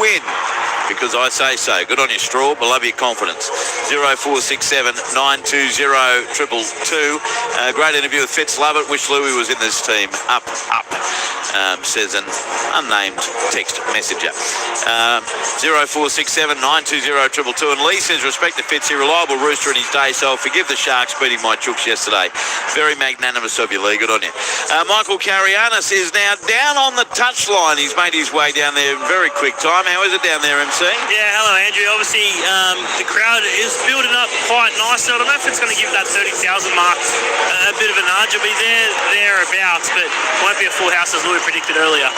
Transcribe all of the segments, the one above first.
win. Because I say so. Good on you, Straw. I love your confidence. 0467 920 222. Great interview with Fitz. Love it. Wish Louis was in this team. Up. Says an unnamed text messenger. 0467 920 222. And Lee says, respect to Fitz, a reliable rooster in his day, so I'll forgive the Sharks beating my chooks yesterday. Very magnanimous of you, Lee. Good on you. Michael Carianis is now down on the touchline. He's made his way down there in very quick time. How is it down there, MC? Yeah, hello, Andrew. Obviously, the crowd is building up quite nicely. I don't know if it's going to give that 30,000 mark a bit of a nudge. It'll be thereabouts, but won't be a full house as Louis predicted earlier.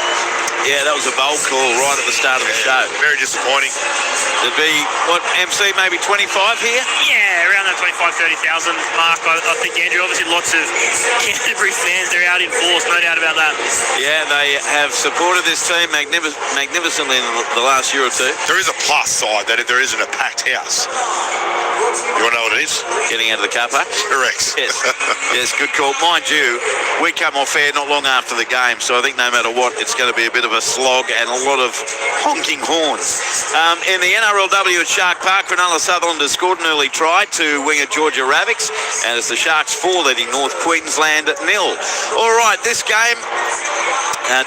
Yeah, that was a bold call right at the start of the show. Very disappointing. There'd be, what, MC, maybe 25 here? Yeah, around that 25,000, 30,000 mark, I think, Andrew. Obviously, lots of Canterbury fans, they're out in force, no doubt about that. Yeah, they have supported this team magnificently in the last year or two. There is a plus side that there isn't a packed house. You want to know what it is? Getting out of the car park? Correct. Yes. Yes, good call. Mind you, we come off air not long after the game, so I think no matter what, it's going to be a bit of a slog and a lot of honking horns. In the NRLW at Shark Park, Cronulla Sutherland has scored an early try to winger Georgia Ravics, and it's the Sharks 4 leading North Queensland 0. All right, this game,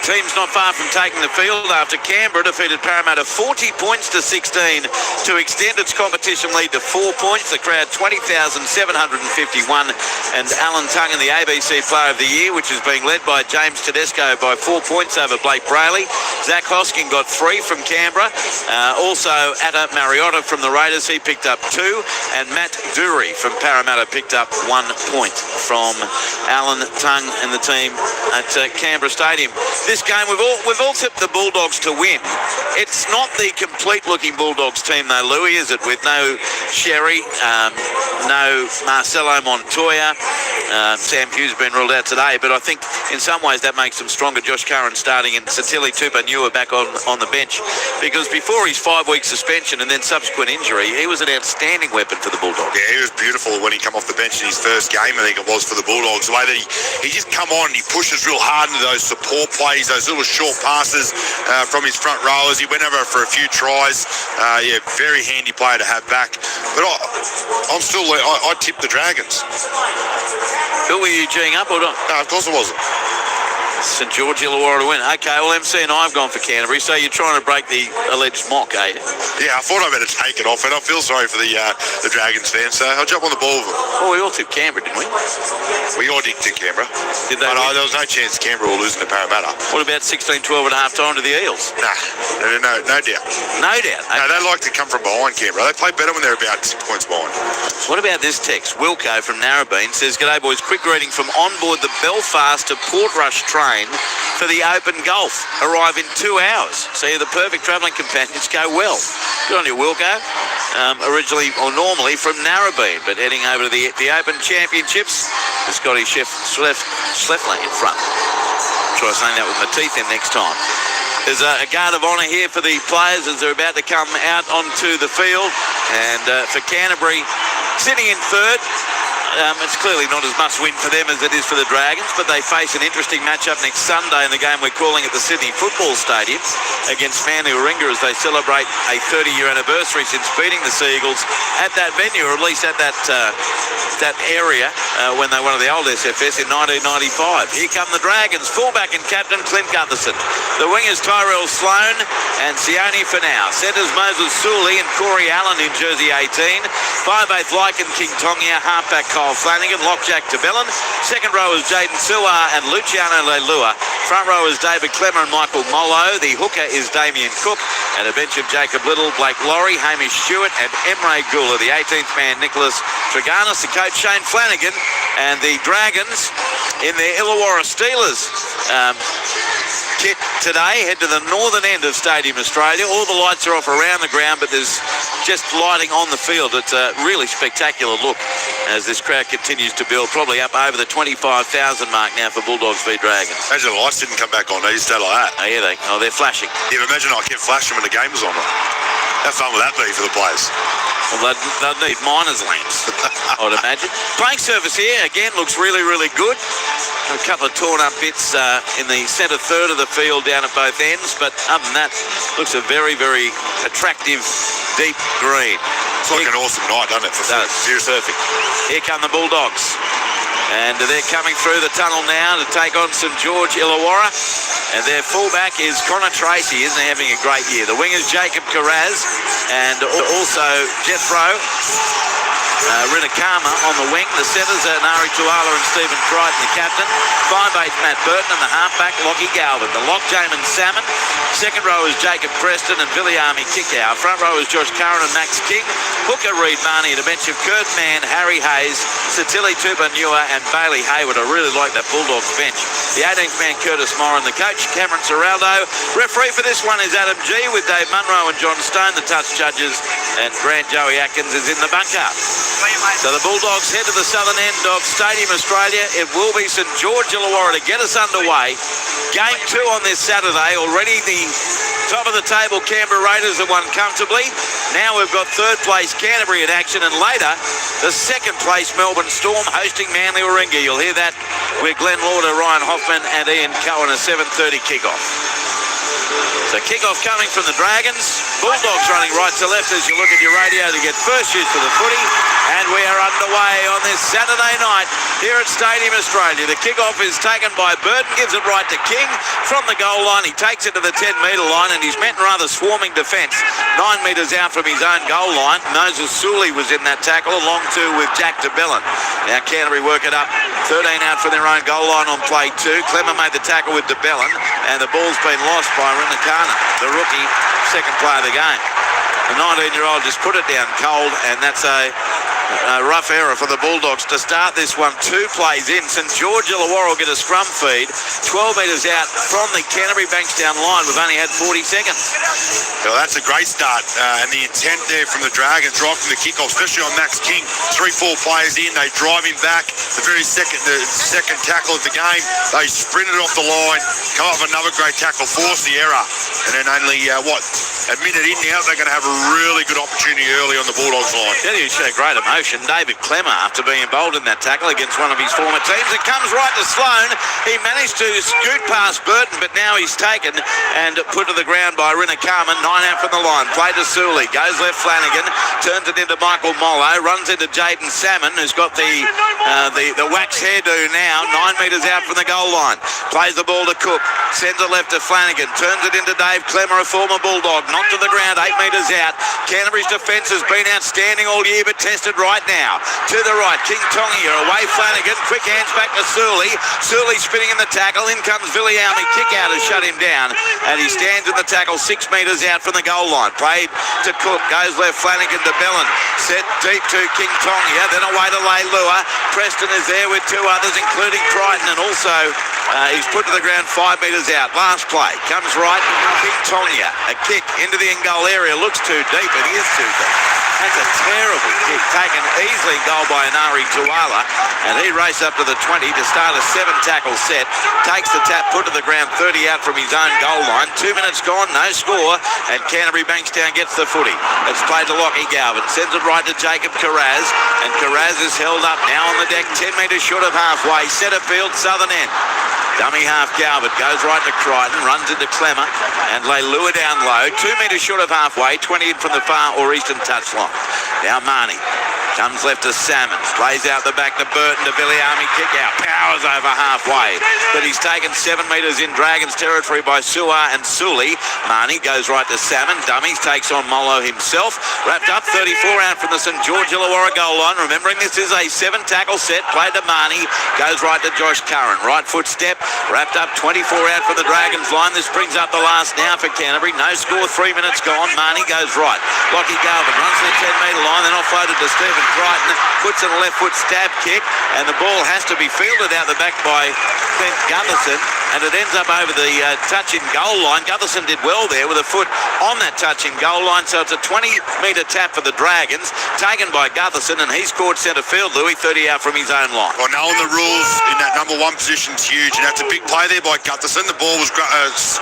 team's not far from taking the field after Canberra defeated Parramatta 40 points to 16 to extend its competition lead to 4 points. The crowd 20,751, and Alan Tongue in the ABC Player of the Year, which is being led by James Tedesco by 4 points over Blake Brayley. Zach Hosking got 3 from Canberra. Also, Atta Mariotta from the Raiders, he picked up 2, and Matt Dury from Parramatta picked up 1 point from Alan Tongue and the team at Canberra Stadium. This game, we've all tipped the Bulldogs to win. It's not the complete-looking Bulldogs team, though, Louis, is it? With no Sherry, no Marcelo Montoya. Sam Hughes has been ruled out today, but I think in some ways that makes them stronger. Josh Curran starting and Satili Tupanua back on the bench, because before his 5-week suspension and then subsequent injury, he was an outstanding weapon for the Bulldogs. Yeah, he was beautiful when he came off the bench in his first game, I think it was, for the Bulldogs. The way that he just come on and he pushes real hard into those support plays, those little short passes from his front rowers. He went over for a few tries. Yeah, very handy player to have back. But I tipped the Dragons. Who were you geeing up or not? No, of course it wasn't. St George Illawarra to win. Okay, well, MC and I have gone for Canterbury, so you're trying to break the alleged mock, eh? Yeah, I thought I better take it off, and I feel sorry for the Dragons fans, so I'll jump on the ball with them. Well, we all tipped Canberra, didn't we? We all did Canberra. Did they? There was no chance Canberra were losing to Parramatta. What about 16-12 at half time to the Eels? Nah, no doubt. No doubt? Okay. No, they like to come from behind Canberra. They play better when they're about 6 points behind. What about this text? Wilco from Narrabeen says, "G'day boys, quick greeting from onboard the Belfast to Portrush train for the Open Golf. Arrive in 2 hours. So you're the perfect travelling companions. Go well." Good on you, Wilco. Originally, or normally, from Narrabeen, but heading over to the Open Championships. The Scotty Chef Schleffler in front. Try saying that with my teeth in next time. There's a guard of honour here for the players as they're about to come out onto the field. And for Canterbury, sitting in third, it's clearly not as much win for them as it is for the Dragons, but they face an interesting matchup next Sunday in the game we're calling at the Sydney Football Stadium against Manly Warringah as they celebrate a 30-year anniversary since beating the Seagulls at that venue, or at least at that area when they won the old SFS in 1995. Here come the Dragons, fullback and captain Clint Gutherson. The wingers Tyrell Sloan and Sione Finau. Centres Moses Sully and Corey Allen in jersey 18. 5'8" Lycan King Tongia, halfback Kyle Flanagan, lockjack Tabellin. Second row is Jaden Suar and Luciano Leilua. Front row is David Clemmer and Michael Mollo. The hooker is Damien Cook. And a bench of Jacob Little, Blake Laurie, Hamish Stewart and Emre Gula. The 18th man, Nicholas Treganis. The coach, Shane Flanagan. And the Dragons in their Illawarra Steelers kit today head to the northern end of Stadium Australia. All the lights are off around the ground, but there's just lighting on the field. It's a really spectacular look as this crowd continues to build, probably up over the 25,000 mark now for Bulldogs v Dragons. Imagine the lights didn't come back on. They just stayed like that. Oh, yeah, they're flashing. Yeah, but imagine I kept flashing when the game was on. How fun will that be for the players? Well, they'll need miner's lamps, I would imagine. Playing surface here, again, looks really, really good. A couple of torn up bits in the centre third of the field down at both ends, but other than that, looks a very, very attractive, deep green. It's like an awesome night, doesn't it? Seriously. Perfect. Here come the Bulldogs. And they're coming through the tunnel now to take on St George Illawarra. And their fullback is Connor Tracy, isn't he having a great year? The wingers Jacob Carraz and also Jethro Rinakama on the wing. The centres are Nari Tuala and Stephen Crichton, the captain. 5'8" Matt Burton and the halfback Lockie Galvin. The lock Jamin Salmon. Second row is Jacob Preston and Viliami Kickow. Front row is Josh Curran and Max King. Hooker Reid Marnie at a bench of Kurt Mann, Harry Hayes, Satili Tupanua and Bailey Hayward. I really like that Bulldogs bench. The 18th man Curtis Moran, the coach Cameron Serraldo. Referee for this one is Adam G with Dave Munro and John Stone, the touch judges, and Grant Joey Atkins is in the bunker. So the Bulldogs head to the southern end of Stadium Australia. It will be St George Illawarra to get us underway. Game 2 on this Saturday. Already the top of the table Canberra Raiders have won comfortably. Now we've got third place Canterbury in action, and later the second place Melbourne Storm hosting Manly Warringah. You'll hear that with Glenn Lauder, Ryan Hoffman and Ian Cohen, a 7:30 kickoff. So kickoff coming from the Dragons. Bulldogs running right to left as you look at your radio to get first use for the footy. And we are underway on this Saturday night here at Stadium Australia. The kickoff is taken by Burton, gives it right to King from the goal line. He takes it to the 10-metre line and he's met in rather swarming defence. 9 metres out from his own goal line. Moses Sully was in that tackle, along too with Jack DeBellin. Now Canterbury work it up. 13 out from their own goal line on play 2. Clemmer made the tackle with DeBellin and the ball's been lost by Rinakana, the rookie, second player of the game. The 19-year-old just put it down cold, and that's a rough error for the Bulldogs to start this one. 2 plays in. St George Illawarra will get a scrum feed 12 metres out from the Canterbury Bankstown line. We've only had 40 seconds. Well, that's a great start, and the intent there from the Dragons right from the kickoff, especially on Max King. 3-4 players in, they drive him back. The second tackle of the game, they sprinted off the line, come up with another great tackle, force the error, and then only a minute in now, they're going to have a really good opportunity early on the Bulldogs line. Tell you, showed great emotion. David Clemmer, after being involved in that tackle against one of his former teams, it comes right to Sloan. He managed to scoot past Burton, but now he's taken and put to the ground by Rinakama. 9 out from the line. Play to Sully. Goes left Flanagan. Turns it into Michael Mollo. Runs into Jaden Salmon, who's got the wax hairdo now. 9 metres out from the goal line. Plays the ball to Cook. Sends it left to Flanagan. Turns it into Dave Clemmer, a former Bulldog. Knocked to the ground. 8 metres out. Canterbury's defence has been outstanding all year, but tested right now. To the right. King Tongia away Flanagan. Quick hands back to Sully. Sully spinning in the tackle. In comes Viliami. Kick out to shut him down. And he stands in the tackle 6 metres out from the goal line. Played to Cook. Goes left Flanagan to Bellin. Set deep to King Tongia. Then away to Leilua. Preston is there with 2 others, including Crichton. And also he's put to the ground 5 metres out. Last play. Comes right. King Tongia. A kick into the in-goal area. Looks too deep. It is too deep. That's a terrible kick. Taken easily goal by Nari Tuala. And he raced up to the 20 to start a 7-tackle set. Takes the tap, put to the ground, 30 out from his own goal line. 2 minutes gone, no score. And Canterbury Bankstown gets the footy. It's played to Lockie Galvin. Sends it right to Jacob Carraz. And Carraz is held up now on the deck, 10 metres short of halfway. Centre field, southern end. Dummy half Galvin goes right to Crichton, runs into Clemmer, and Leilua down low. 2 metres short of halfway, 20 in from the far or eastern touchline. Now Marnie comes left to Salmon, plays out the back to Burton, to Viliami, kick out, powers over halfway, but he's taken 7 metres in Dragons territory by Suar and Sully. Marnie goes right to Salmon, dummies, takes on Mollo himself, wrapped up 34 out from the St George Illawarra goal line. Remembering this is a 7-tackle set, played to Marnie, goes right to Josh Curran, right foot step, wrapped up 24 out from the Dragons line. This brings up the last now for Canterbury, no score, 3 minutes gone. Marnie goes right, Lockie Galvin runs to the 10-metre line, then offloaded to Stephen Crichton, puts in a left foot stab kick, and the ball has to be fielded out the back by Clint Gutherson, and it ends up over the touch-in goal line. Gutherson did well there with a foot on that touch-in goal line, so it's a 20-metre tap for the Dragons, taken by Gutherson, and he scored centre field, Louis, 30 out from his own line. Well, knowing the rules in that number one position is huge, and that's a big play there by Gutherson. The ball was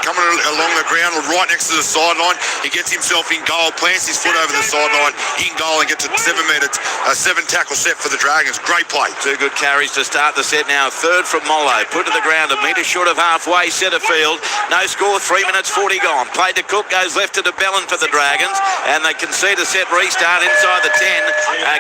coming along the ground right next to the sideline. He gets himself in goal, plants his foot over the sideline, in goal, and gets a 7 tackle set for the Dragons. Great play. Two good carries to start the set now. Third from Mollo. Put to the ground, a metre short of halfway, centre field. No score, 3 minutes 40 gone. Played to Cook, goes left to DeBellin for the Dragons, and they concede a set restart inside the 10.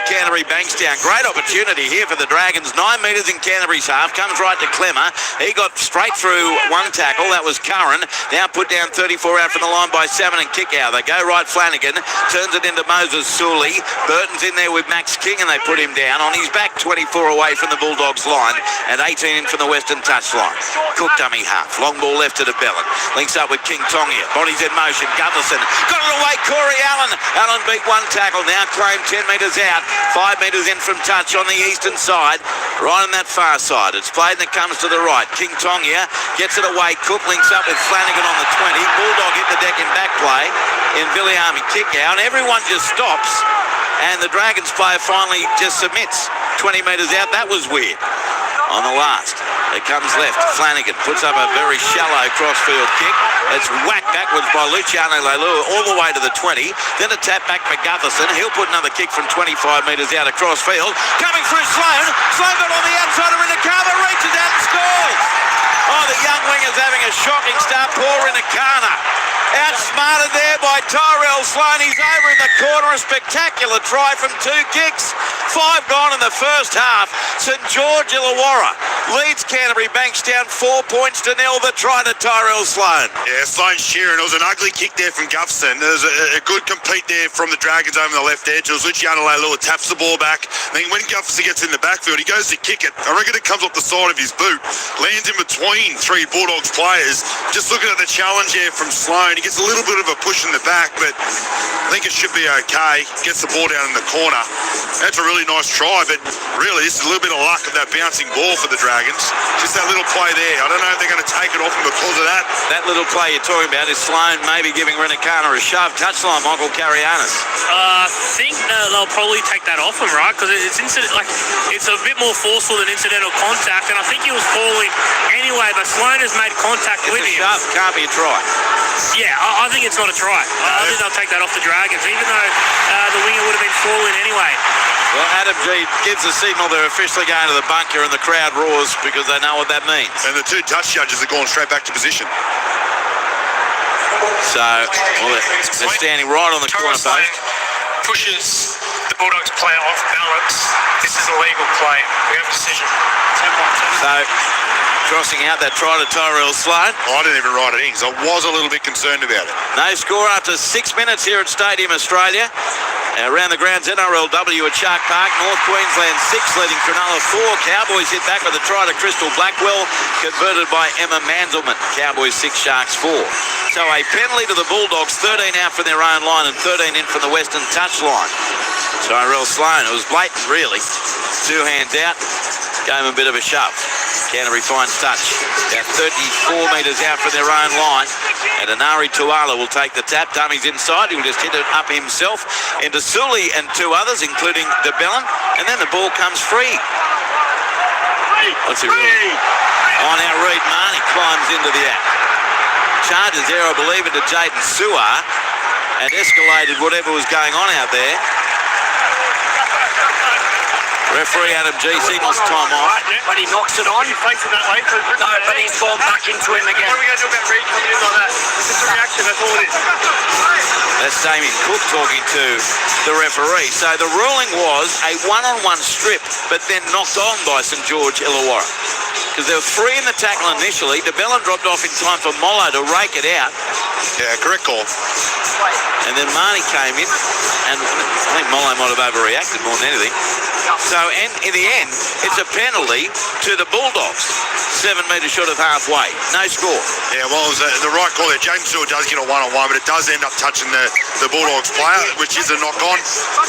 Canterbury Bankstown. Great opportunity here for the Dragons. 9 metres in Canterbury's half. Comes right to Clemmer. He got straight through one tackle. That was Curran. Now put down 34 out from the line by Salmon and kick out. They go right Flanagan. Turns it into Moses Sully. Burton's in there with Max King, and they put him down on his back, 24 away from the Bulldogs line and 18 in from the Western touch line. Cook dummy half. Long ball left to DeBellin. Links up with King Tongia. Bodies in motion. Gutherson. Got it away. Corey Allen. Allen beat one tackle. Now claimed 10 metres out. 5 metres in from touch on the eastern side. Right on that far side. It's played and it comes to the right. King Tongia gets it away. Cook links up with Flanagan on the 20. Bulldog hit the deck in back play. In Villiamy kick out. Everyone just stops. And the Dragons player finally just submits 20 metres out. That was weird. On the last, it comes left. Flanagan puts up a very shallow crossfield kick. It's whacked backwards by Luciano Leilua all the way to the 20. Then a tap back for Gutherson. He'll put another kick from 25 metres out across field. Coming through Sloan. Sloan got on the outside of Rinakana. Reaches out and scores. Oh, the young winger's having a shocking start. Poor Rinakana. Outsmarted there by Tyrell Sloan. He's over in the corner. A spectacular try from 2 kicks. 5 gone in the first half. St George Illawarra leads Canterbury Bankstown 4 points to 0. The try to Tyrell Sloan. Yeah, Sloan's cheering. It was an ugly kick there from Gutherson. There was a good complete there from the Dragons over the left edge. It was Luciano Leilua taps the ball back. I mean, when Gutherson gets in the backfield, he goes to kick it. I reckon it comes off the side of his boot. Lands in between 3 Bulldogs players. Just looking at the challenge here from Sloan. He gets a little bit of a push in the back, but I think it should be okay. Gets the ball down in the corner. That's a really nice try, but really, this is a little bit of luck of that bouncing ball for the Dragons. Just that little play there. I don't know if they're going to take it off him because of that. That little play you're talking about is Sloan maybe giving Rinakana a shove. Touchline, Michael Carianis. I think they'll probably take that off him, right? Because it's it's a bit more forceful than incidental contact, and I think he was falling anyway, but Sloan has made contact with him. Shove, can't be a try. Yeah, I think it's not a try. I think they'll take that off the Dragons, even though the winger would have been falling anyway. Well, Adam G gives the signal they're officially going to the bunker, and the crowd roars because they know what that means. And the 2 touch judges are going straight back to position. So, well, they're standing right on the corner post. Pushes the Bulldogs player off balance. This is a legal play. We have a decision. 10 points. So, crossing out that try to Tyrell Sloan. I didn't even write it in because I was a little bit concerned about it. No score after 6 minutes here at Stadium Australia. Around the grounds, NRLW at Shark Park. North Queensland 6 leading Cronulla 4. Cowboys hit back with a try to Crystal Blackwell, converted by Emma Mandelman. Cowboys 6, Sharks 4. So a penalty to the Bulldogs, 13 out from their own line and 13 in from the Western touch line. Tyrell Sloan, it was blatant really. 2 hands out, gave him a bit of a shove. Canterbury finds touch. About 34 metres out from their own line. And Anari Tuala will take the tap. Dummy's inside. He'll just hit it up himself into Sully and 2 others, including DeBellin. And then the ball comes free. What's he doing? Oh, now Reid Marnie climbs into the act. Charges there, I believe, into Jaden Suar and escalated whatever was going on out there. Referee Adam G signals time off. But he knocks it on. You face it that way. No, but he's gone back into him again. What are we going to do about Reid coming in like that? It's just a reaction, that's all it is. That's Damien Cook talking to the referee. So the ruling was a one-on-one strip, but then knocked on by St George Illawarra. Because there were 3 in the tackle initially. DeBellin dropped off in time for Mollo to rake it out. Yeah, correct call. And then Marnie came in, and I think Mollo might have overreacted more than anything. So in the end, it's a penalty to the Bulldogs. 7 metres short of halfway. No score. Yeah, well, it was the right call there. James Stewart does get a one-on-one, but it does end up touching the Bulldogs player, which is a knock-on,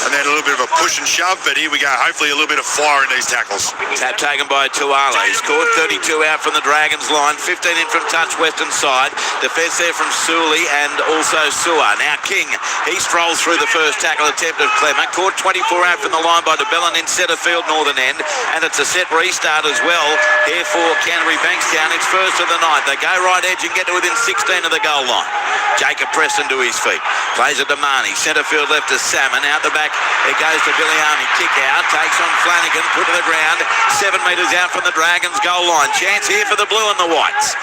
and then a little bit of a push and shove, but here we go. Hopefully a little bit of fire in these tackles. Tap taken by Tuala. He scored 32 out from the Dragons line, 15 in from touch western side. Defence there from Suli and also Sua. Now King, he strolls through the first tackle attempt of Clemmer. Caught 24 out from the line by DeBellin in centre field northern end, and it's a set restart as well here for Canterbury Bankstown. It's first of the night. They go right edge and get to within 16 of the goal line. Jacob Preston to his feet. Plays it to Marnie. Centre field left to Salmon. Out the back it goes to Viliami. Kick out. Takes on Flanagan. Put to the ground. 7 metres out from the Dragons goal line. Chance here for the blue and the whites.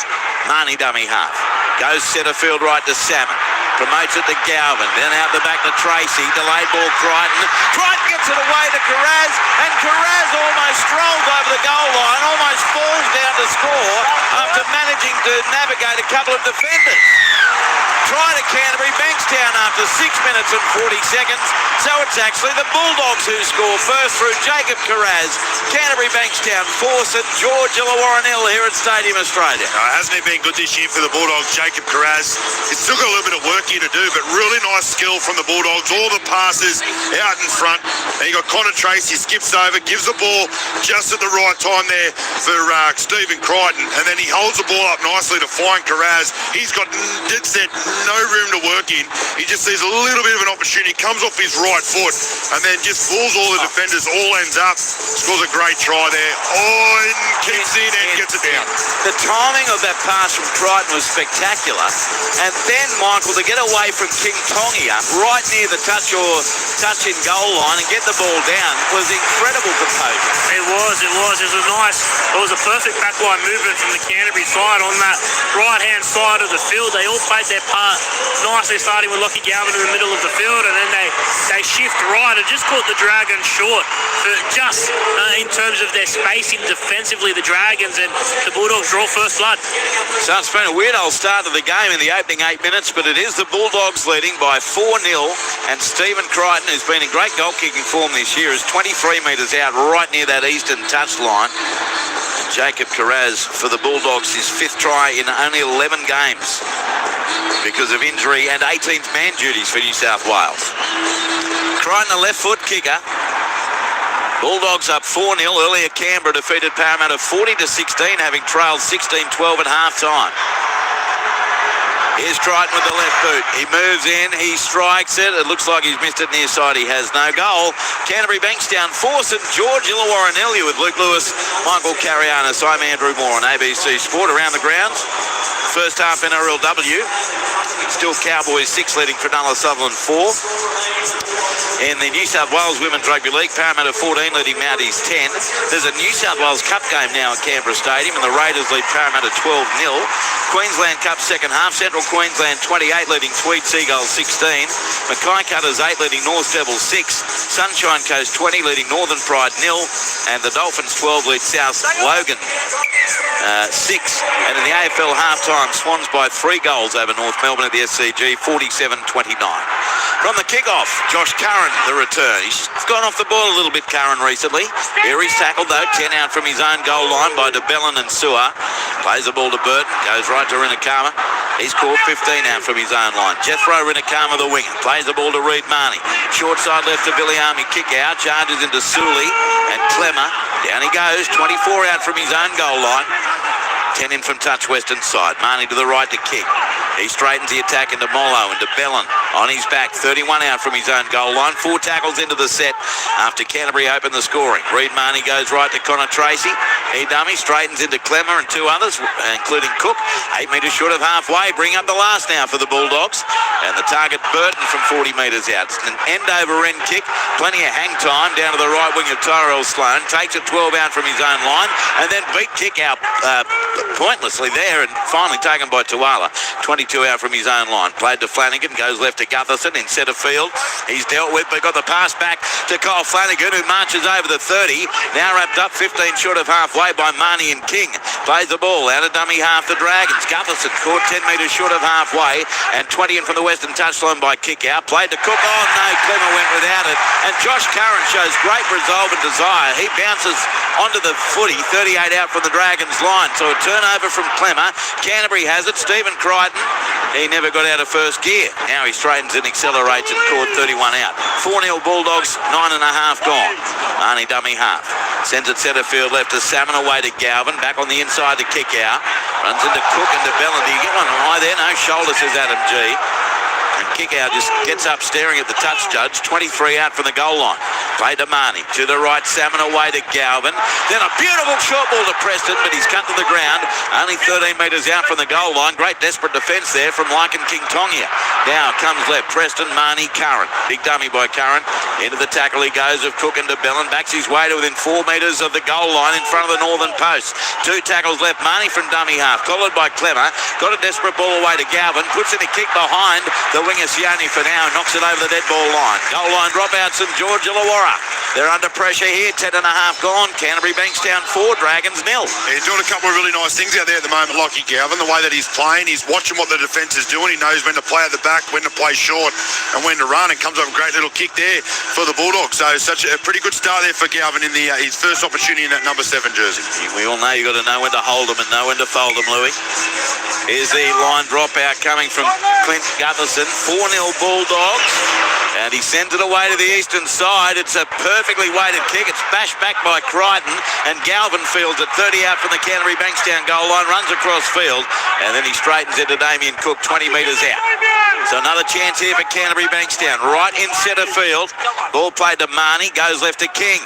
Marnie dummy half. Goes centre field right to Salmon. Promotes it to Galvin. Then out the back to Tracy. Delayed ball Crichton. Crichton gets it away to Carraz. And Carraz almost strolls over the goal line. Almost falls down to score after managing to navigate a couple of defenders. Try to Canterbury Bankstown after 6 minutes and 40 seconds. So it's actually the Bulldogs who score first through Jacob Carraz. Canterbury Bankstown 4, St George Illawarra 0 here at Stadium Australia. Hasn't he been good this year for the Bulldogs, Jacob Carraz? It's still got a little bit of work here to do, but really nice skill from the Bulldogs. All the passes out in front. And you got Connor Tracy, skips over, gives the ball just at the right time there for Stephen Crichton, and then he holds the ball up nicely to find Carraz. He's got dead set no room to work in. He just sees a little bit of an opportunity, comes off his right foot, and then just fools all the defenders, all ends up, scores a great try there. Oh, and kicks in and gets it down. The timing of that pass from Crichton was spectacular, and then Michael to get away from King Tongia right near the touch in goal line and get the ball down was incredible composure. It was nice. It was a perfect backline movement from the Canterbury side on that right-hand side of the field. They all played their part nicely, starting with Lockie Galvin in the middle of the field, and then they shift right and just caught the Dragons short for just in terms of their spacing defensively, the Dragons, and the Bulldogs draw first blood. So it's been a weird old start to the game in the opening 8 minutes, but it is the Bulldogs leading by 4-0, and Stephen Crichton, who's been in great goal-kicking form this year, is 23 metres out right near that eastern touch line. Jacob Carraz for the Bulldogs, his 5th try in only 11 games because of injury and 18th man duties for New South Wales. Crichton, a left foot kicker. Bulldogs up 4-0. Earlier Canberra defeated Parramatta 40-16, having trailed 16-12 at half-time. Here's Crichton with the left boot. He moves in, he strikes it. It looks like he's missed it near side. He has no goal. Canterbury Bankstown 4, St George Illawarra 0 with Luke Lewis, Michael Carianis. I'm Andrew Moore on ABC Sport. Around the grounds, first half NRLW. Still Cowboys 6 leading Cronulla Sutherland 4. In the New South Wales Women's Rugby League, Parramatta 14 leading Mounties 10. There's a New South Wales Cup game now at Canberra Stadium, and the Raiders lead Parramatta 12-0. Queensland Cup second half, Central Queensland 28 leading Tweed Seagulls 16. Mackay Cutters 8 leading North Devils 6. Sunshine Coast 20 leading Northern Pride 0. And the Dolphins 12 lead South Logan 6. And in the AFL halftime, Swans by 3 goals over North Melbourne at the SCG, 47-29. From the kick-off, Josh Curran, the return. He's gone off the ball a little bit, Curran, recently. Here he's tackled, though, 10 out from his own goal line by DeBellin and Sua. Plays the ball to Burton, goes right to Rinakama. He's caught 15 out from his own line. Jethro Rinakama, the winger, plays the ball to Reid Marnie. Short side left to Viliami, kick out, charges into Suli and Clemmer. Down he goes, 24 out from his own goal line. 10 in from touch western side. Marnie to the right to kick. He straightens the attack into Molo and to Bellin on his back. 31 out from his own goal line. 4 tackles into the set after Canterbury opened the scoring. Reid Marnie goes right to Connor Tracy. He dummy, straightens into Clemmer and 2 others, including Cook. 8 metres short of halfway. Bring up the last now for the Bulldogs. And the target Burton from 40 metres out. An end over end kick. Plenty of hang time down to the right wing of Tyrell Sloan. Takes it 12 out from his own line. And then beat kick out pointlessly there and finally taken by Tuala. 22 out from his own line. Played to Flanagan, goes left to Gutherson in centre field. He's dealt with, but got the pass back to Kyle Flanagan, who marches over the 30. Now wrapped up 15 short of halfway by Marnie and King. Plays the ball out of dummy half the Dragons. Gutherson caught 10 metres short of halfway and 20 in from the western touchline by kick out. Played to Cook. Oh no, Clemmer went without it. And Josh Curran shows great resolve and desire. He bounces onto the footy, 38 out from the Dragons line. So a turnover from Clemmer. Canterbury has it. Stephen Crichton, he never got out of first gear. Now he straightens and accelerates and caught 31 out. 4-0 Bulldogs, 9.5 gone. Arnie dummy half. Sends it centre field left to Salmon, away to Galvin. Back on the inside to kick out. Runs into Cook and to Bell. Do you get one eye there? No shoulder, says Adam G. And kick out just gets up staring at the touch judge. 23 out from the goal line. Play to Marnie. To the right, Salmon away to Galvin. Then a beautiful short ball to Preston, but he's cut to the ground. Only 13 metres out from the goal line. Great desperate defence there from Lycan King Tongia. Now comes left. Preston, Marnie, Curran. Big dummy by Curran. Into the tackle he goes of Cook and de Bellin. Backs his way to within 4 metres of the goal line in front of the northern post. 2 tackles left. Marnie from dummy half. Collared by Clemmer. Got a desperate ball away to Galvin. Puts in a kick behind the winger Xiaomi for now. Knocks it over the dead ball line. Goal line dropout St George Illawarra. They're under pressure here. 10.5 gone. Canterbury Bankstown 4, Dragons 0. He's doing a couple of really nice things out there at the moment, Lockie Galvin. The way that he's playing, he's watching what the defence is doing. He knows when to play at the back, when to play short, and when to run. And comes up a great little kick there for the Bulldogs. So such a pretty good start there for Galvin in the his first opportunity in that number 7 jersey. We all know you've got to know when to hold them and know when to fold them, Louis. Here's the line dropout coming from Clint Gutherson. 4-0 Bulldogs. And he sends it away to the eastern side. It's a perfectly weighted kick. It's bashed back by Crichton. And Galvin fields it 30 out from the Canterbury Bankstown goal line. Runs across field. And then he straightens into Damien Cook 20 metres out. So another chance here for Canterbury Bankstown. Right in centre field. Ball played to Marnie. Goes left to King.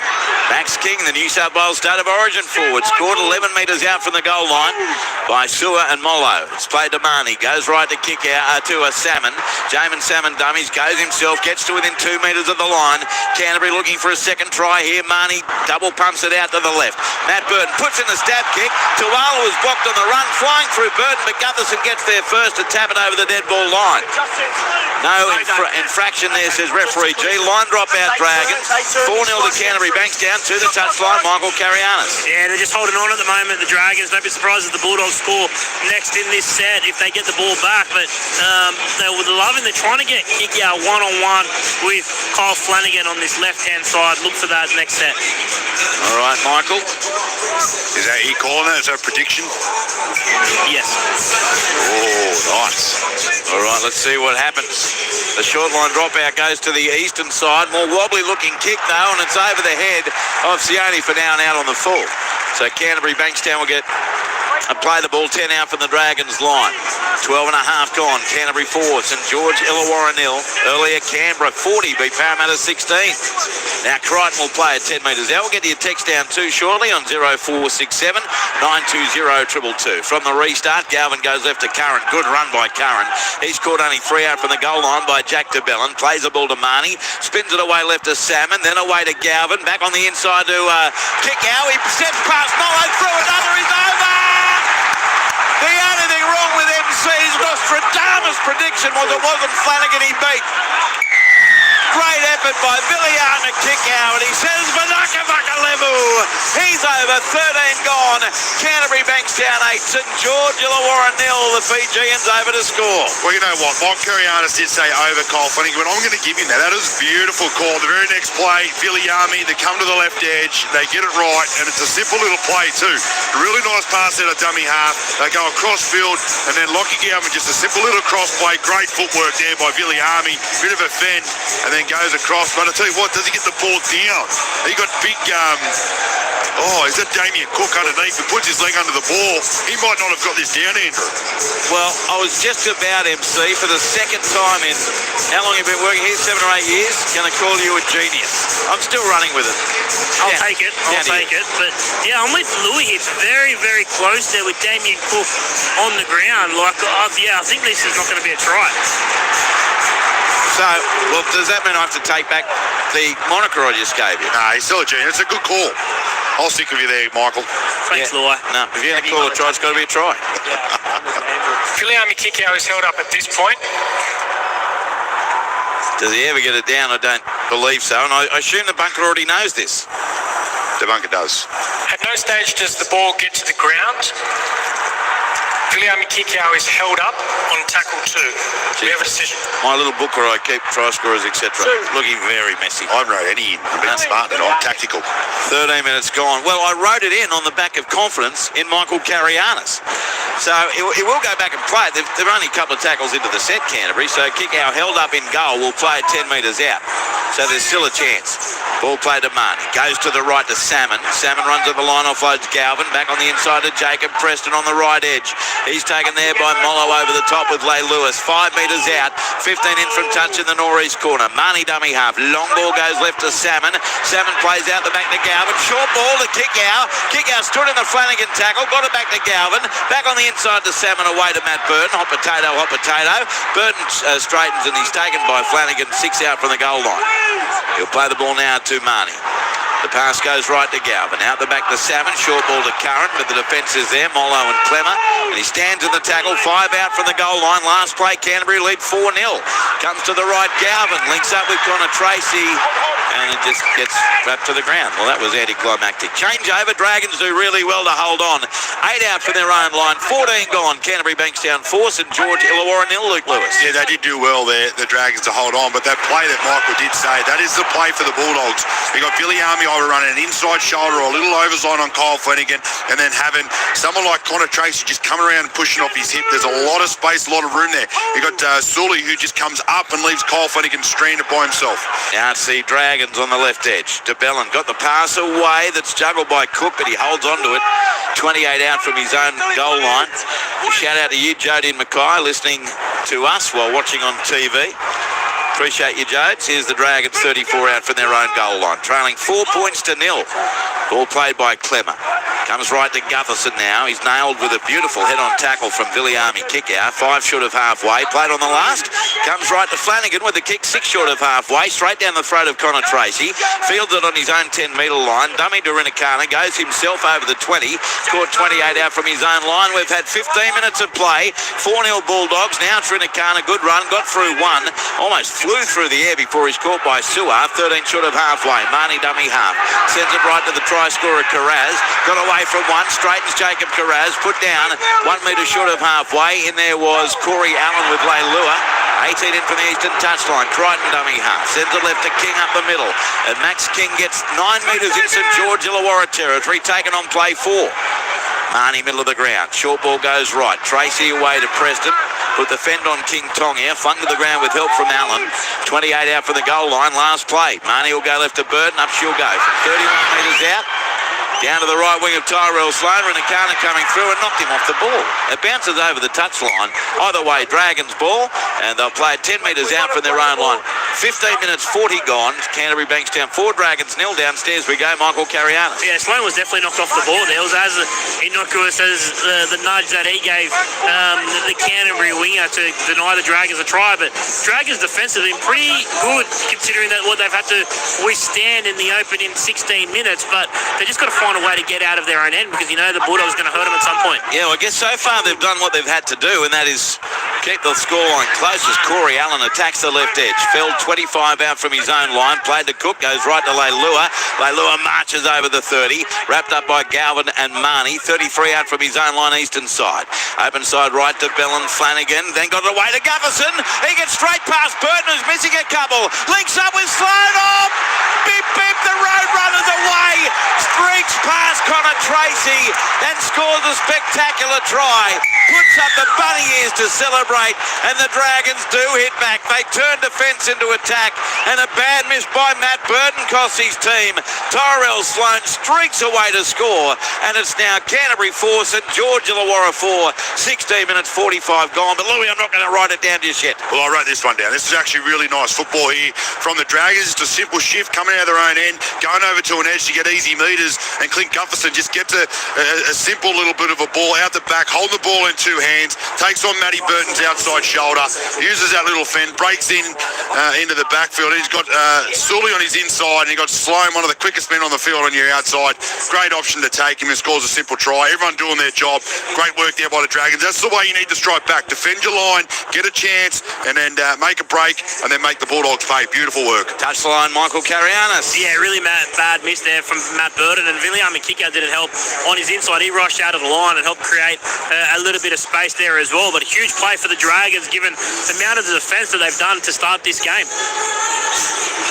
Max King, the New South Wales State of Origin forward. Scored 11 metres out from the goal line by Sewer and Mollo. It's played to Marnie. Goes right to kick out to a Salmon. Jamin Salmon dummies. Goes himself. Gets to within 2 metres of the line. Canterbury looking for a second try here. Marnie double pumps it out to the left. Matt Burton puts in the stab kick. Tuala was blocked on the run. Flying through Burton, but Gutherson gets there first to tap it over the dead ball line. No infraction there, says referee G. Line drop out Dragons. 4-0 to Canterbury Bankstown. To the touchline, Michael Carianis. Yeah, they're just holding on at the moment, the Dragons. Don't be surprised if the Bulldogs score next in this set if they get the ball back. But they were loving, they're trying to get kick out one-on-one with Kyle Flanagan on this left-hand side. Look for that next set. All right, Michael. Is that you calling that? Is that a prediction? Yes. Oh, nice. All right, let's see what happens. The short line dropout goes to the eastern side. More wobbly looking kick though, and it's over the head of Sione for now and out on the full. So Canterbury Bankstown will get and play the ball 10 out from the Dragons line. 12.5 gone. Canterbury 4, St George Illawarra 0. Earlier Canberra 40 beat Parramatta 16. Now Crichton will play at 10 metres out. We'll get your text down too shortly on 0467 920 222. From the restart, Galvin goes left to Curran. Good run by Curran. He's caught only 3 out from the goal line by Jack de Bellin. Plays the ball to Marnie. Spins it away left to Salmon. Then away to Galvin. Back on the inside to kick out. He steps past Mollo through another. He's over! The only thing wrong with MC's Nostradamus prediction was it wasn't Flanagan he beat. Great effort by Villian to kick out. He says Vanaka Vakalevu. He's over. 13 gone. Canterbury Bankstown 8. St George Illawarra 0. The Fijians over to score. Well, you know what? Mike Carianis did say over Kyle Flanagan, but I'm going to give him that. That was a beautiful call. The very next play, Villiami, they come to the left edge. They get it right, and it's a simple little play too. A really nice pass out of dummy half. They go across field, and then Lockie Galvin, just a simple little cross play. Great footwork there by Villiami. Bit of a fend, and then goes across. But I tell you what, does he get the ball down? He got big, is that Damien Cook underneath? He puts his leg under the ball. He might not have got this down, Andrew. Well, I was just about, MC, for the second time in, how long have you been working here? 7 or 8 years? Going to call you a genius. I'm still running with it. I'll take it. But yeah, I'm with Louis. It's very, very close there with Damien Cook on the ground. Like, I think this is not going to be a try. So, well, does that mean I have to take back the moniker I just gave you? Nah, he's still a genius. It's a good call. I'll stick with you there, Michael. Thanks, Luai. No, if you're going to call a try, it's got to be a try. Xiaomi kick out is held up at this point. Does he ever get it down? I don't believe so. And I assume the bunker already knows this. The bunker does. At no stage does the ball get to the ground. Xiaomi kick-out is held up on tackle 2. We have a decision. My little book where I keep try scorers, etc. Looking very messy. I haven't wrote any in. I've been smart tonight. Tactical. 13 minutes gone. Well, I wrote it in on the back of confidence in Michael Carianis. So it will go back and play. They're only a couple of tackles into the set, Canterbury. So kick-out held up in goal will play 10 metres out. So there's still a chance. Ball play to Marnie. Goes to the right to Salmon. Salmon runs at the line, offloads Galvin. Back on the inside to Jacob Preston on the right edge. He's taken there by Mollo over the top with Leigh Lewis. 5 metres out. 15 in from touch in the northeast corner. Marnie dummy half. Long ball goes left to Salmon. Salmon plays out the back to Galvin. Short ball to Kick-out. Kick-out stood in the Flanagan tackle. Got it back to Galvin. Back on the inside to Salmon away to Matt Burton. Hot potato, hot potato. Burton straightens and he's taken by Flanagan. 6 out from the goal line. He'll play the ball now to Marnie. The pass goes right to Galvin. Out the back to Salmon. Short ball to Curran, but the defence is there. Mollo and Clemmer. And he stands in the tackle. 5 out from the goal line. Last play, Canterbury lead 4-0. Comes to the right, Galvin. Links up with Connor Tracy. And it just gets wrapped to the ground. Well, that was anticlimactic. Change over. Dragons do really well to hold on. 8 out from their own line. 14 gone. Canterbury Bankstown 4. St George Illawarra 0. Luke Lewis. Yeah, they did do well there, the Dragons, to hold on. But that play that Michael did say, that is the play for the Bulldogs. You got Billy Army either running an inside shoulder or a little overside on Kyle Flanagan, and then having someone like Connor Tracy just coming around and pushing off his hip. There's a lot of space, a lot of room there. You got Sully, who just comes up and leaves Kyle Flanagan stranded by himself. Now it's the Dragons on the left edge. DeBellin got the pass away. That's juggled by Cook, but he holds on to it. 28 out from his own goal line. A shout out to you, Jodie Mackay, listening to us while watching on TV. Appreciate you, Jodes. Here's the Dragons, 34 out from their own goal line. Trailing 4 points to 0. Ball played by Clemmer. Comes right to Gutherson now. He's nailed with a beautiful head-on tackle from Villiamy. Kick out. 5 short of halfway. Played on the last. Comes right to Flanagan with a kick 6 short of halfway. Straight down the throat of Connor Tracy. Fields it on his own 10-metre line. Dummy to Rinikana. Goes himself over the 20. Scored 28 out from his own line. We've had 15 minutes of play. 4-0 Bulldogs. Now it's Rinikana. Good run. Got through one. Almost flew through the air before he's caught by Suar. 13 short of halfway. Marnie dummy half. Sends it right to the try scorer Carraz. Got away from one. Straightens Jacob Carraz. Put down 1 metre short of halfway. In there was Corey Allen with Leilua. 18 in from the eastern touchline. Crichton dummy half. Sends it left to King up the middle. And Max King gets 9 metres in St George Illawarra territory. Taken on play 4. Marnie middle of the ground. Short ball goes right. Tracy away to Preston. Put the fend on King Tong here. Flung to the ground with help from Allen. 28 out for the goal line. Last play. Marnie will go left to Burton. Up she'll go. 31 metres out. Down to the right wing of Tyrell Sloan. Rinikana coming through and knocked him off the ball. It bounces over the touchline. Either way, Dragons ball. And they'll play 10 metres out from their own line. 15 minutes 40 gone. Canterbury Bankstown 4, Dragons 0. Downstairs we go. Michael Carianis. Yeah, Sloan was definitely knocked off the ball there. It was as innocuous as the nudge that he gave the Canterbury winger to deny the Dragons a try. But Dragons defence have been pretty good considering that what they've had to withstand in the open in 16 minutes. But they just got to find a way to get out of their own end because you know the Bulldogs are going to hurt them at some point. Yeah, well, I guess so far they've done what they've had to do, and that is keep the scoreline close as Corey Allen attacks the left edge. Felled 25 out from his own line. Played to Cook, goes right to Leilua. Leilua marches over the 30. Wrapped up by Galvin and Marnie. 33 out from his own line, eastern side. Open side right to Bellin. Flanagan. Then got it away to Gutherson. He gets straight past Burton, who's missing a couple. Links up with Sloan off. Beep, beep, the road runners away. Streaks past Connor Tracy and scores a spectacular try. Puts up the bunny ears to celebrate, and the Dragons do hit back. They turn defence into attack, and a bad miss by Matt Burton costs his team. Tyrell Sloan streaks away to score, and it's now Canterbury 4, St George Illawarra 4. 16 minutes 45 gone, but Louis, I'm not going to write it down just yet. Well, I wrote this one down. This is actually really nice football here from the Dragons. It's a simple shift coming out of their own end, going over to an edge to get easy metres, and Clint Gutherson just gets a simple little bit of a ball out the back, hold the ball in in two hands, takes on Matty Burton's outside shoulder, uses that little fend, breaks into the backfield. He's got Sully on his inside, and he got Sloan, one of the quickest men on the field, on your outside. Great option to take him and scores a simple try. Everyone doing their job. Great work there by the Dragons. That's the way you need to strike back. Defend your line, get a chance, and then make a break, and then make the Bulldogs pay. Beautiful work. Touchline, Michael Carianis. Yeah, really bad miss there from Matt Burton, and Xiaomi Mi didn't help on his inside. He rushed out of the line and helped create a little bit of space there as well. But a huge play for the Dragons, given the amount of the defence that they've done to start this game.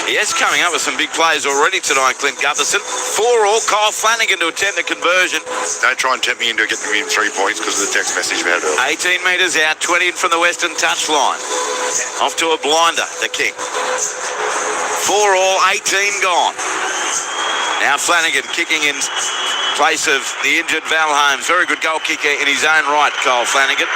He is coming up with some big plays already tonight, Clint Gutherson. 4-all, Kyle Flanagan to attempt the conversion. Don't try and tempt me into getting me in 3 points because of the text message we had earlier. 18 metres out, 20 in from the western touchline. Off to a blinder, the King. 4-all, 18 gone. Now Flanagan kicking in place of the injured Val Holmes. Very good goal kicker in his own right, Kyle Flanagan.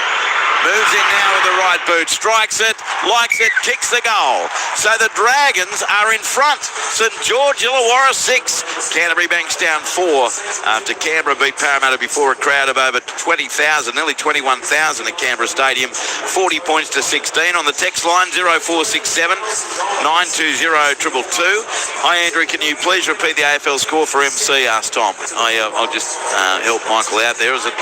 Moves in now with the right boot, strikes it, likes it, kicks the goal. So the Dragons are in front. St George Illawarra 6, Canterbury Bankstown 4. After Canberra beat Parramatta before a crowd of over 20,000, nearly 21,000 at Canberra Stadium, 40 points to 16. On the text line 0467 920 222. Hi Andrew, can you please repeat the AFL score for MC? Asked Tom. I'll just help Michael out there. It was a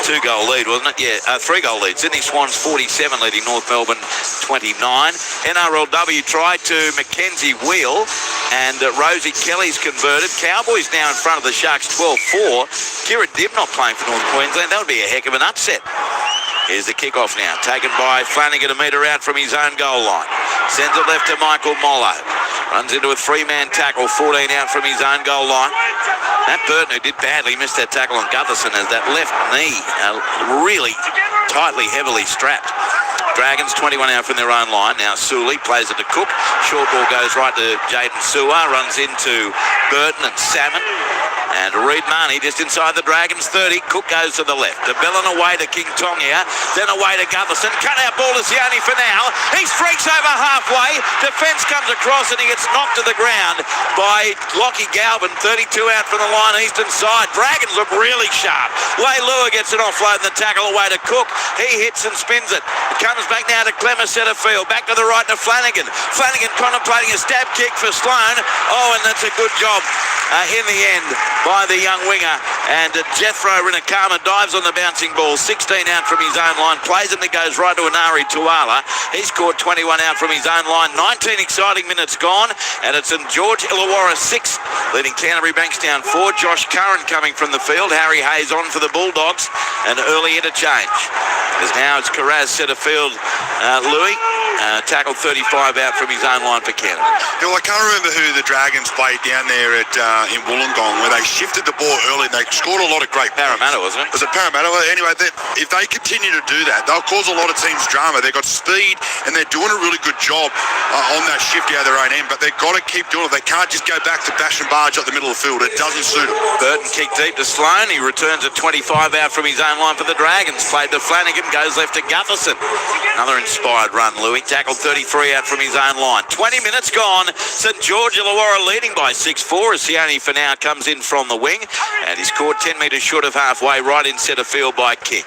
2-goal lead, wasn't it? Yeah, 3-goal lead. Sydney Swans 47 leading North Melbourne 29. NRL Rugby try to Mackenzie Wheel, and Rosie Kelly's converted. Cowboys now in front of the Sharks 12-4. Kira Dibb not playing for North Queensland. That would be a heck of an upset. Here's the kickoff now, taken by Flanagan, a metre out from his own goal line. Sends it left to Michael Mollo. Runs into a 3-man tackle, 14 out from his own goal line. Matt Burton, who did badly, missed that tackle on Gutherson as that left knee really tightly, heavily strapped. Dragons 21 out from their own line. Now Sully plays it to Cook. Short ball goes right to Jaden Su'A. Runs into Burton and Salmon. And Reid Marnie just inside the Dragons 30. Cook goes to the left. De Bellin away to King Tongia. Then away to Gutherson. Cut out ball to Xiaomi for now. He streaks over halfway. Defence comes across and he gets knocked to the ground by Lockie Galvin. 32 out from the line, eastern side. Dragons look really sharp. Leilua gets it offload and the tackle away to Cook. He hits and spins it. It comes back now to Clemmer, centre field. Back to the right to Flanagan. Flanagan contemplating a stab kick for Sloan. Oh, and that's a good job in the end by the young winger. And Jethro Rinakama dives on the bouncing ball. 16 out from his own line. Plays it and it goes right to Anari Tuala. He's scored 21 out from his own line. 19 exciting minutes gone. And it's St George Illawarra 6, leading Canterbury Bankstown 4. Josh Curran coming from the field. Harry Hayes on for the Bulldogs. An early interchange. As now it's Carraz centre field. Louis tackled 35 out from his own line for Canada. Yeah, well, I can't remember who the Dragons played down there at in Wollongong, where they shifted the ball early and they scored a lot of great Parramatta, wasn't it? Was it Parramatta? Well, anyway, if they continue to do that, they'll cause a lot of teams drama. They've got speed and they're doing a really good job on that shift out of their own end, but they've got to keep doing it. They can't just go back to bash and barge up the middle of the field. It doesn't suit them. Burton kicked deep to Sloan. He returns at 25 out from his own line for the Dragons. Played to Flanagan, goes left to Gutherson. Another inspired run, Louis. Tackled 33 out from his own line. 20 minutes gone. St George Illawarra leading by 6-4 as Sione for now comes in from the wing, and he's caught 10 metres short of halfway, right in centre field by King.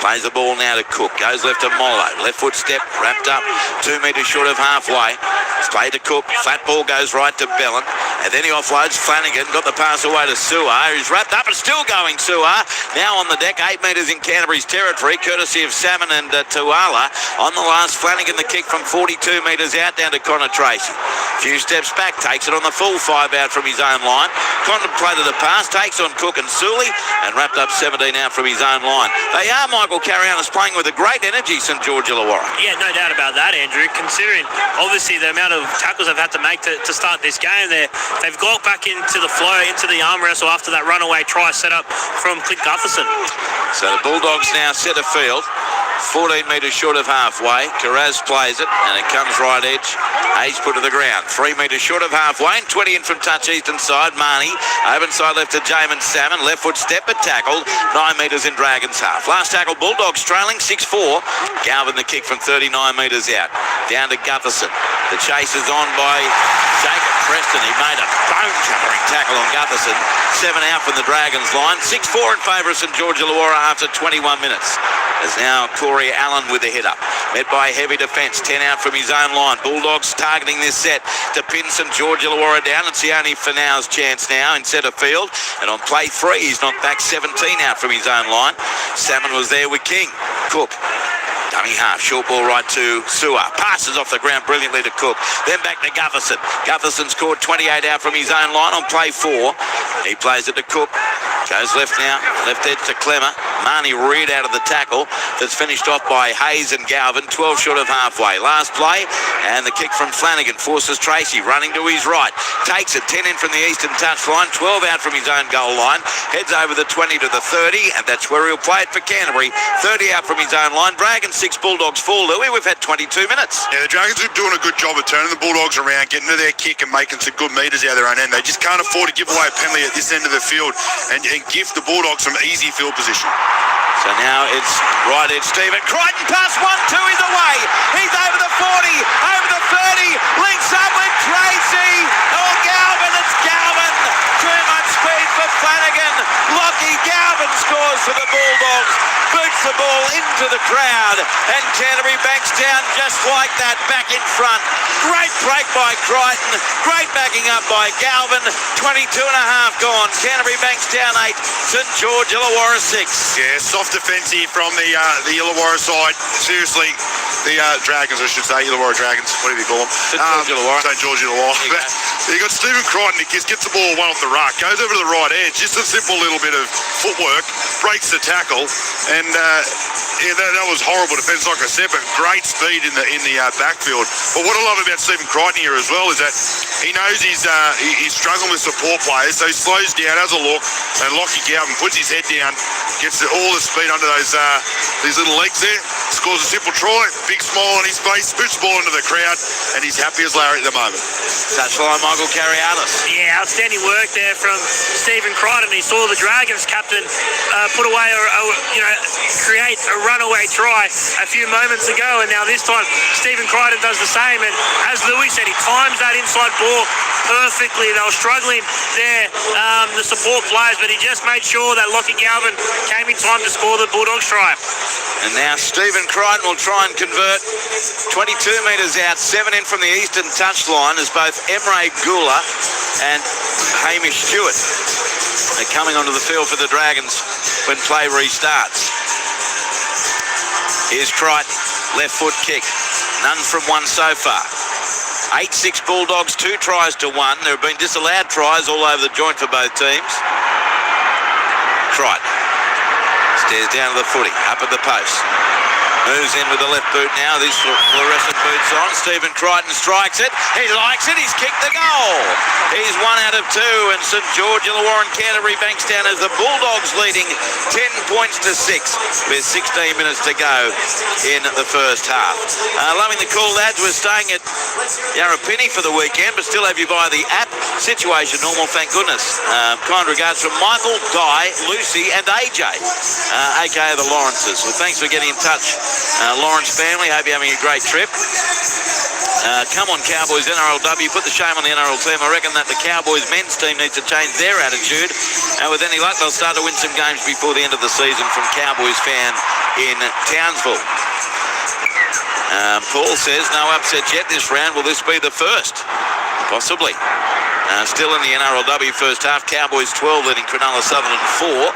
Plays the ball now to Cook. Goes left to Mollo. Left foot step, wrapped up 2 metres short of halfway. It's played to Cook. Flat ball goes right to Bellin, and then he offloads Flanagan. Got the pass away to Su'A, who's wrapped up and still going. Su'A now on the deck, 8 metres in Canterbury's territory, courtesy of Salmon and Tuala. On the last, Flanagan the kick from 42 metres out down to Connor Tracy. Few steps back, takes it on the full 5 out from his own line. Contemplated a pass, takes on Cook and Sully, and wrapped up 17 out from his own line. They are, Michael Carianis, playing with a great energy, St George Illawarra. Yeah, no doubt about that, Andrew. Considering, obviously, the amount of tackles they've had to make to start this game, they've got back into the flow, into the arm wrestle after that runaway try set up from Clint Gutherson. So the Bulldogs now centre field. 14 metres short of halfway. Carraz plays it, and it comes right edge. Hayes put to the ground. 3 metres short of halfway, and 20 in from touch eastern side. Marnie, open side left to Jamin Salmon. Left foot step, but tackled. 9 metres in Dragons half. Last tackle, Bulldogs trailing 6-4. Galvin the kick from 39 metres out. Down to Gutherson. The chase is on by Jacob Preston. He made a bone-covering tackle on Gutherson. 7 out from the Dragons line. 6-4 in favour of St George Illawarra after 21 minutes. As now Corey Allen with the hit up. Met by a heavy defence. 10 out from his own line. Bulldogs targeting this set to pin St George Illawarra down. It's Xiaomi Finau's chance now in centre field. And on play 3, he's knocked back 17 out from his own line. Salmon was there with King. Cook. Dummy half, short ball right to Sewer. Passes off the ground brilliantly to Cook. Then back to Gutherson. Gutherson scored 28 out from his own line on play 4. He plays it to Cook. Goes left now, left edge to Clemmer. Marnie reared out of the tackle. That's finished off by Hayes and Galvin. 12 short of halfway. Last play, and the kick from Flanagan forces Tracy running to his right. Takes it 10 in from the eastern touchline. 12 out from his own goal line. Heads over the 20 to the 30, and that's where he'll play it for Canterbury. 30 out from his own line. Dragons 6, Bulldogs 4. Louis, we've had 22 minutes. Yeah, the Dragons are doing a good job of turning the Bulldogs around, getting to their kick and making some good metres out of their own end. They just can't afford to give away a penalty at this end of the field and gift the Bulldogs some easy field position. So now it's right edge Stephen Crichton, pass 1-2, he's away. He's over the 40, over the 30, links up with Tracy. Oh, Galvin, it's Galvin. Too much speed for Flanagan. Lockie Galvin scores for the Bulldogs. Boots the ball into the crowd, and Canterbury Bankstown just like that, back in front. Great break by Crichton. Great backing up by Galvin. 22 and a half gone. Canterbury Bankstown 8, St George Illawarra 6. Yeah, soft defence here from the Illawarra side. Seriously, the Dragons, I should say, Illawarra Dragons. What do you call them? St George Illawarra. St George Illawarra. You got Stephen Crichton, he gets the ball one off the ruck, goes over to the right edge, just a simple little bit of footwork, breaks the tackle, and yeah, that was horrible defence, like I said, but great speed in the backfield. But what I love about Stephen Crichton here as well is that he knows he's struggling with support players, so he slows down, has a look, and Lockie Galvin puts his head down, gets all the speed under these little legs there, scores a simple try, big smile on his face, puts the ball into the crowd, and he's happy as Larry at the moment. Touchline, Michael Carrialis. Yeah, outstanding work there from Stephen Crichton. He saw the Dragons captain put away create a runaway try a few moments ago, and now this time Stephen Crichton does the same, and as Louis said, he times that inside ball perfectly. They were struggling there, the support players, but he just made sure that Lockie Galvin came in time to score the Bulldogs try. And now Stephen Crichton will try and convert. 22 metres out, 7 in from the eastern touchline as both Emre Gula and Hamish Stewart are coming onto the field for the Dragons when play restarts. Here's Crichton, left foot kick, none from one so far. 8-6 Bulldogs, 2 tries to 1. There have been disallowed tries all over the joint for both teams. Crichton stares down to the footy, up at the post. Moves in with the left boot now. These fluorescent boots on. Stephen Crichton strikes it. He likes it. He's kicked the goal. He's 1 out of 2, and St George Illawarra and Canterbury Bankstown as the Bulldogs leading 10 points to 6 with 16 minutes to go in the first half. Loving the call, lads. We're staying at Yarrapini for the weekend, but still have you via the app. Situation normal, thank goodness. Kind regards from Michael, Guy, Lucy, and AJ, aka the Lawrences. Well, thanks for getting in touch, Lawrence family. Hope you're having a great trip. Come on, Cowboys, NRLW. Put the shame on the NRL team. I reckon that the Cowboys men's team needs to change their attitude. And with any luck, they'll start to win some games before the end of the season, from Cowboys fan in Townsville. Paul says, no upset yet this round. Will this be the first? Possibly. Still in the NRLW first half. Cowboys 12 leading Cronulla Sutherland 4.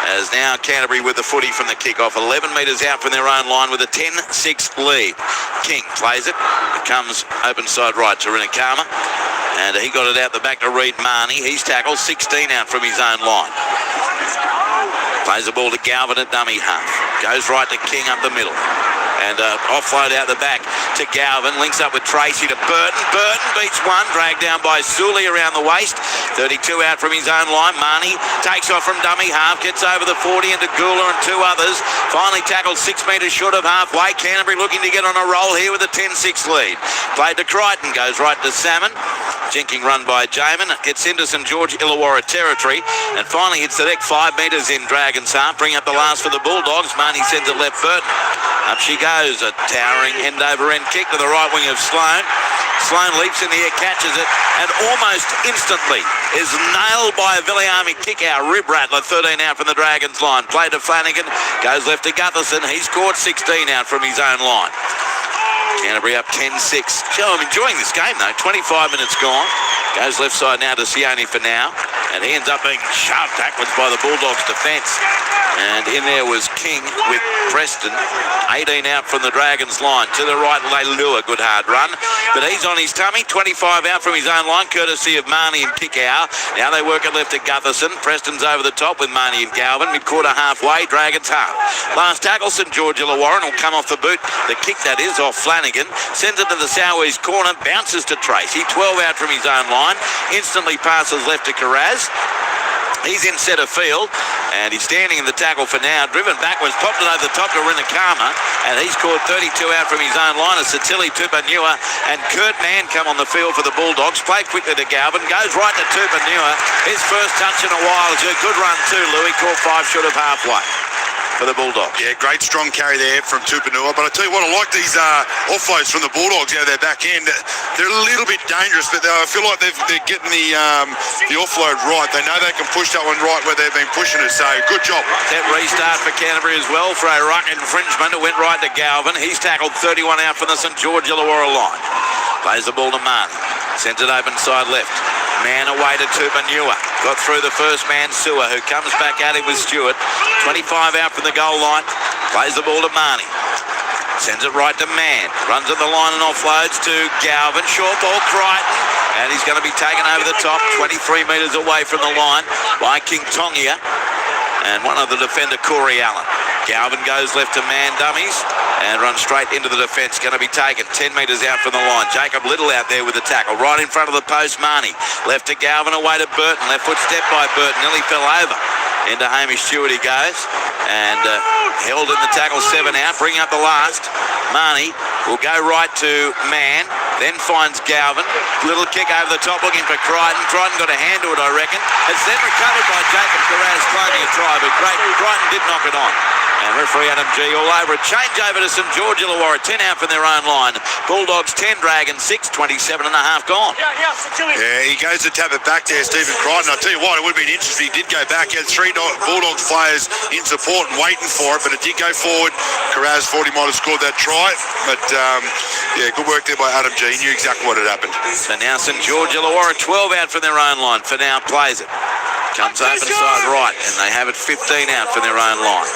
As now Canterbury with the footy from the kick-off. 11 metres out from their own line with a 10-6 lead. King plays it. It comes open side right to Rinakama. And he got it out the back to Reid Marnie. He's tackled 16 out from his own line. Plays the ball to Galvin at dummy half. Goes right to King up the middle. And offload out the back to Galvin. Links up with Tracy to Burton. Burton beats one. Dragged down by Sully around the waist. 32 out from his own line. Marnie takes off from dummy half. Gets over the 40 into Gula and 2 others. Finally tackled 6 metres short of halfway. Canterbury looking to get on a roll here with a 10-6 lead. Played to Crichton. Goes right to Salmon. Jinking run by Jamin. Gets into St George Illawarra territory. And finally hits the deck 5 metres in Dragons half. Bring up the last for the Bulldogs. Marnie sends it left Burton. Up she goes. A towering end-over-end kick to the right wing of Sloane. Sloan leaps in the air, catches it, and almost instantly is nailed by a Viliami kick-out. Rib rattler, 13 out from the Dragons line. Play to Flanagan, goes left to Gutherson. He scored 16 out from his own line. Canterbury up 10-6. I'm enjoying this game though. 25 minutes gone. Goes left side now to Xiaomi for now. And he ends up being shoved backwards by the Bulldogs defence. And in there was King with Preston. 18 out from the Dragons line. To the right, Leilua, good hard run. But he's on his tummy. 25 out from his own line, courtesy of Marnie and Kickow. Now they work it left to Gutherson. Preston's over the top with Marnie and Galvin. Mid-quarter halfway, Dragons half. Last tackle, St George Illawarra will come off the boot. The kick, that is, off Flanagan. Sends it to the southeast corner. Bounces to Tracy. 12 out from his own line. Instantly passes left to Carraz. He's in centre field, and he's standing in the tackle for now. Driven backwards, popped it over the top to Rinakama, and he's scored 32 out from his own line. As Satili, Tupanua, and Kurt Mann come on the field for the Bulldogs. Played quickly to Galvin, goes right to Tupanua. His first touch in a while. It's a good run too, Louis. Caught 5 short of halfway for the Bulldogs. Yeah, great strong carry there from Tupanua. But I tell you what, I like these offloads from the Bulldogs out of their back end. They're a little bit dangerous, but I feel like they're getting the offload right. They know they can push that one right where they've been pushing it. So good job. That restart for Canterbury as well for a ruck infringement. It went right to Galvin. He's tackled 31 out from the St George Illawarra line. Plays the ball to Marnie. Sends it open side left. Man away to Tupanua. Got through the first man, Sewer, who comes back at him with Stewart. 25 out from the goal line. Plays the ball to Marnie. Sends it right to Mann. Runs at the line and offloads to Galvin. Short ball, Crichton. And he's going to be taken over the top, 23 metres away from the line by King Tongia. And one of the defender, Corey Allen. Galvin goes left to man dummies and runs straight into the defence. Going to be taken 10 metres out from the line. Jacob Little out there with the tackle. Right in front of the post, Marnie. Left to Galvin, away to Burton. Left foot step by Burton. Nearly fell over. Into Hamish Stewart he goes. And held in the tackle, 7 out. Bring up the last. Marnie will go right to Mann. Then finds Galvin. Little kick over the top looking for Crichton. Crichton got a hand to it, I reckon. It's then recovered by Jacob Carraz, claiming a try, but Crichton did knock it on. And referee Adam G all over it. Change over to St George Illawarra. 10 out from their own line. Bulldogs 10, Dragons 6, 27 and a half gone. Yeah, he goes to tap it back there, Stephen Crichton. I'll tell you what, it would have been interesting. He did go back. He had 3 Bulldogs players in support and waiting for it, but it did go forward. Carraz thought he might have scored that try, but yeah, good work there by Adam G. He knew exactly what had happened. So now St George Illawarra 12 out from their own line. For now plays it. Comes open side right, and they have it 15 out from their own line.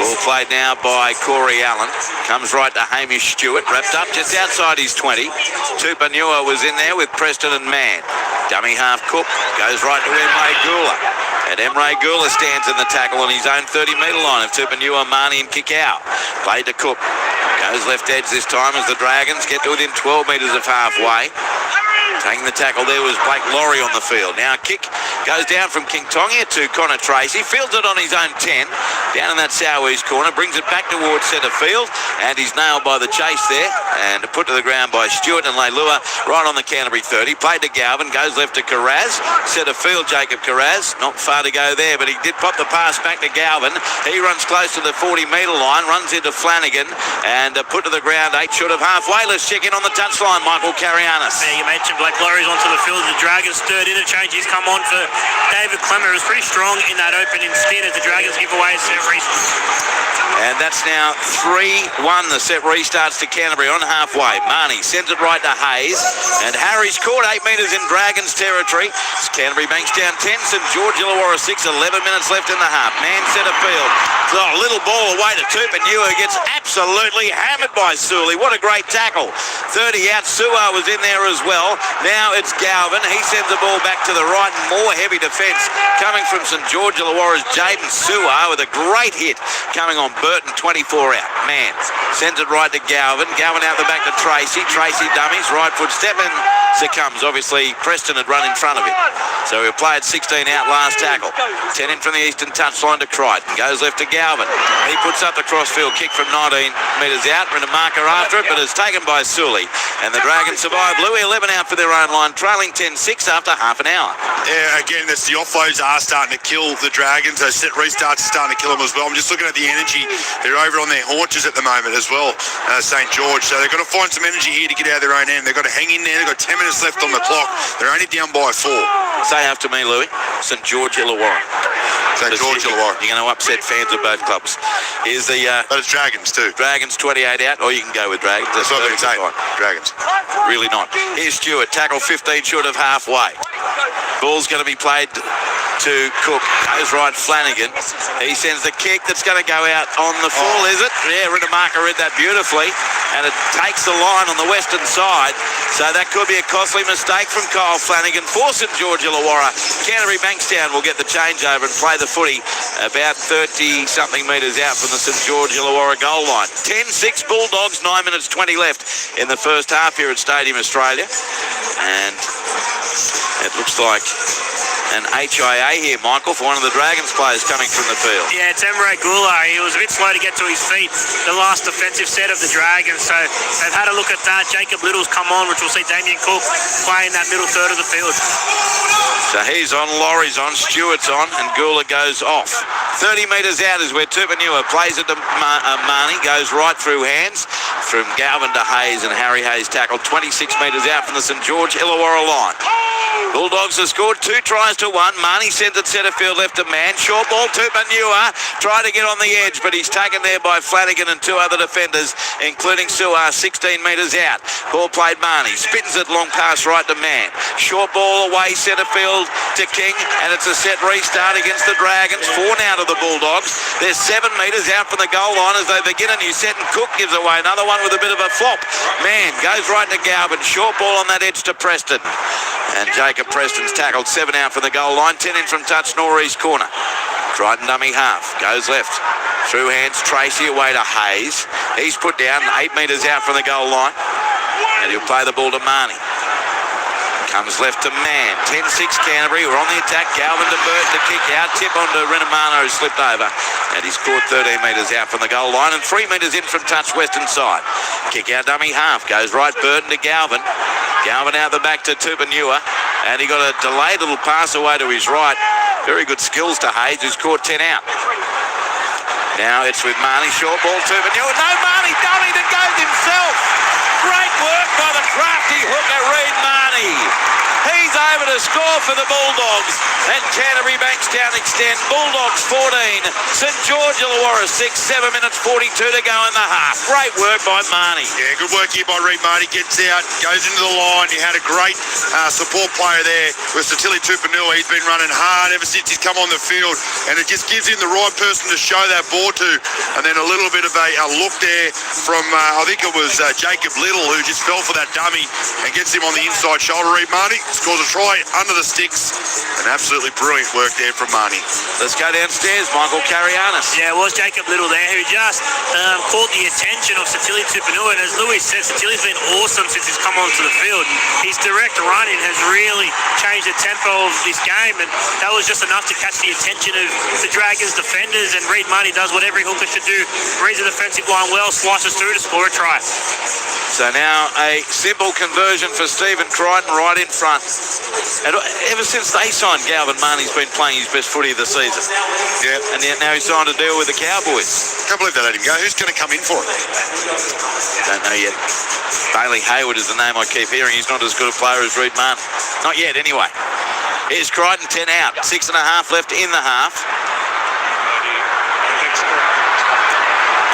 Ball played now by Corey Allen. Comes right to Hamish Stewart. Wrapped up just outside his 20. Tupanua was in there with Preston and Mann. Dummy half Cook. Goes right to Emre Gula. And Emre Gula stands in the tackle on his own 30-metre line of Tupanua, Marnie and Kickow. Played to Cook. Goes left edge this time as the Dragons get to within 12 metres of halfway. Taking the tackle there was Blake Laurie on the field. Now a kick goes down from King Tongia to Connor Tracy. Fields it on his own 10. Down in that southeast corner. Brings it back towards centre field. And he's nailed by the chase there. And put to the ground by Stewart and Leilua. Right on the Canterbury 30. Played to Galvin. Goes left to Carraz. Centre field, Jacob Carraz. Not far to go there, but he did pop the pass back to Galvin. He runs close to the 40-metre line. Runs into Flanagan. And put to the ground 8 short of halfway. Let's check in on the touchline, Michael Carianis. Yeah, you mentioned Blake Laurie's onto the field. The Dragons' third interchange. He's come on for David Clemmer. It was pretty strong in that opening spin as the Dragons give away a set restart. And that's now 3-1. The set restarts to Canterbury on halfway. Marnie sends it right to Hayes. And Harry's caught 8 metres in Dragons territory. It's Canterbury Bankstown 10, St George Illawarra 6, 11 minutes left in the half. Man centre field. So a little ball away to Tupanua, who gets absolutely hammered by Sully. What a great tackle. 30 out. Suar was in there as well. Now it's Galvin. He sends the ball back to the right. More heavy defence coming from St George Illawarra's Jaden Suar with a great hit coming on Burton. 24 out. Man sends it right to Galvin. Galvin out the back to Tracy. Tracy dummies. Right foot step and succumbs. Obviously, Preston had run in front of him. So he'll play at 16 out, last tackle. 10 in from the eastern touchline to Crichton. Goes left to Galvin. He puts up the crossfield kick from 19 metres out. And a marker after it, but it's taken by Sully. And the Dragons survive. Louis 11 out for their own line, trailing 10-6 after half an hour. Yeah, again, that's the offloads are starting to kill the Dragons. Those set restarts are starting to kill them as well. I'm just looking at the energy. They're over on their haunches at the moment as well, St. George. So they've got to find some energy here to get out of their own end. They've got to hang in there. They've got 10 minutes left on the clock. They're only down by 4. Say after me, Louis. St. George Illawarra. St. George Illawarra. You're going to upset fans of both clubs. Here's the... but it's Dragons too. Dragons 28 out, or you can go with Dragons. That's what I'm saying. Dragons. Really not. Here's Stewart. Tackle 15 short of halfway. Ball's going to be played to Cook. Goes right, Flanagan. He sends the kick that's going to go out on the full, is it? Yeah, Rinnemarker read that beautifully. And it takes the line on the western side. So that could be a costly mistake from Kyle Flanagan for St. George Illawarra. Canterbury Bankstown will get the changeover and play the footy about 30-something metres out from the St. George Illawarra goal line. 10-6 Bulldogs, 9 minutes 20 left in the first half here at Stadium Australia. And it looks like an HIA here, Michael, for one of the Dragons players coming from the field. Yeah, it's Emre Gula. He was a bit slow to get to his feet the last defensive set of the Dragons, so they've had a look at that. Jacob Little's come on, which we'll see Damien Cook play in that middle third of the field. So he's on, Laurie's on, Stewart's on, and Gula goes off. 30 metres out is where Tupanua plays it to Marnie, goes right through hands from Galvin to Hayes, and Harry Hayes tackled 26 metres out from the St. George Illawarra line. Bulldogs have scored 2 tries to 1. Marnie sends it centre field left to man. Short ball to Manua. Try to get on the edge, but he's taken there by Flanagan and 2 other defenders, including Suar, 16 metres out. Ball played Marnie. Spins it long pass right to man. Short ball away centre field to King, and it's a set restart against the Dragons. 4 now to the Bulldogs. They're 7 metres out from the goal line as they begin a new set, and Cook gives away another one with a bit of a flop. Man goes right to Galvin. Short ball on that edge to Preston. And Jacob Preston's tackled 7 out from the goal line. 10 in from touch, Norris corner. Crichton dummy half. Goes left. Through hands, Tracy away to Hayes. He's put down 8 metres out from the goal line. And he'll play the ball to Marnie. Comes left to man. 10-6 Canterbury. We're on the attack. Galvin to Burton to kick out. Tip on to Rinamano, who slipped over. And he's scored 13 metres out from the goal line and 3 metres in from touch western side. Kick out dummy half. Goes right Burton to Galvin. Galvin out the back to Tupanua. And he got a delayed little pass away to his right. Very good skills to Hayes, who's scored 10 out. Now it's with Marnie. Short ball Tupanua. No, Marnie dummied and goes himself. Great work by the crafty hooker, Reid Marnie. He's over to score for the Bulldogs. And Canterbury Bankstown extend. Bulldogs 14. St. George Illawarra 6. 7 minutes 42 to go in the half. Great work by Marnie. Yeah, good work here by Reid Marnie. Gets out, goes into the line. He had a great support player there with Satili Tupanua. He's been running hard ever since he's come on the field. And it just gives him the right person to show that ball to. And then a little bit of a look there from, I think it was Jacob Little, who just fell for that dummy and gets him on the inside shoulder. Reid Marnie scores a try under the sticks. And absolutely brilliant work there from Marnie. Let's go downstairs. Michael Carianis. Yeah, it was Jacob Little there who just caught the attention of Satili Tupanua. And as Louis said, Satili's been awesome since he's come onto the field. His direct running has really changed the tempo of this game, and that was just enough to catch the attention of the Dragons defenders. And Reid Marnie does what every hooker should do. Reads the defensive line well, slices through to score a try. So now a simple conversion for Stephen Crichton right in front. And ever since they signed Galvin, Marnie's been playing his best footy of the season. Yeah. And yet now he's signed a deal with the Cowboys. Can't believe they let him go. Who's going to come in for it? Don't know yet. Bailey Hayward is the name I keep hearing. He's not as good a player as Reid Marnie. Not yet, anyway. Here's Crichton, 10 out. 6.5 left in the half.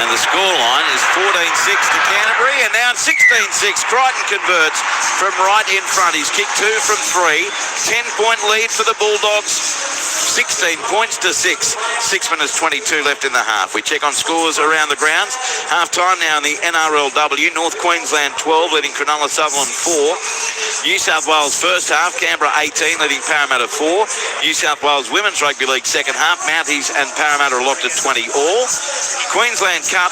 And the scoreline is 14-6 to Canterbury, and now 16-6. Crichton converts from right in front. He's kicked 2 from 3. 10-point lead for the Bulldogs. 16 points to 6. 6 minutes 22 left in the half. We check on scores around the grounds. Half time now in the NRLW. North Queensland 12, leading Cronulla Sutherland 4. New South Wales first half. Canberra 18, leading Parramatta 4. New South Wales Women's Rugby League second half. Mounties and Parramatta are locked at 20 all. Queensland Cup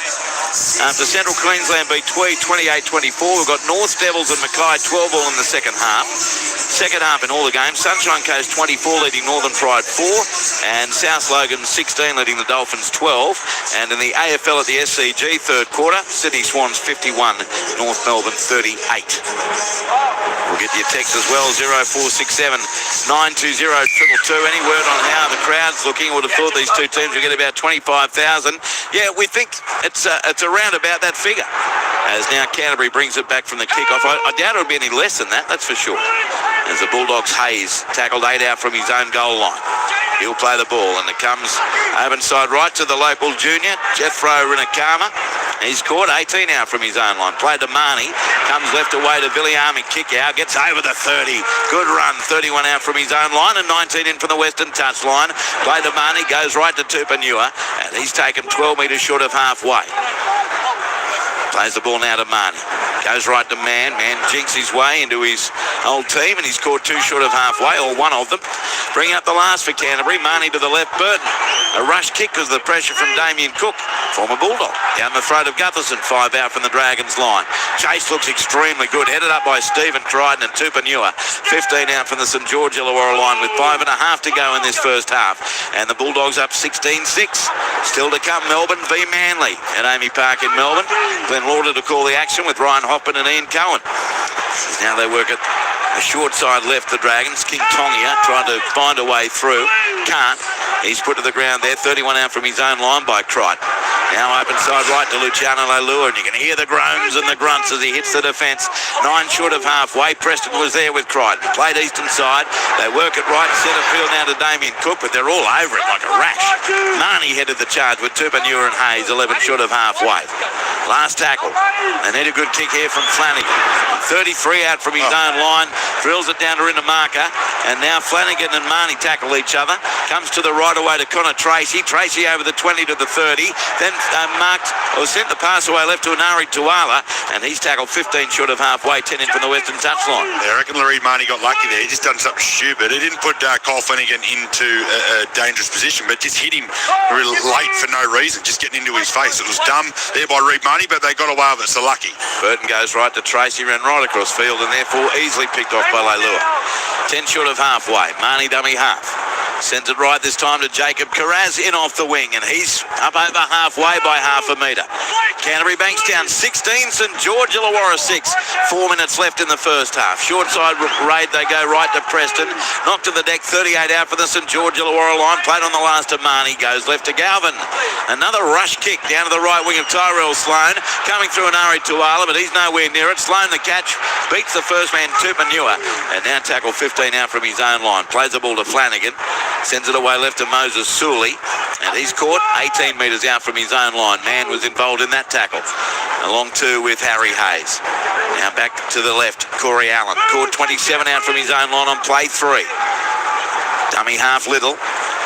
After Central Queensland beat Tweed 28-24, we've got North Devils and Mackay 12 all in the second half. Second half in all the games, Sunshine Coast 24 leading Northern Pride 4, and South Logan 16 leading the Dolphins 12. And in the AFL at the SCG third quarter, Sydney Swans 51, North Melbourne 38. We'll get your text as well, 0467 920 222. Any word on how the crowd's looking? I would have thought these two teams would get about 25,000. Yeah, we think it's around about that figure. As now Canterbury brings it back from the kick-off. I doubt it'll be any less than that, that's for sure. As the Bulldogs, Hayes tackled 8 out from his own goal line. He'll play the ball, and it comes over side right to the local junior, Jethro Rinakama. He's caught 18 out from his own line. Played to Marnie, comes left away to Villiamy, kick out, gets over the 30. Good run, 31 out from his own line and 19 in from the western touchline. Played to Marnie, goes right to Tupanua, and he's taken 12 metres short of halfway. Plays the ball now to Marnie. Goes right to Man. Man jinks his way into his old team, and he's scored 2 short of halfway, or one of them. Bring up the last for Canterbury. Marnie to the left, Burton. A rush kick because of the pressure from Damien Cook, former Bulldog. Down the throat of Gutherson, 5 out from the Dragons line. Chase looks extremely good. Headed up by Stephen Crichton and Tupanua. 15 out from the St George Illawarra line with 5.5 to go in this first half. And the Bulldogs up 16-6. Still to come, Melbourne v Manly at Amy Park in Melbourne. Glenn Lauder to call the action with Ryan Hoppen and Ian Cohen. Now they work it a short side left, the Dragons. King Tongia trying to find a way through. Can't. He's put to the ground there. 31 out from his own line by Crichton. Now open side right to Luciano Leilua, and you can hear the groans and the grunts as he hits the defence. 9 short of halfway. Preston was there with Crichton. Played eastern side. They work it right centre field now to Damien Cook, but they're all over it like a rash. Marnie headed the charge with Tupanua and Hayes, 11 short of halfway. Last tackle. They need a good kick here from Flanagan. 33 out from his own line. Drills it down to Rinamaka. And now Flanagan and Marnie tackle each other. Comes to the right away to Connor Tracy. Tracy over the 20 to the 30. Then sent the pass away left to Inari Tuala. And he's tackled 15 short of halfway, 10 in from the western touchline. Yeah, I reckon Larry Marnie got lucky there. He just done something stupid. He didn't put Cole Flanagan into a dangerous position, but just hit him really late for no reason, just getting into his face. It was dumb there by Reed Marnie, but they got away with it, so lucky. Burton goes right to Tracy, ran right across field, and therefore easily picked off by Leilua. 10 short of halfway. Marnie dummy half. Sends it right this time to Jacob Carraz in off the wing, and he's up over halfway by half a metre. Canterbury Bankstown 16, St George Illawarra 6. 4 minutes left in the first half. Short side raid, they go right to Preston. Knocked to the deck, 38 out for the St George Illawarra line. Played on the last to Marnie, goes left to Galvin. Another rush kick down to the right wing of Tyrell Sloan. Coming through an Ari Tuala, but he's nowhere near it. Sloan the catch, beats the first man Tupanua, and now tackle 15 out from his own line. Plays the ball to Flanagan. Sends it away left to Moses Sully, and he's caught 18 metres out from his own line. Man was involved in that tackle, along too with Harry Hayes. Now back to the left, Corey Allen. Caught 27 out from his own line on play 3. Dummy half Little.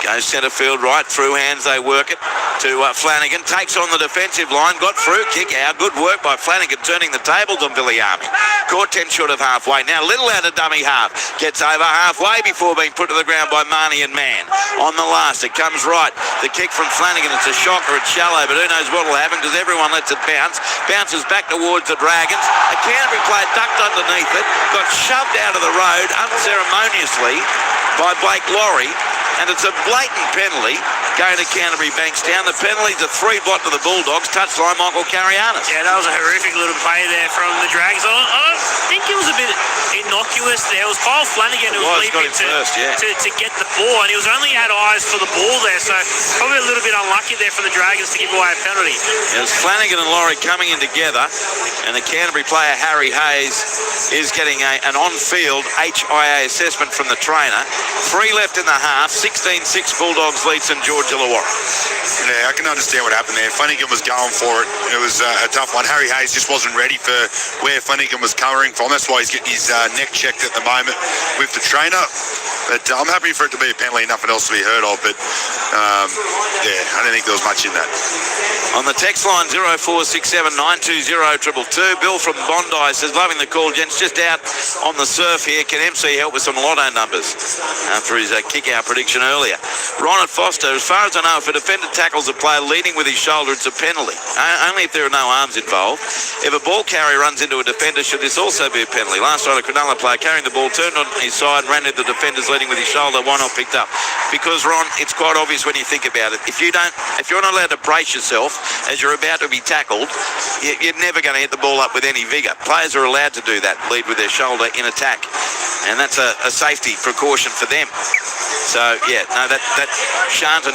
Goes centre field right, through hands they work it to Flanagan. Takes on the defensive line, got through, kick out. Good work by Flanagan, turning the tables on Villiamy. Caught 10 short of halfway. Now Little out of dummy half. Gets over halfway before being put to the ground by Marnie and Man. On the last, it comes right. The kick from Flanagan, it's a shocker, it's shallow, but who knows what will happen because everyone lets it bounce. Bounces back towards the Dragons. A Canterbury player ducked underneath it, got shoved out of the road unceremoniously by Blake Laurie. And it's a blatant penalty going to Canterbury Bankstown. The penalty's a 3-blot to the Bulldogs. Touchline Michael Carianis. Yeah, that was a horrific little play there from the Dragons. I think it was a bit innocuous there. It was Kyle Flanagan who was leaping to get the ball, and he was only had eyes for the ball there, so probably a little bit unlucky there for the Dragons to give away a penalty. It was Flanagan and Laurie coming in together, and the Canterbury player Harry Hayes is getting an on-field HIA assessment from the trainer. 3 left in the half. 16-6 Bulldogs lead St George Illawarra. Yeah, I can understand what happened there. Flanagan was going for it. It was a tough one. Harry Hayes just wasn't ready for where Flanagan was covering from. That's why he's getting his neck checked at the moment with the trainer. But I'm happy for it to be a penalty, nothing else to be heard of. But yeah, I don't think there was much in that. On the text line 0467 920 222, Bill from Bondi says, loving the call, gents. Just out on the surf here. Can MC help with some lotto numbers after his kick-out prediction mention earlier. Ron at Foster, as far as I know, if a defender tackles a player leading with his shoulder, it's a penalty. Only if there are no arms involved. If a ball carrier runs into a defender, should this also be a penalty? Last night, a Cronulla player carrying the ball turned on his side and ran into the defenders leading with his shoulder. Why not picked up? Because, Ron, it's quite obvious when you think about it. If you're not allowed to brace yourself as you're about to be tackled, you're never going to hit the ball up with any vigour. Players are allowed to do that, lead with their shoulder in attack, and that's a safety precaution for them. So yeah, no, that shan't.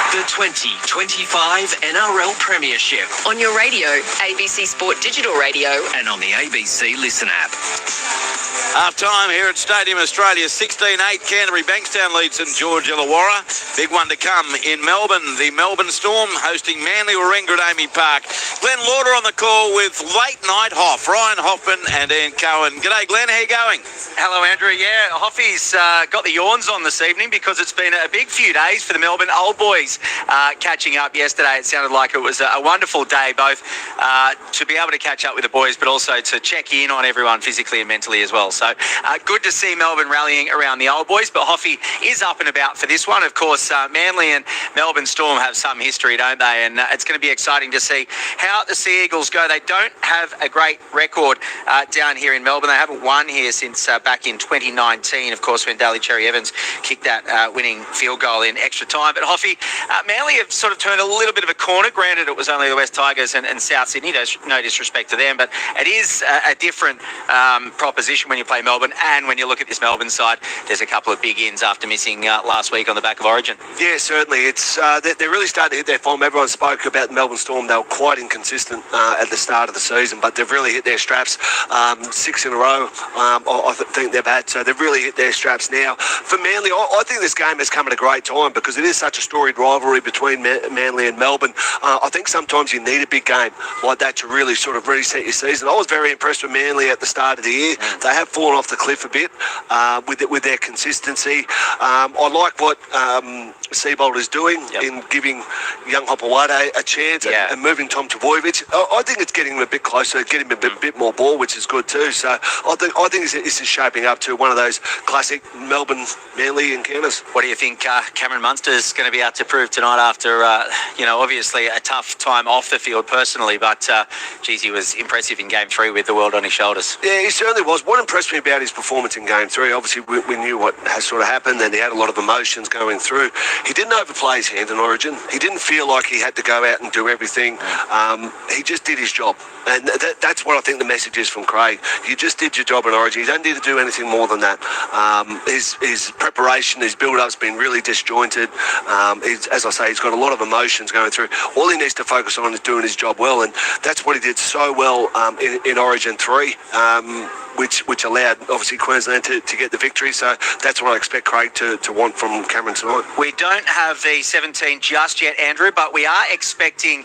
The 2025 NRL Premiership on your radio, ABC Sport Digital Radio, and on the ABC Listen app. Half-time here at Stadium Australia, 16-8, Canterbury. Bankstown leads St George Illawarra. Big one to come in Melbourne. The Melbourne Storm hosting Manly Warringah at Amy Park. Glenn Lauder on the call with Late Night Hoff, Ryan Hoffman and Ian Cohen. G'day, Glenn. How you going? Hello, Andrew. Yeah, Hoffy's got the yawns on this evening because it's been a big few days for the Melbourne Old Boys catching up yesterday. It sounded like it was a wonderful day, both to be able to catch up with the boys, but also to check in on everyone physically and mentally as well. So good to see Melbourne rallying around the Old Boys, but Hoffy is up and about for this one. Of course, Manly and Melbourne Storm have some history, don't they? And it's going to be exciting to see how the Sea Eagles go. They don't have a great record down here in Melbourne. They haven't won here since back in 2019, of course, when Daly Cherry Evans kicked that winning field goal in extra time. But Hoffy, Manly have sort of turned a little bit of a corner. Granted, it was only the West Tigers and South Sydney. No disrespect to them, but it is a different proposition when you play Melbourne, and when you look at this Melbourne side, there's a couple of big ins after missing last week on the back of Origin. Yeah, certainly. It's they're really starting to hit their form. Everyone spoke about the Melbourne Storm. They were quite inconsistent at the start of the season, but they've really hit their straps. 6 in a row, I think they've had. So they've really hit their straps now. For Manly, I think this game has come at a great time because it is such a storied rivalry between Manly and Melbourne. I think sometimes you need a big game like that to really sort of reset your season. I was very impressed with Manly at the start of the year. They have fallen off the cliff a bit with their consistency. I like what Seabold is doing in giving young Hopewade a chance and moving Tom Trbojevic. I think it's getting him a bit closer, getting him a bit more ball, which is good too. So I think this is shaping up to one of those classic Melbourne Manly encounters. What do you think Cameron Munster's going to be able to prove tonight after, obviously a tough time off the field personally, but geez, he was impressive in Game 3 with the world on his shoulders. Yeah, he certainly was. What impressed impressed me about his performance in Game 3. Obviously, we knew what has sort of happened, and he had a lot of emotions going through. He didn't overplay his hand in Origin. He didn't feel like he had to go out and do everything. He just did his job. And that's what I think the message is from Craig. You just did your job in Origin. You don't need to do anything more than that. His preparation, his build-up's been really disjointed. As I say, he's got a lot of emotions going through. All he needs to focus on is doing his job well, and that's what he did so well in Origin 3. Which allowed, obviously, Queensland to get the victory. So that's what I expect Craig to want from Cameron tonight. We don't have the 17 just yet, Andrew, but we are expecting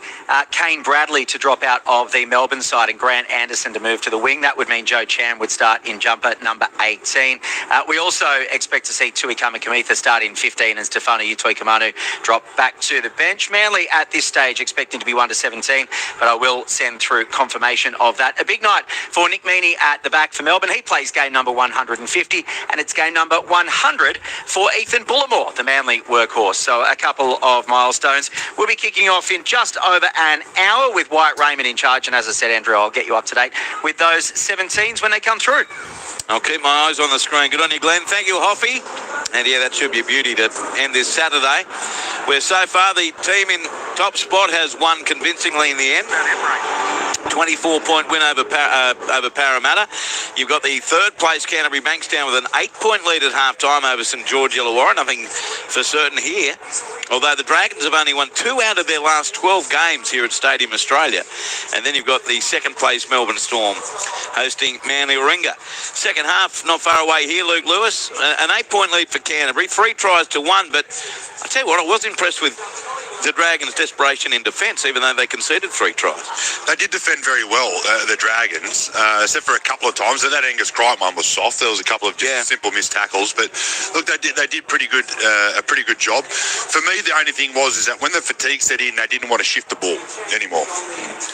Kane Bradley to drop out of the Melbourne side and Grant Anderson to move to the wing. That would mean Joe Chan would start in jumper number 18. We also expect to see Tui Kamikamitha start in 15 and Stefano Utoi-Kamanu drop back to the bench. Manly at this stage expecting to be 1 to 17, but I will send through confirmation of that. A big night for Nick Meaney at the back for Melbourne. He plays game number 150, and it's game number 100 for Ethan Bullimore, the Manly workhorse. So a couple of milestones. We'll be kicking off in just over an hour with Wyatt Raymond in charge, and as I said, Andrew, I'll get you up to date with those 17s when they come through. I'll keep my eyes on the screen. Good on you, Glenn. Thank you, Hoffy. And yeah, that should be a beauty to end this Saturday, where so far the team in top spot has won convincingly in the end. 24-point win over Parramatta. You've got the third place Canterbury Bankstown with an 8-point lead at half-time over St George Illawarra. Nothing for certain here, although the Dragons have only won 2 out of their last 12 games here at Stadium Australia. And then you've got the second place Melbourne Storm hosting Manly Warringah. Second half not far away here, Luke Lewis. An 8-point lead for Canterbury, 3 tries to 1, but I tell you what, I was impressed with the Dragons' desperation in defence, even though they conceded 3 tries. They did defend very well, the Dragons, except for a couple of times. And that Angus Crichton one was soft. There was a couple of just simple missed tackles. But look, they did pretty good, a pretty good job. For me, the only thing is that when the fatigue set in, they didn't want to shift the ball anymore.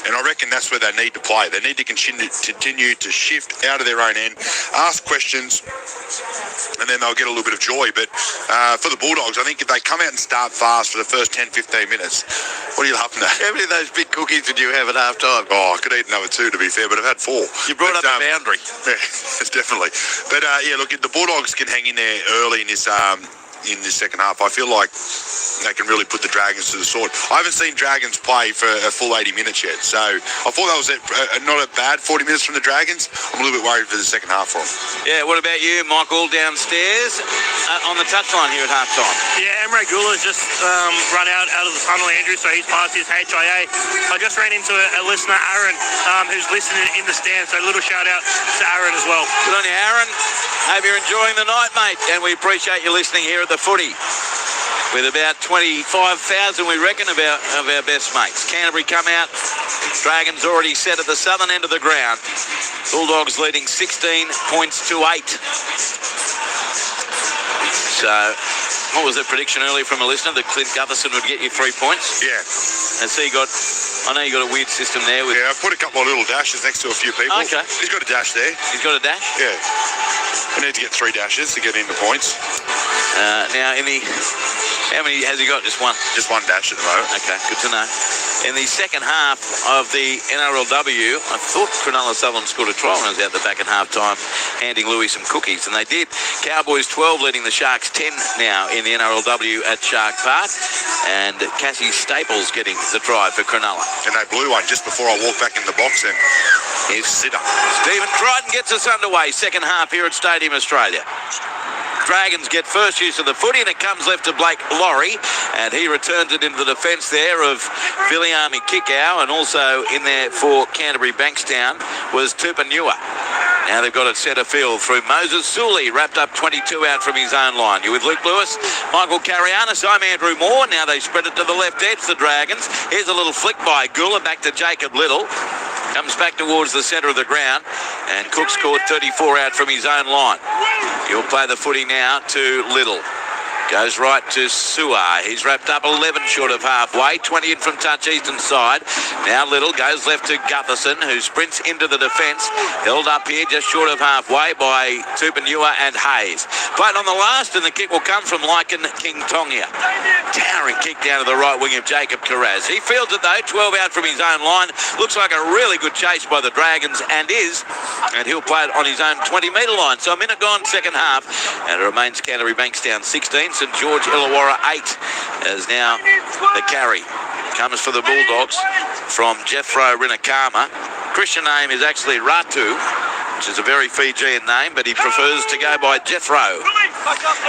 And I reckon that's where they need to play. They need to continue to shift out of their own end, ask questions, and then they'll get a little bit of joy. But for the Bulldogs, I think if they come out and start fast for the first 10, 15 minutes, what are you laughing at? How many of those big cookies did you have at half time? Oh, I could eat another 2, to be fair, but I've had 4. You brought up the boundary. Yeah, definitely. But yeah, look, if the Bulldogs can hang in there early in this second half, I feel like they can really put the Dragons to the sword. I haven't seen Dragons play for a full 80 minutes yet, so I thought that was not a bad 40 minutes from the Dragons. I'm a little bit worried for the second half for them. Yeah, what about you, Michael, downstairs on the touchline here at half-time? Yeah, Emre Gula's just run out of the tunnel, Andrew, so he's passed his HIA. I just ran into a listener, Aaron, who's listening in the stand, so a little shout-out to Aaron as well. Good on you, Aaron. Hope you're enjoying the night, mate, and we appreciate you listening here at the footy. With about 25,000, we reckon, of our best mates. Canterbury come out. Dragons already set at the southern end of the ground. Bulldogs leading 16 points to 8. So, what was the prediction earlier from a listener that Clint Gutherson would get you 3 points? Yeah. And so I know you got a weird system there. Yeah, I've put a couple of little dashes next to a few people. Okay. He's got a dash there. He's got a dash? Yeah. We need to get 3 dashes to get into points. Now, how many has he got? Just one? Just 1 dash at the moment. Okay, good to know. In the second half of the NRLW, I thought Cronulla Sutherland scored a try when I was out the back at half-time handing Louis some cookies, and they did. Cowboys 12 leading the Sharks 10 now in the NRLW at Shark Park, and Cassie Staples getting the try for Cronulla. And they blew one just before I walked back in the box, and here's Sitter. Stephen Crichton gets us underway, second half here at Stadium Australia. Dragons get first use of the footy, and it comes left to Blake Laurie, and he returns it into the defence there of Viliami Kikau, and also in there for Canterbury Bankstown was Tupanua. Now they've got it centre field through Moses Sully, wrapped up 22 out from his own line. You with Luke Lewis, Michael Carianis, I'm Andrew Moore. Now they spread it to the left edge, the Dragons. Here's a little flick by Gula, back to Jacob Little. Comes back towards the centre of the ground, and Cook scored 34 out from his own line. He'll play the footy now to Little. Goes right to Suar. He's wrapped up 11 short of halfway. 20 in from touch eastern side. Now Little goes left to Gutherson, who sprints into the defence. Held up here just short of halfway by Tupanua and Hayes. Played on the last, and the kick will come from Lycan King Tongia. Towering kick down to the right wing of Jacob Carraz. He fields it though, 12 out from his own line. Looks like a really good chase by the Dragons, and he'll play it on his own 20-metre line. So a minute gone, second half, and it remains Canterbury Bankstown 16, St George Illawarra 8, as now the carry comes for the Bulldogs from Jeffro Rinakama. Christian name is actually Ratu, which is a very Fijian name, but he prefers to go by Jeffro.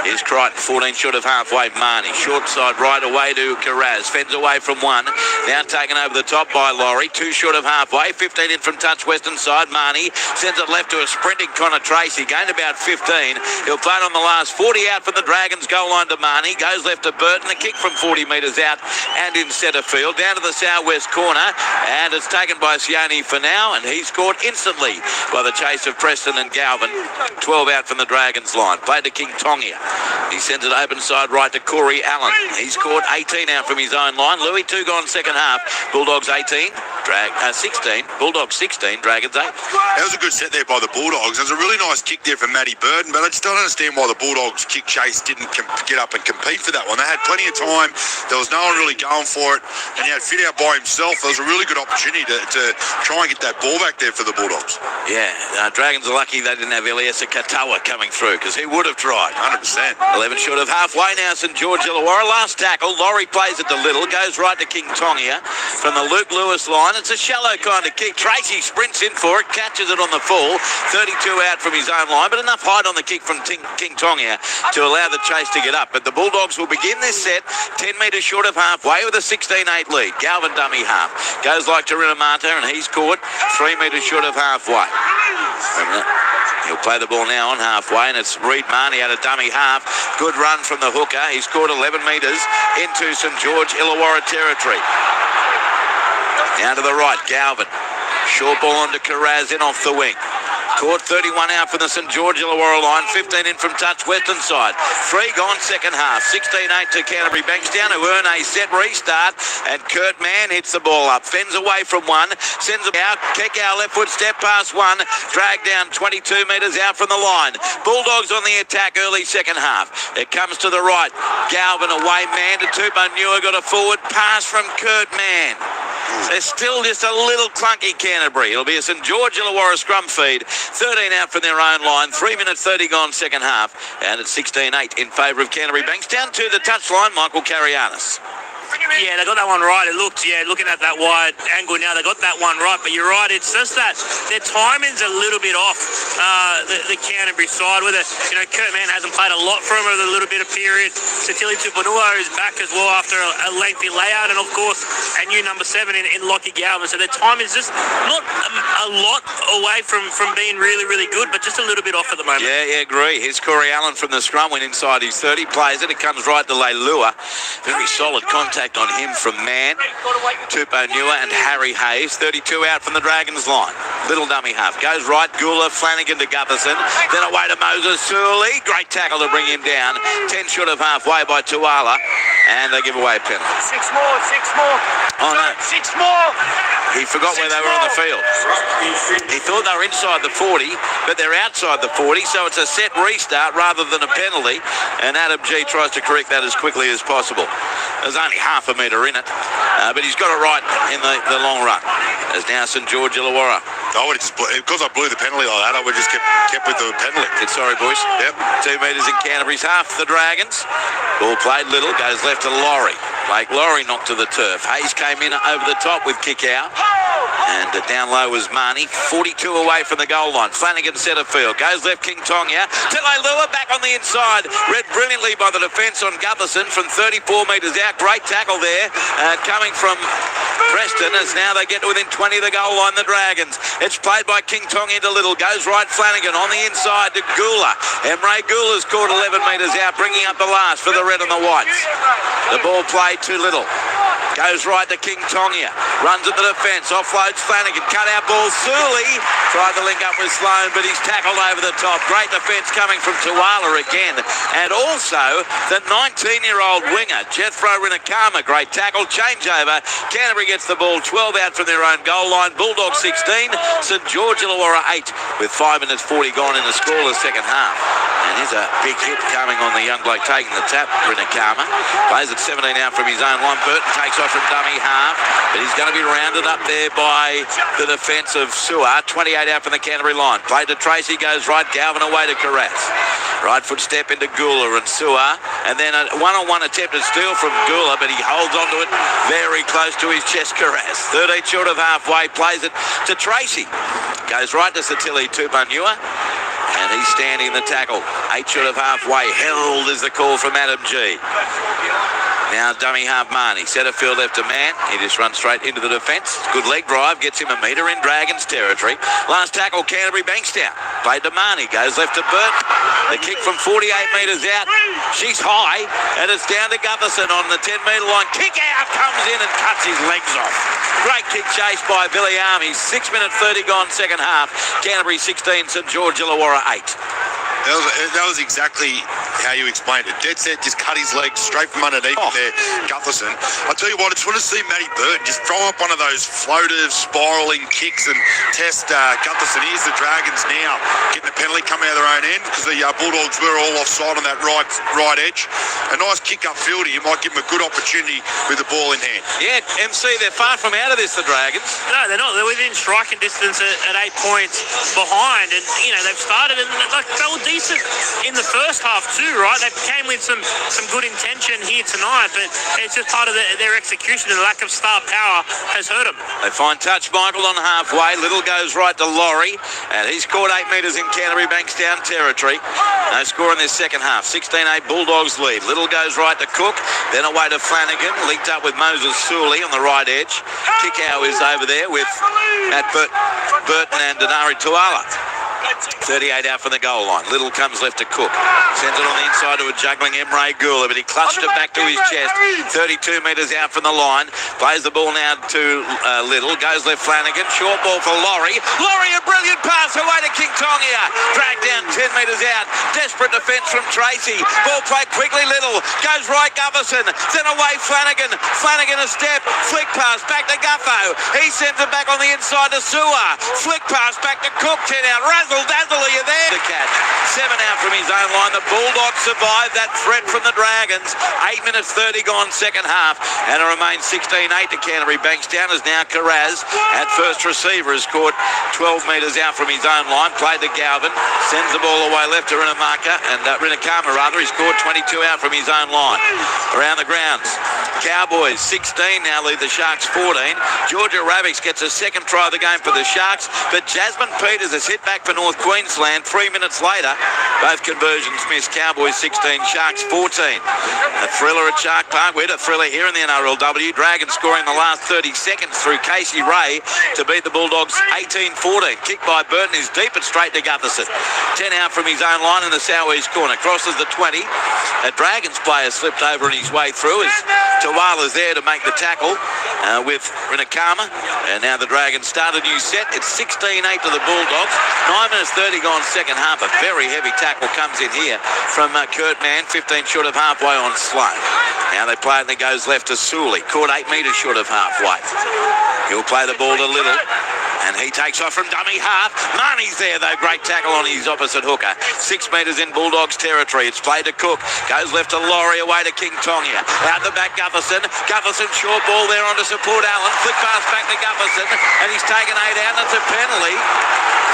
Here's Crichton, 14 short of halfway. Marnie, short side right away to Carraz. Fends away from one. Now taken over the top by Laurie. 2 short of halfway. 15 in from touch western side. Marnie sends it left to a sprinting Connor Tracy. Gained about 15. He'll play it on the last 40 out from the Dragons. Goal line to Marnie. Goes left to Burton. A kick from 40 metres out and in centre field. Down to the southwest corner. And it's taken by Xiaomi for now. And he's caught instantly by the chase of Preston and Galvin. 12 out from the Dragons line. Played to King Tongia. He sends it open side right to Corey Allen. He's caught 18 out from his own line. Louis 2 gone second half. Bulldogs 18, 16. Bulldogs 16, Dragons 8. That was a good set there by the Bulldogs. There was a really nice kick there from Matty Burton, but I just don't understand why the Bulldogs kick chase didn't get up and compete for that one. They had plenty of time. There was no one really going for it, and he had fit out by himself. There was a really good opportunity to try and get that ball back there for the Bulldogs. Yeah, Dragons are lucky they didn't have Eliasa Katawa coming through, because he would have tried. 100%. 11 short of halfway now, St George Illawarra. Last tackle. Laurie plays it to Little. Goes right to King Tongia from the Luke Lewis line. It's a shallow kind of kick. Tracy sprints in for it. Catches it on the full. 32 out from his own line, but enough height on the kick from King Tongia to allow the chase to get up. But the Bulldogs will begin this set 10 metres short of halfway with a 16-8 lead. Galvin dummy half. Goes like to Rinamata, and he's caught 3 metres short of halfway. He'll play the ball now on halfway, and it's Reid Marnie out of dummy half. Good run from the hooker. He's caught 11 metres into St George Illawarra territory. Now to the right, Galvin. Short ball onto Carraz in off the wing. Caught 31 out from the St George Illawarra line, 15 in from touch western side. 3 gone second half, 16-8 to Canterbury Bankstown, who earn a set restart, and Kurt Mann hits the ball up, fends away from one, sends it out, kick out left foot, step past one, drag down 22 metres out from the line. Bulldogs on the attack early second half. It comes to the right, Galvin away, man to Tupanua, got a forward pass from Kurt Mann. They're still just a little clunky, Canterbury. It'll be a St George Illawarra scrum feed. 13 out from their own line. 3 minutes 30 gone second half. And it's 16-8 in favour of Canterbury Bankstown. To the touchline, Michael Carrianis. Yeah, they got that one right. It looked, looking at that wide angle now, they got that one right. But you're right, it's just that their timing's a little bit off, the Canterbury side. With it, Kurt Mann hasn't played a lot for him over a little bit of period. Satili Tupanua is back as well after a lengthy layout, and of course, a new number 7 in Lockie Galvin. So their time is just not a lot away from being really, really good, but just a little bit off at the moment. Yeah, agree. Here's Corey Allen from the scrum, went inside his 30, plays it. It comes right to Leilua. Very solid contact on him from Mann, Tupanua and Harry Hayes. 32 out from the Dragons line. Little dummy half. Goes right, Gula, Flanagan to Gutherson. Then away to Moses Surley. Great tackle to bring him down. 10 short of halfway by Tuala. And they give away a penalty. 6 more. Oh, no. 6 more. He forgot where they were on the field. He thought they were inside the 40, but they're outside the 40, so it's a set restart rather than a penalty. And Adam G tries to correct that as quickly as possible. There's only half a metre in it, but he's got it right in the long run. As now St George Illawarra. Because I blew the penalty like that, I would just kept with the penalty. Sorry, boys. Yep. 2 metres in Canterbury's half. The Dragons. Ball played Little. Goes left to Laurie. Blake Laurie knocked to the turf. Hayes came in over the top with kick out. And down low was Marnie. 42 away from the goal line. Flanagan centre field. Goes left King Tongia. Leilua back on the inside. Read brilliantly by the defence on Gutherson from 34 metres out. Great tackle there. Coming from Preston as now they get within 20 of the goal line, the Dragons. It's played by King Tongia to Little. Goes right Flanagan on the inside to Gula. Emre Gula's caught 11 metres out, bringing up the last for the red and the whites. The ball played to Little. Goes right to King Tongia. Runs at the defence. Offloads Flanagan. Cut out ball. Sully tried to link up with Sloan, but he's tackled over the top. Great defence coming from Tuala again. And also the 19-year-old winger, Jethro Rinakama. Great tackle. Changeover. Canterbury gets the ball 12 out from their own goal line. Bulldogs 16. St George Illawarra 8 with 5 minutes 40 gone in the scoreless second half. And here's a big hit coming on the young bloke taking the tap, Rinakama. Plays at 17 out from his own line. Burton takes off from dummy half, but he's going to be rounded up there by the defence of Suar. 28 out from the Canterbury line. Played to Tracy, goes right. Galvin away to Carras. Right foot step into Gula and Suar. And then a one-on-one attempt to steal from Gula, but he holds onto it very close to his chest, Carras. 13 short of halfway. Plays it to Tracy. Goes right to Satili Tupanua. And he's standing in the tackle. 8 short of halfway. Held is the call from Adam G. Now dummy half Marnie. Centre field left to man. He just runs straight into the defence. Good leg drive. Gets him a metre in Dragons territory. Last tackle, Canterbury Bankstown. Played to Marnie. Goes left to Burton. The kick from 48 metres out. She's high. And it's down to Gutherson on the 10-metre line. Kick out. Comes in and cuts his legs off. Great kick chased by Billy Army. 6 minutes 30 gone second half. Canterbury 16, St George Illawarra 8. That was exactly how you explained it. Dead set, just cut his legs straight from underneath there, Gutherson. I tell you what, I just want to see Matty Burton just throw up one of those floative, spiralling kicks and test Gutherson. Here's the Dragons now getting the penalty coming out of their own end because the Bulldogs were all offside on that right edge. A nice kick up fielder. You might give them a good opportunity with the ball in hand. Yeah, MC, they're far from out of this, the Dragons. No, they're not. They're within striking distance at 8 points behind. And, you know, they've started and they were decent in the first half too, right? They came with some good intention here tonight, but it's just part of their execution, and the lack of star power has hurt them. They find touch Michael on halfway. Little goes right to Laurie, and he's scored 8 metres in Canterbury Bankstown territory. No score in this second half. 16-8 Bulldogs lead. Little goes right to Cook, then away to Flanagan, linked up with Moses Sully on the right edge. Kickow is over there with Matt Burton and Denari Tuala. 38 out from the goal line. Little comes left to Cook. Sends it on the inside to a juggling Emre Gula, but he clutched it back to his chest. 32 metres out from the line. Plays the ball now to Little. Goes left Flanagan. Short ball for Laurie. Laurie, a brilliant pass away to King Tongia. Dragged down 10 metres out. Desperate defence from Tracy. Ball played quickly. Little goes right Gutherson. Then away Flanagan. Flanagan a step. Flick pass back to Guffo. He sends it back on the inside to Suar. Flick pass back to Cook. 10 out. Razzle dazzle, are you there? The catch. 7 out from his own line. The Bulldogs survived that threat from the Dragons. 8 minutes 30 gone second half. And it remains 16-8 to Canterbury Bankstown as now Carras at first receiver has scored 12 metres out from his own line. Played to Galvin. Sends the ball away left to Rinakama rather. He scored 22 out from his own line. Around the grounds. Cowboys 16 now lead the Sharks 14. Georgia Rabbits gets a second try of the game for the Sharks, but Jasmine Peters has hit back for North Queensland 3 minutes later. Both conversions missed. Cowboys 16, Sharks 14. A thriller at Shark Park. We had a thriller here in the NRLW. Dragons scoring the last 30 seconds through Casey Ray to beat the Bulldogs 18-14. Kick by Burton is deep and straight to Gutherson. 10 out from his own line in the southeast corner. Crosses the 20. A Dragons player slipped over on his way through as Tuala's there to make the tackle with Rinakama. And now the Dragons start a new set. It's 16-8 to the Bulldogs. 9 minutes 30 gone second half. A very heavy tackle comes in here from Kurt Mann. 15 short of halfway on Sloan. Now they play it and it goes left to Sully. Caught 8 metres short of halfway. He'll play the ball to Little. And he takes off from dummy half. Marnie's there, though. Great tackle on his opposite hooker. 6 metres in Bulldogs territory. It's played to Cook. Goes left to Laurie, away to King Tongia. Out the back, Gutherson. Gutherson, short ball there on to support Allen. Flick pass back to Gutherson. And he's taken 8 out. That's a penalty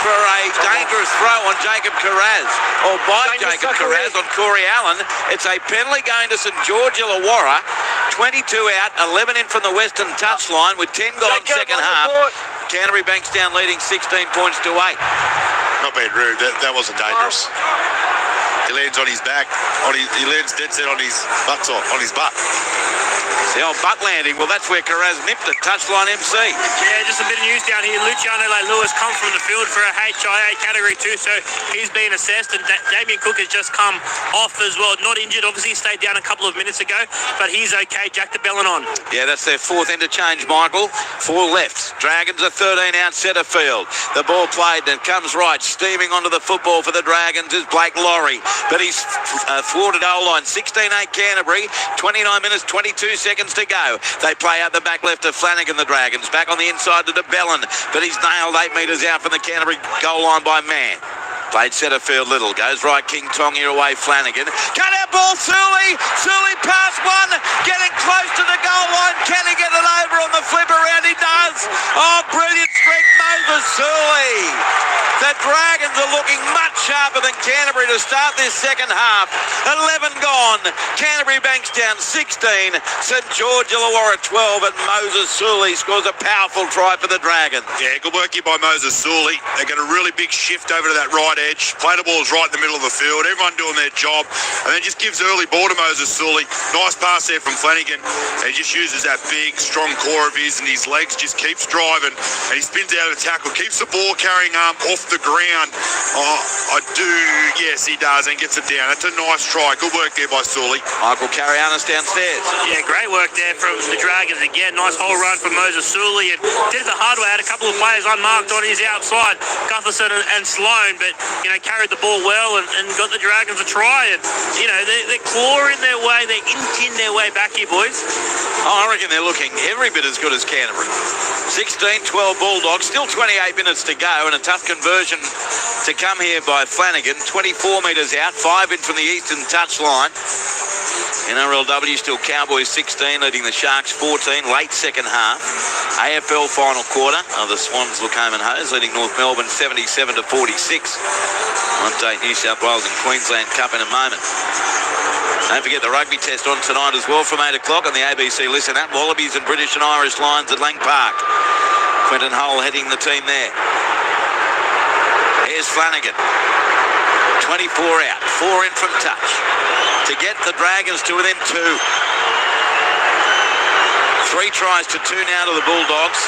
for a dangerous throw on Jacob Carras. Or by Jacob Carras on Corey Allen. It's a penalty going to St George Illawarra. 22 out, 11 in from the western touchline with 10 gone second half. Canterbury Bankstown leading 16 points to 8. Not being rude, that wasn't dangerous. lands on his back. He lands dead set on his butt. The old butt landing. Well, that's where Carraz nipped it. Touchline MC. Yeah, just a bit of news down here. Luciano Lewis come from the field for a HIA Category 2, so he's been assessed, and Damien Cook has just come off as well. Not injured, obviously stayed down a couple of minutes ago, but he's okay. Jack de Bellin on. Yeah, that's their fourth interchange, Michael. 4 left. Dragons are 13 out centre field. The ball played and comes right. Steaming onto the football for the Dragons is Blake Laurie, but he's thwarted O-line. 16-8 Canterbury. 29 minutes, 22 seconds to go. They play out the back left to Flanagan, the Dragons. Back on the inside to de Bellin, but he's nailed 8 metres out from the Canterbury goal line by Mann. Played centre field Little. Goes right, King Tongi away Flanagan. Cut out ball, Sully. Sully past one. Getting close to the goal line. Can he get it over on the flip around? He does. Oh, brilliant strength, Moses Sully. The Dragons are looking much sharper than Canterbury to start this second half. 11 gone. Canterbury Bankstown 16. St George Illawarra 12. And Moses Sully scores a powerful try for the Dragons. Yeah, good work here by Moses Sully. They got a really big shift over to that right edge. Play the balls right in the middle of the field. Everyone doing their job. And then just gives early ball to Moses Sully. Nice pass there from Flanagan. And he just uses that big, strong core of his, and his legs just keeps driving. And he spins out of the tackle. Keeps the ball carrying arm off the ground. Yes, he does, and gets it down. That's a nice try. Good work there by Sully. Michael Carianis downstairs. Yeah, great work there from the Dragons again. Nice whole run from Moses Sully, and did it the hard way. Had a couple of players unmarked on his outside, Gutherson and Sloan, but carried the ball well and got the Dragons a try. And they're clawing their way, they're inching their way back here, boys. I reckon they're looking every bit as good as Canterbury. 16-12 Bulldogs, still 28 minutes to go, and a tough conversion to come here by Flanagan. 24 metres out, 5 in from the eastern touchline. NRLW still Cowboys 16, leading the Sharks 14, late second half. AFL final quarter. The Swans look home and hose, leading North Melbourne 77-46. I'll update New South Wales and Queensland Cup in a moment. Don't forget the rugby test on tonight as well from 8 o'clock on the ABC Listen app. Wallabies and British and Irish Lions at Lang Park. Quentin Hull heading the team there. Here's Flanagan. 24 out, 4 in from touch to get the Dragons to within 2. 3 tries to 2 now to the Bulldogs.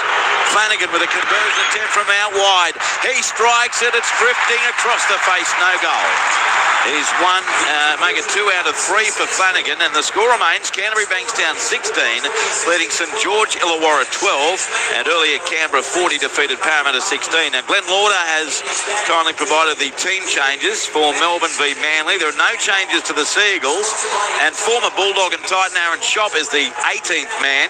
Flanagan with a conversion attempt from out wide. He strikes it. It's drifting across the face. No goal. He's won, make it 2 out of 3 for Flanagan, and the score remains Canterbury Bankstown 16, leading St George Illawarra 12, and earlier Canberra 40 defeated Parramatta 16. Now Glenn Lauder has kindly provided the team changes for Melbourne v Manly. There are no changes to the Seagulls, and former Bulldog and Titan Aaron Schopp is the 18th man.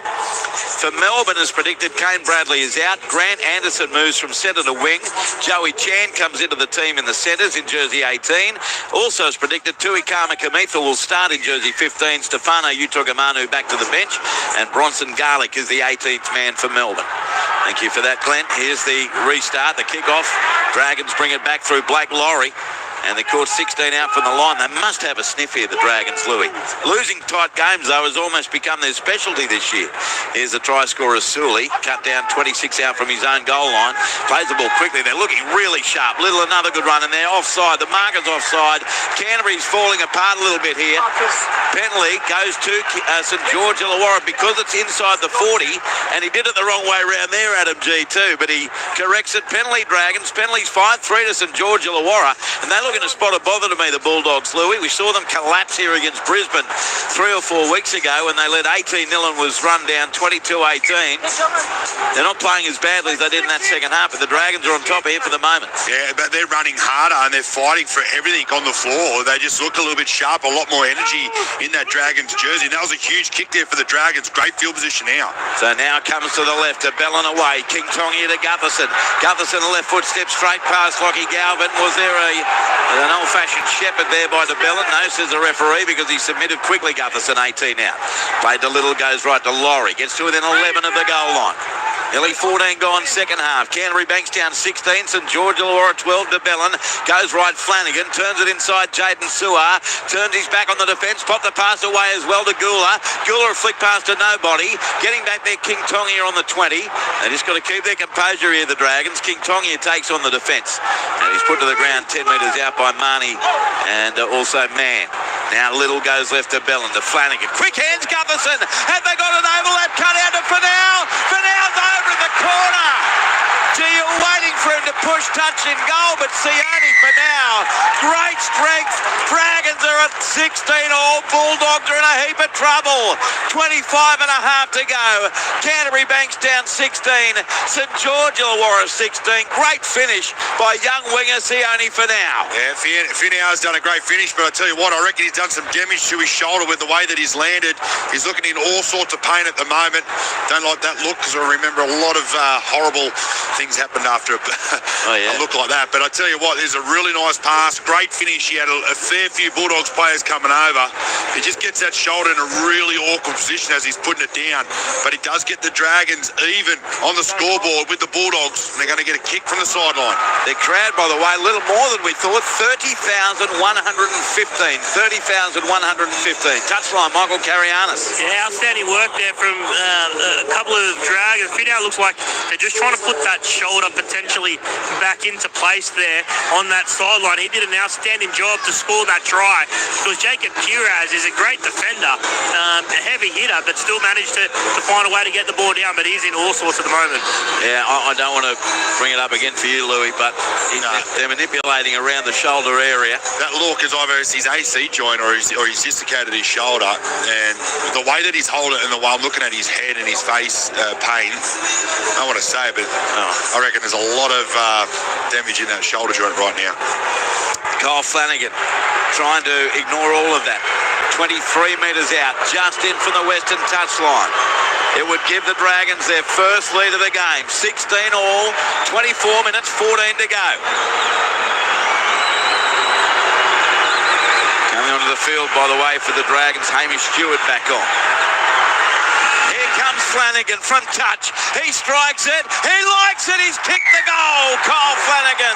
For Melbourne, as predicted, Kane Bradley is out. Grant Anderson moves from centre to wing. Joey Chan comes into the team in the centres in jersey 18. Also, as predicted, Tui Kamitha will start in jersey 15. Stefano Utogamanu back to the bench. And Bronson Garlick is the 18th man for Melbourne. Thank you for that, Glenn. Here's the restart, the kick-off. Dragons bring it back through Blake Laurie. And they caught 16 out from the line. They must have a sniff here, the Dragons, Louis. Losing tight games, though, has almost become their specialty this year. Here's the try scorer, Sully. Cut down 26 out from his own goal line. Plays the ball quickly. They're looking really sharp. Little, another good run in there. Offside. The marker's offside. Canterbury's falling apart a little bit here. Penley goes to St George Illawarra because it's inside the 40. And he did it the wrong way around there, Adam G, too. But he corrects it. Penley Dragons. Penley's 5-3 to St George Illawarra. And they look in a spot of bother to me, the Bulldogs, Louis. We saw them collapse here against Brisbane 3 or 4 weeks ago when they led 18-0 and was run down 22-18. They're not playing as badly as they did in that second half, but the Dragons are on top here for the moment. Yeah, but they're running harder and they're fighting for everything on the floor. They just look a little bit sharp, a lot more energy in that Dragons jersey. And that was a huge kick there for the Dragons. Great field position now. So now comes to the left, to Bellin away. King Tongi to Gutherson. Gutherson, a left foot step straight past Lockie Galvin. Was there an old-fashioned shepherd there by de Bellin? No, says the referee, because he submitted quickly. Gutherson 18 out. Played to Little, goes right to Laurie. Gets to within 11 of the goal line. Nearly 14 gone second half. Canterbury Bankstown 16, St George Illawarra 12 to Bellin. Goes right Flanagan, turns it inside Jaden Suar, turns his back on the defence, popped the pass away as well to Gula. Gula flick pass to nobody. Getting back there, King Tongia on the 20. They just got to keep their composure here, the Dragons. King Tongia takes on the defence. And he's put to the ground 10 metres out by Marnie and also Mann. Now Little goes left to Bellin, to Flanagan. Quick hands, Gutherson. Have they got an overlap cut out to Fennell? Fennell's over in the corner. Gee, you're waiting for him to push, touch in goal, but Xiaomi Fennell, great strength. Dragons are at 16 all. Bulldogs are in a heap of trouble. 25 and a half to go. Canterbury Bankstown 16, St George Illawarra 16. Great finish by young winger Xiaomi Fennell. Yeah, Fennell's done a great finish, but I tell you what, I reckon he's done some damage to his shoulder with the way that he's landed. He's looking in all sorts of pain at the moment. Don't like that look, because I remember a lot of horrible things happened after a look like that. But I tell you what, there's a really nice pass, great finish. He had a fair few Bulldogs players coming over. He just gets that shoulder in a really awkward position as he's putting it down. But he does get the Dragons even on the scoreboard with the Bulldogs. And they're going to get a kick from the sideline. The crowd, by the way, a little more than we thought. 30,115. 30,115. Touchline, Michael Carianis. Yeah, outstanding work there from a couple of Dragons. Fidel looks like they're just trying to put that shoulder potentially back into place there on that sideline. He did an outstanding job to score that try, because Jacob Curaz is a great defender, a heavy hitter, but still managed to find a way to get the ball down. But he's in all sorts at the moment. Yeah, I don't want to bring it up again for you, Louis, but they're manipulating around the shoulder area. That look is either his AC joint or he's dislocated his shoulder, and the way that he's holding it and the way I'm looking at his head and his face pain, I don't want to say it, but I reckon there's a lot of damage in that shoulder joint right now. Kyle Flanagan trying to ignore all of that. 23 metres out, just in from the western touchline. It would give the Dragons their first lead of the game. 16 all, 24 minutes, 14 to go. Coming onto the field, by the way, for the Dragons, Hamish Stewart back on. Here comes Flanagan from touch. He strikes it. He likes it. He's kicked the goal. Kyle Flanagan.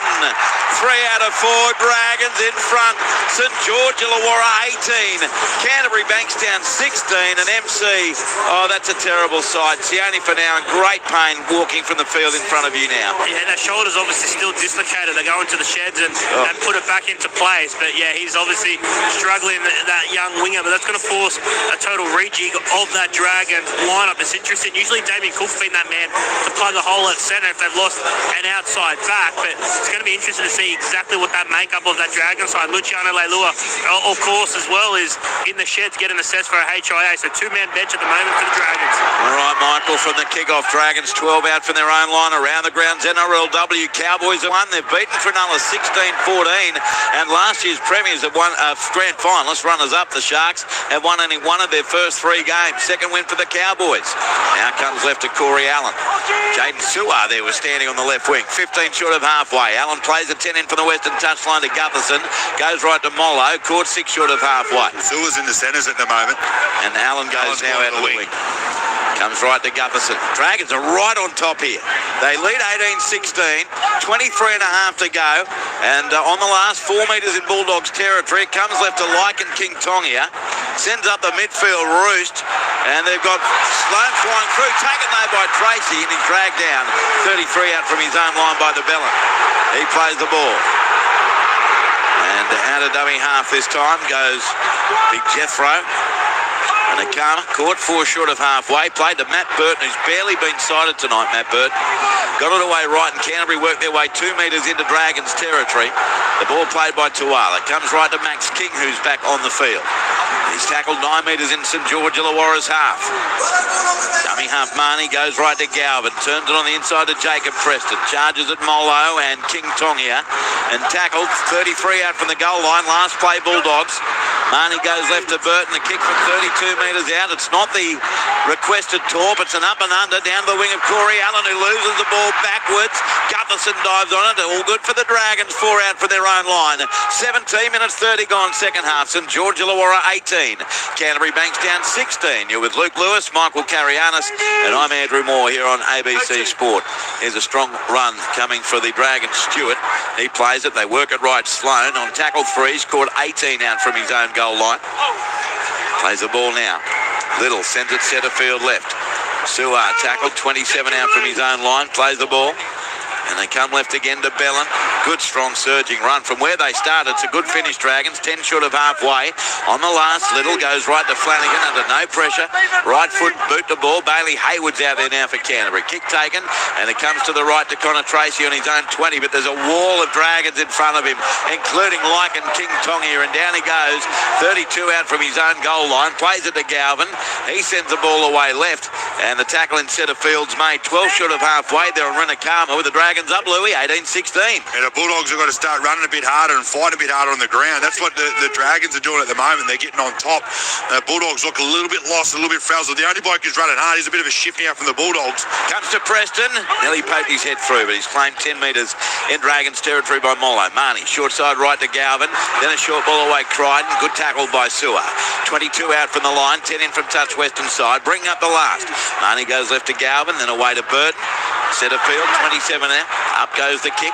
3 out of 4. Dragons in front. St George Illawarra 18. Canterbury Bankstown 16. And MC. Oh, that's a terrible sight. Sione for now in great pain walking from the field in front of you now. Yeah, that shoulder's obviously still dislocated. They go into the sheds and put it back into place. But yeah, he's obviously struggling, that young winger. But that's going to force a total rejig of that Dragon lineup. It's interesting. Usually Damien Cook's been that man to plug a hole at centre if they've lost an outside back. But it's going to be interesting to see exactly what that makeup of that Dragon side. Luciano Leilua, of course, as well, is in the sheds getting assessed for a HIA. So 2-man bench at the moment for the Dragons. All right, Michael, from the kick-off, Dragons 12 out from their own line. Around the grounds, NRLW Cowboys have won. They've beaten Cronulla 16-14. And last year's premiers have won grand finalists, runners-up, the Sharks, have won only one of their first 3 games. Second win for the Cowboys. Now comes left to Corey Allen. Jaden Suar there was standing on the left wing. 15 short of halfway. Allen plays a 10 in from the western touchline to Gutherson. Goes right to Mollo. Caught 6 short of halfway. Suar's in the centres at the moment. And Allen goes now out of the wing. Comes right to Gutherson. Dragons are right on top here. They lead 18-16. 23 and a half to go. And on the last 4 metres in Bulldogs territory, it comes left to Lycan King Tongia. Sends up the midfield Roost. And they've got Sloan flying through. Taken though by Tracy, and he's dragged down. 33 out from his own line by the Bellin. He plays the ball. And out of dummy half this time goes Big Jethro. And Akana caught 4 short of halfway. Played to Matt Burton, who's barely been sighted tonight, Matt Burton. Got it away right, and Canterbury worked their way 2 metres into Dragons territory. The ball played by Tuala. Comes right to Max King, who's back on the field. He's tackled 9 metres in St George Illawarra's half. Dummy half Marnie goes right to Galvin. Turns it on the inside to Jacob Preston. Charges at Mollo and King Tongia. And tackled 33 out from the goal line. Last play Bulldogs. Marnie goes left to Burton. The kick from 32 metres out. It's not the requested torp. It's an up and under down the wing of Corey Allen, who loses the ball backwards. Gutherson dives on it. All good for the Dragons. 4 out from their own line. 17 minutes 30 gone second half. St George Illawarra 18. Canterbury Bankstown 16. You're with Luke Lewis, Michael Carianis, and I'm Andrew Moore here on ABC Sport. Here's a strong run coming for the Dragons. Stewart, he plays it. They work it right. Sloan on tackle 3. Scored 18 out from his own goal line. Plays the ball now. Little sends it centre field left. Suar tackled 27 out from his own line. Plays the ball. And they come left again to Bellin. Good, strong, surging run from where they started. It's a good finish, Dragons. 10 short of halfway. On the last, Little goes right to Flanagan under no pressure. Right foot boot the ball. Bailey Hayward's out there now for Canterbury. Kick taken, and it comes to the right to Connor Tracy on his own 20. But there's a wall of Dragons in front of him, including Lycan King Tongia. And down he goes. 32 out from his own goal line. Plays it to Galvin. He sends the ball away left. And the tackle in centre field's made. 12 short of halfway. They're on Renakama with the Dragons up, Louis, 18-16. And the Bulldogs have got to start running a bit harder and fight a bit harder on the ground. That's what the Dragons are doing at the moment. They're getting on top. Bulldogs look a little bit lost, a little bit frazzled. The only bloke who's running hard is a bit of a shifting out from the Bulldogs. Comes to Preston. Nearly poked his head through, but he's claimed 10 metres in Dragons territory by Molo. Marnie, short side right to Galvin. Then a short ball away, Crichton. Good tackle by Suar. 22 out from the line. 10 in from touch western side. Bring up the last. Marnie goes left to Galvin, then away to Burton. Centre field, 27 out. Up goes the kick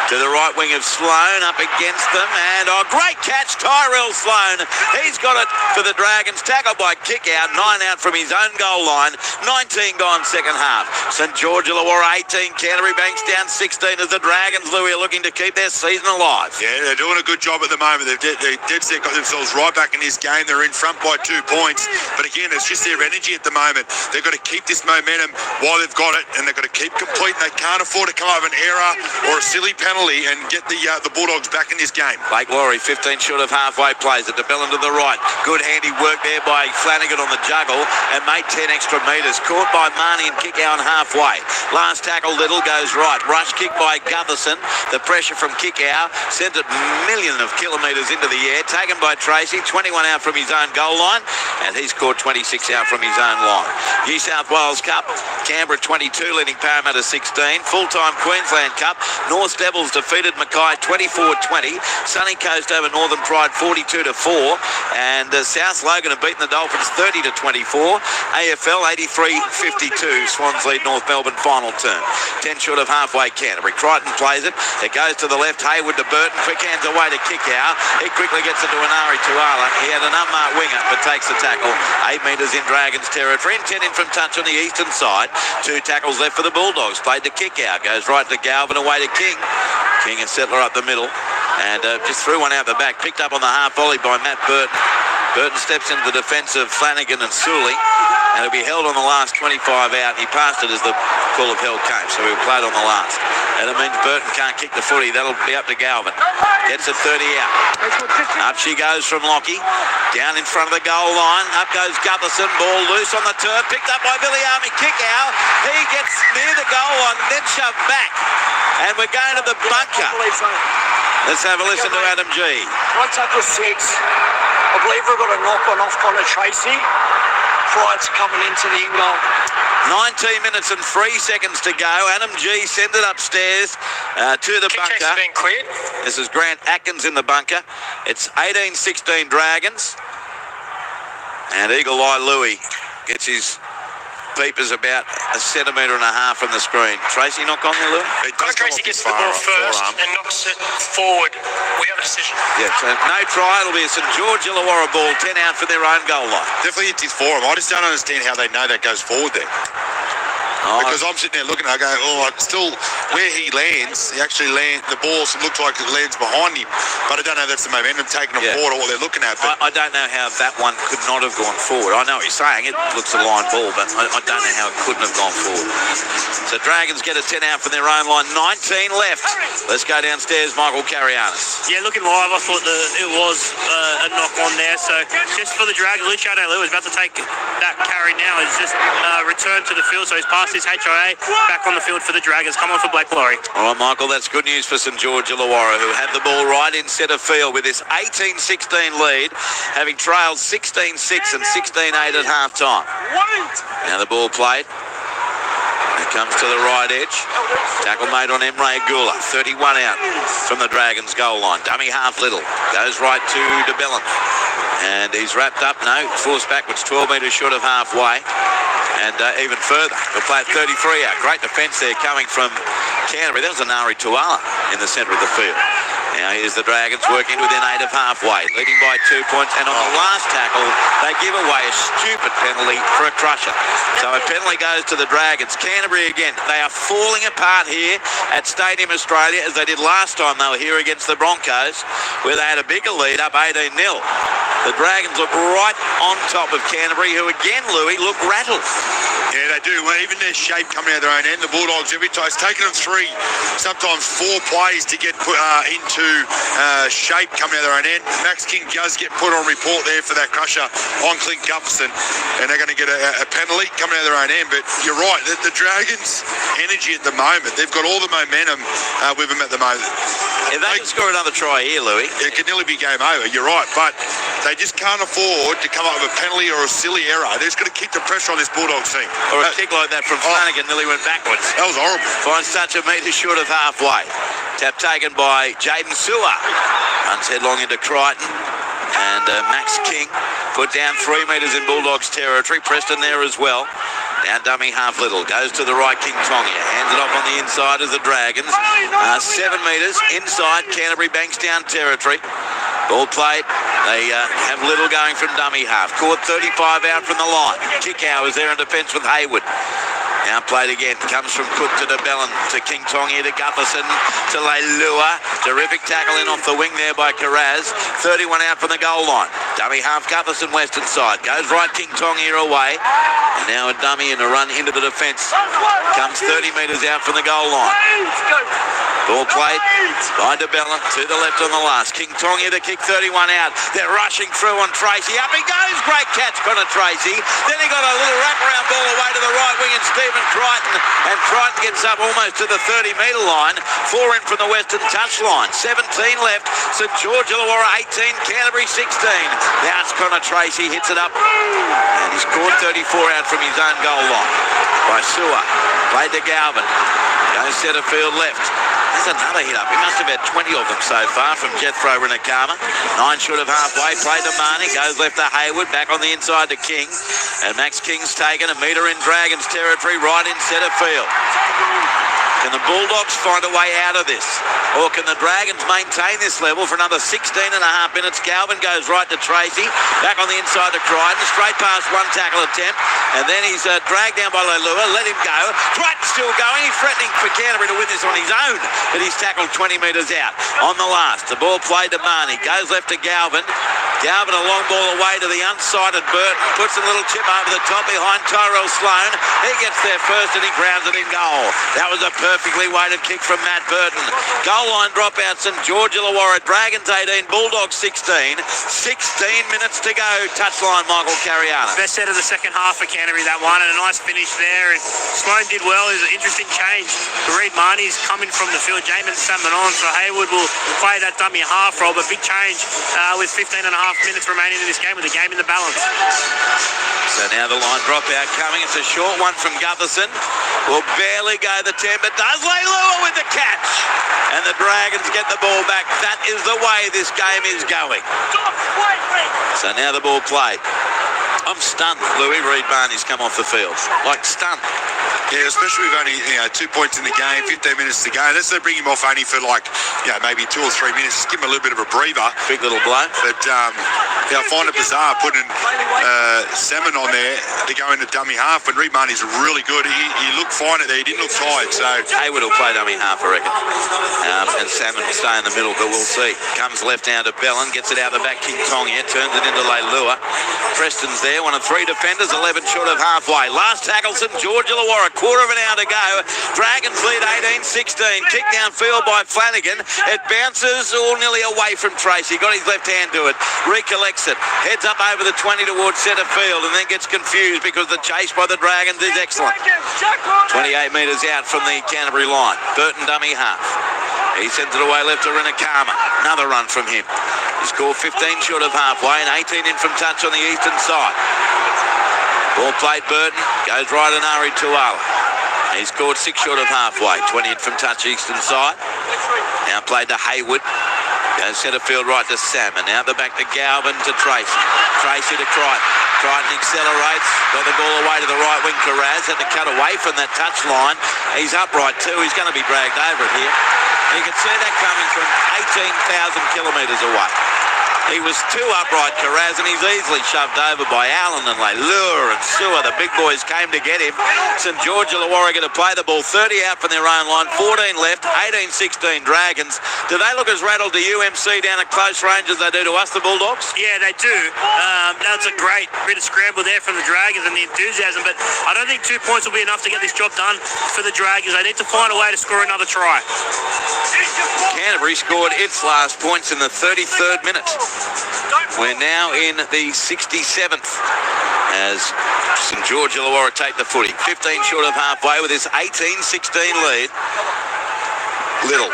to the right wing of Sloan, up against them, and great catch, Tyrell Sloan. He's got it for the Dragons, tackled by kick out, 9 out from his own goal line, 19 gone second half. St George Illawarra 18, Canterbury Bankstown 16 as the Dragons, Louis, are looking to keep their season alive. Yeah, they're doing a good job at the moment. They got themselves right back in this game. They're in front by 2 points, but again, it's just their energy at the moment. They've got to keep this momentum while they've got it, and they've got to keep completing. They can't afford to come up with an error or a silly penalty and get the Bulldogs back in this game. Blake Laurie, 15 short of halfway, plays it to Bellin to the right. Good handy work there by Flanagan on the juggle and made 10 extra metres. Caught by Marnie and kick out halfway. Last tackle, Little goes right. Rush kick by Gutherson. The pressure from kick out sent it millions of kilometres into the air. Taken by Tracy, 21 out from his own goal line, and he's scored 26 out from his own line. New South Wales Cup, Canberra 22 leading Parramatta 16. Full-time Queensland Cup, North Devils defeated Mackay 24-20. Sunny Coast over Northern Pride 42-4, and South Logan have beaten the Dolphins 30-24. AFL 83-52. Swans lead North Melbourne final term. 10 short of halfway, Canterbury. Crichton plays it. It goes to the left. Hayward to Burton. Quick hands away to kick out. He quickly gets it to Anari Tuala. He had an unmarked winger, but takes the tackle. 8 metres in Dragons territory, and 10 in from touch on the eastern side. 2 tackles left for the Bulldogs. Played the kick out. Goes right to Galvin, away to King. King and Settler up the middle, and just threw one out the back. Picked up on the half volley by Matt Burton. Burton steps into the defence of Flanagan and Sully, and it'll be held on the last 25 out. He passed it as the call of held came, so he played on the last. And it means Burton can't kick the footy. That'll be up to Galvin. Gets it 30 out. Up she goes from Lockie. Down in front of the goal line. Up goes Gutherson. Ball loose on the turf. Picked up by Billy Army. Kick out. He gets near the goal line, then shoved back. And we're going to the bunker. Let's have a listen to Adam G. One tackle 6. I believe we've got a knock on off Connor Tracy. Flight's coming into the in-goal. 19 minutes and 3 seconds to go. Adam G sends it upstairs to the bunker. Kick has been cleared. This is Grant Atkins in the bunker. It's 18-16 Dragons. And Eagle Eye Louis gets his peepers about 1.5 centimetre from the screen. Tracy knock on there, Louis? Connor Tracy gets the ball first and knocks it forward. We have a decision. Yeah, so no try. It'll be a St George Illawarra ball, 10 out for their own goal line. Definitely hits his forearm. I just don't understand how they know that goes forward there. Because I'm sitting there looking, I go, still where he lands, he actually the ball looks like it lands behind him. But I don't know if that's the momentum taking him forward or what they're looking at. But I don't know how that one could not have gone forward. I know what you're saying, it looks a line ball, but I don't know how it couldn't have gone forward. So Dragons get a 10 out from their own line, 19 left. Let's go downstairs, Michael Carianis. Yeah, looking live, I thought it was a knock on there. So just for the Dragons, Luciano Lewis is about to take that carry now. He's just returned to the field, so he's passing is HIA back on the field for the Dragons. Come on for Blake Laurie. All right, Michael, that's good news for St George Illawarra, who had the ball right in centre field with this 18-16 lead, having trailed 16-6 and 16-8 at half-time. Now the ball played. It comes to the right edge. Tackle made on Emre Agula. 31 out from the Dragons' goal line. Dummy half little. Goes right to DeBellin. And he's wrapped up. No, forced backwards 12 metres short of halfway. And even further. We'll play at 33 out. Great defence there coming from Canterbury. That was Anari Tuala in the centre of the field. Now here's the Dragons working within 8 of halfway, leading by 2 points. And on the last tackle, they give away a stupid penalty for a crusher. So a penalty goes to the Dragons. Canterbury again, they are falling apart here at Stadium Australia as they did last time they were here against the Broncos, where they had a bigger lead up 18-0. The Dragons look right on top of Canterbury, who again, Louis, look rattled. Yeah, they do. Well, even their shape coming out of their own end, the Bulldogs every time, it's taken them 3, sometimes 4 plays to get put into shape coming out of their own end. Max King does get put on report there for that crusher on Clint Gutherson, and they're going to get a penalty coming out of their own end. But you're right, the Dragons' energy at the moment, they've got all the momentum with them at the moment. If they can score another try here, Louis, it could nearly be game over. You're right, but they just can't afford to come up with a penalty or a silly error. They're just going to keep the pressure on this Bulldogs team. Or a kick like that from Flanagan nearly went backwards. That was horrible. Finds touch a metre short of halfway. Tap taken by Jaden Sewer. Runs headlong into Crichton. And Max King put down 3 metres in Bulldogs territory. Preston there as well. Now dummy half little. Goes to the right, King Tongia. Hands it off on the inside as the Dragons. 7 metres inside Canterbury Bankstown territory. Ball played. They have little going from dummy half. Caught 35 out from the line. Kick hours there in defence with Hayward. Now played again. Comes from Cook to DeBellin to King Tongia to Gutherson to Leilua. Terrific tackle in off the wing there by Carraz. 31 out from the goal line. Dummy half Gutherson western side. Goes right King Tongia away. And now a dummy and a run into the defence. Comes 30 metres out from the goal line. Ball played by DeBellin to the left on the last. King Tongia to kick 31 out. They're rushing through on Tracy. Up he goes. Great catch, Connor Tracy. Then he got a little wraparound ball away to the right wing and Stephen Crichton. And Crichton gets up almost to the 30-metre line. 4 in from the western touchline. 17 left. St George Illawarra 18, Canterbury 16. Now it's Connor Tracy. Hits it up. And he scored 34 out from his own goal line by Sewer. Played to Galvin. Goes centre field left. There's another hit up. He must have had 20 of them so far from Jethro Rinakama. 9 short of halfway. Played to Marnie. Goes left to Hayward. Back on the inside to King. And Max King's taken a metre in Dragons territory right in centre field. Can the Bulldogs find a way out of this? Or can the Dragons maintain this level for another 16 and a half minutes? Galvin goes right to Tracy. Back on the inside to Crichton. Straight past one tackle attempt. And then he's dragged down by Leilua. Let him go. Crichton still going. He's threatening for Canterbury to win this on his own. But he's tackled 20 metres out. On the last. The ball played to Marnie. Goes left to Galvin. Galvin a long ball away to the unsighted Burton. Puts a little chip over the top behind Tyrell Sloan. He gets there first and he grounds it in goal. That was a perfectly weighted kick from Matt Burton. Goal line dropout, St George Illawarra. Dragons 18, Bulldogs 16. 16 minutes to go. Touchline, Michael Cariana. Best set of the second half for Canterbury, that one, and a nice finish there. And Sloan did well. It was an interesting change. Reid Marnie's coming from the field. Jamin Salmon on, so Hayward will play that dummy half role, but big change with 15 and a half minutes remaining in this game with the game in the balance. So now the line dropout coming. It's a short one from Gutherson. Will barely go the 10, but does Leilua with the catch. And the Dragons get the ball back. That is the way this game is going. So now the ball played. I'm stunned, Louis. Reid Marnie's come off the field. Like stunned. Yeah, especially with only 2 points in the game, 15 minutes to go. Unless they bring him off only for maybe 2 or 3 minutes, just give him a little bit of a breather. Big little blow. But I find it bizarre putting Salmon on there to go into dummy half when Reid Marnie's really good. He looked fine at there. He didn't look tired. So Hayward will play dummy half, I reckon. And Salmon will stay in the middle, but we'll see. Comes left now to Bellin, gets it out the back. King Tongia turns it into Leilua. Preston's there, one of 3 defenders, 11 short of halfway. Last tackle, St George Illawarra, quarter of an hour to go. Dragons lead 18-16. Kick downfield by Flanagan. It bounces all nearly away from Tracy. Got his left hand to it. Recollects it. Heads up over the 20 towards centre field. field and then gets confused because the chase by the Dragons is excellent. 28 metres out from the Canterbury line. Burton dummy half. He sends it away left to Rinakama. Another run from him. He scored 15 short of halfway and 18 in from touch on the eastern side. Ball played Burton. Goes right and Ari Tuala. He scored 6 short of halfway. 20 in from touch eastern side. Now played to Hayward. Goes centre field right to Salmon. Now the back to Galvin to Tracy. Tracy to Crichton. Crichton accelerates. Got the ball away to the right wing. Carraz had to cut away from that touch line. He's upright too. He's going to be dragged over it here. You can see that coming from 18,000 kilometres away. He was too upright, Carraz, and he's easily shoved over by Allen and Leilua and Sewer. The big boys came to get him. St George Illawarra going to play the ball. 30 out from their own line, 14 left, 18-16 Dragons. Do they look as rattled to UMC down at close range as they do to us, the Bulldogs? Yeah, they do. That's a great bit of scramble there from the Dragons and the enthusiasm, but I don't think 2 points will be enough to get this job done for the Dragons. They need to find a way to score another try. Canterbury scored its last points in the 33rd minute. We're now in the 67th as St George Illawarra take the footy. 15 short of halfway with this 18-16 lead. Little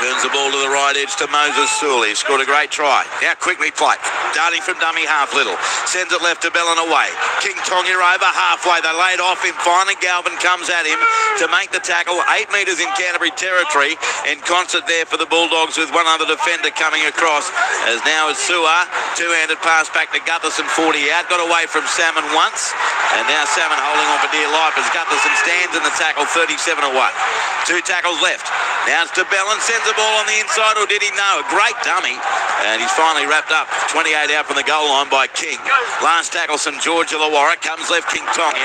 turns the ball to the right edge to Moses Sewell. He scored a great try. Now quickly played. Darting from dummy half. Little sends it left to Bellin away. King Tonga over halfway. They laid off him. Finally Galvin comes at him to make the tackle. 8 metres in Canterbury territory. In concert there for the Bulldogs with one other defender coming across. As now is Sewer. Two-handed pass back to Gutherson, 40 out. Got away from Salmon once. And now Salmon holding on for dear life as Gutherson stands in the tackle, 37 away. 2 tackles left. Now it's to Bellin. Sends the ball on the inside, or did he know? A great dummy. And he's finally wrapped up. 28 out from the goal line by King. Last tackle, St George Illawarra. Comes left, King Tonga.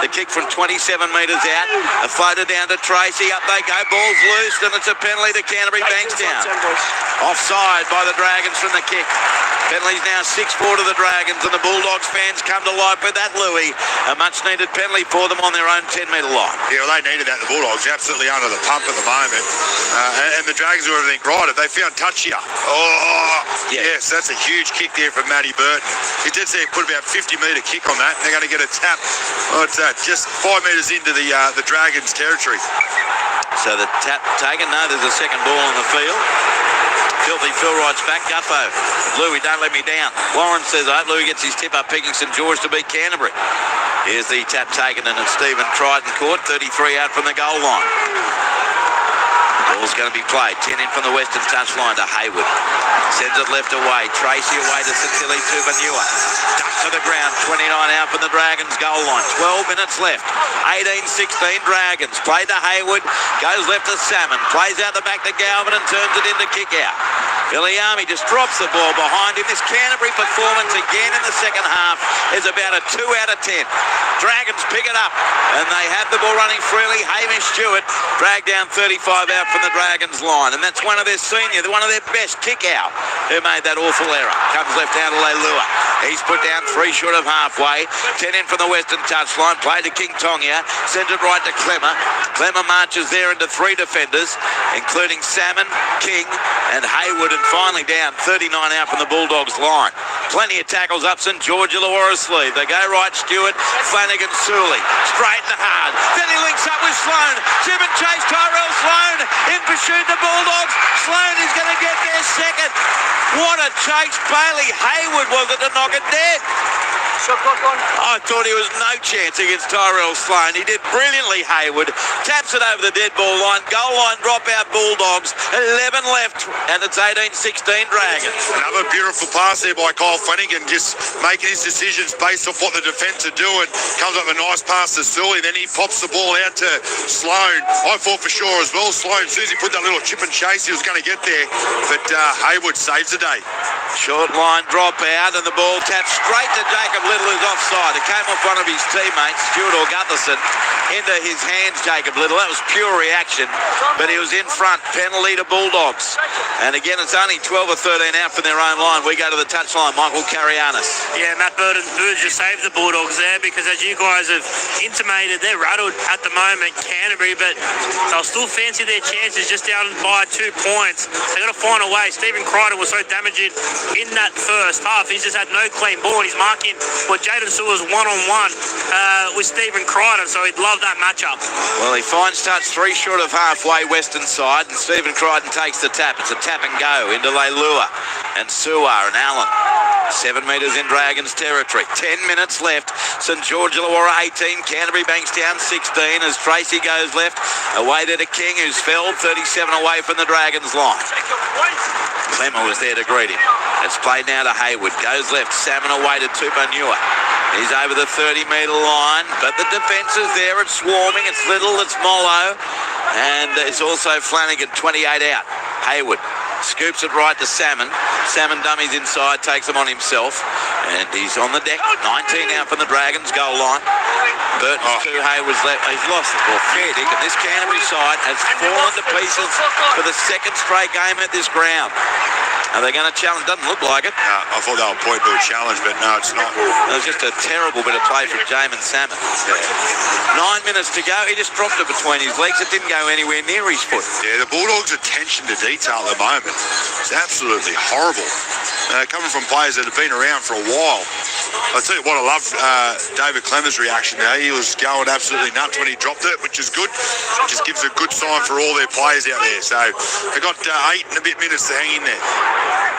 The kick from 27 metres out. A floater down to Tracy. Up they go. Ball's loose, and it's a penalty to Canterbury Bankstown. Offside by the Dragons from the kick. Penalty's now 6-4 to the Dragons, and the Bulldogs fans come to life with that, Louis. A much-needed penalty for them on their own 10-metre line. Yeah, well, they needed that. The Bulldogs absolutely under the pump at the moment. And the Dragons do everything right. If they found touch here. Oh, yeah. Yes, that's a huge kick there from Matty Burton. He did say he put about 50-metre kick on that. They're going to get a tap. What's that? Just 5 metres into the Dragons' territory. So the tap taken. No, there's a second ball on the field. Filthy Phil writes back. Guffo. Louis, don't let me down. Warren says, I hope Louis gets his tip up picking St George to beat Canterbury. Here's the tap taken, and it's Stephen Crichton caught. 33 out from the goal line. Ball's going to be played. 10 in from the western touchline to Hayward. Sends it left away. Tracy away to Sicily to Vanua. Duck to the ground. 29 out from the Dragons goal line. 12 minutes left. 18-16 Dragons. Played to Hayward. Goes left to Salmon. Plays out the back to Galvin and turns it into kick out. Iliami just drops the ball behind him. This Canterbury performance again in the second half is about a 2 out of 10. Dragons pick it up and they have the ball running freely. Hamish Stewart dragged down 35 out from the Dragons line, and that's one of their senior, one of their best kick out who made that awful error. Comes left down to Leilua. He's put down 3 short of halfway. 10 in from the western touchline. Played to King Tonga. Sends it right to Clemmer. Clemmer marches there into 3 defenders, including Salmon, King and Hayward, and finally down 39 out from the Bulldogs line. Plenty of tackles up St George Illawarra's sleeve. They go right, Stewart, Flanagan, Suley, straight and hard. Then he links up with Sloan. Jim and Chase, Tyrell Sloan in pursuit of the Bulldogs. Sloan is going to get there second. What a chase. Bailey Hayward was it to knock it dead. I thought he was no chance against Tyrell Sloan. He did brilliantly, Hayward. Taps it over the dead ball line. Goal line dropout Bulldogs. 11 left, and it's 18-16 Dragons. Another beautiful pass there by Kyle Flanagan, just making his decisions based off what the defence are doing. Comes up with a nice pass to Sully, then he pops the ball out to Sloan. I thought for sure as well, Sloan, as soon as he put that little chip and chase, he was going to get there. But Hayward saves the day. Short line drop out, and the ball tapped straight to Jacob Little, who's offside. It came off one of his teammates, Stuart or Gutherson, into his hands, Jacob Little. That was pure reaction, but he was in front. Penalty to Bulldogs. And again, it's only 12 or 13 out from their own line. We go to the touchline. Michael Carianis. Yeah, Matt Burton just saved the Bulldogs there, because as you guys have intimated, they're rattled at the moment, Canterbury, but they'll still fancy their chances just down by 2 points. They've got to find a way. Stephen Crichton was so damaging in that first half. He's just had no clean ball, and he's marking Well, Jaden Sewer's one-on-one with Stephen Crichton, so he'd love that matchup. Well, he finds touch 3 short of halfway western side, and Stephen Crichton takes the tap. It's a tap and go into Leilua and Suar and Allen. 7 metres in Dragons territory. 10 minutes left. St George Illawarra 18, Canterbury Bankstown 16 as Tracy goes left. Away there to King, who's felled 37 away from the Dragons line. Clemmer was there to greet him. It's played now to Hayward. Goes left. Salmon away to Tupanua. He's over the 30-metre line, but the defence is there. It's swarming. It's Little. It's Mollo. And it's also Flanagan, 28 out. Hayward scoops it right to Salmon. Salmon dummies inside, takes them on himself. And he's on the deck. 19 out from the Dragons goal line. Burton's 2, Hayward's left. He's lost the ball. Fair dick. And this Canterbury side has fallen to pieces for the second straight game at this ground. Are they going to challenge? Doesn't look like it. I thought they were point to a challenge, but no, it's not. It was just a terrible bit of play from Jamin Salmon. 9 minutes to go. He just dropped it between his legs. It didn't go anywhere near his foot. Yeah, the Bulldogs' attention to detail at the moment is absolutely horrible. Coming from players that have been around for a while. I'll tell you what, I love David Clemmer's reaction there. He was going absolutely nuts when he dropped it, which is good. It just gives a good sign for all their players out there. So they've got 8 and a bit minutes to hang in there.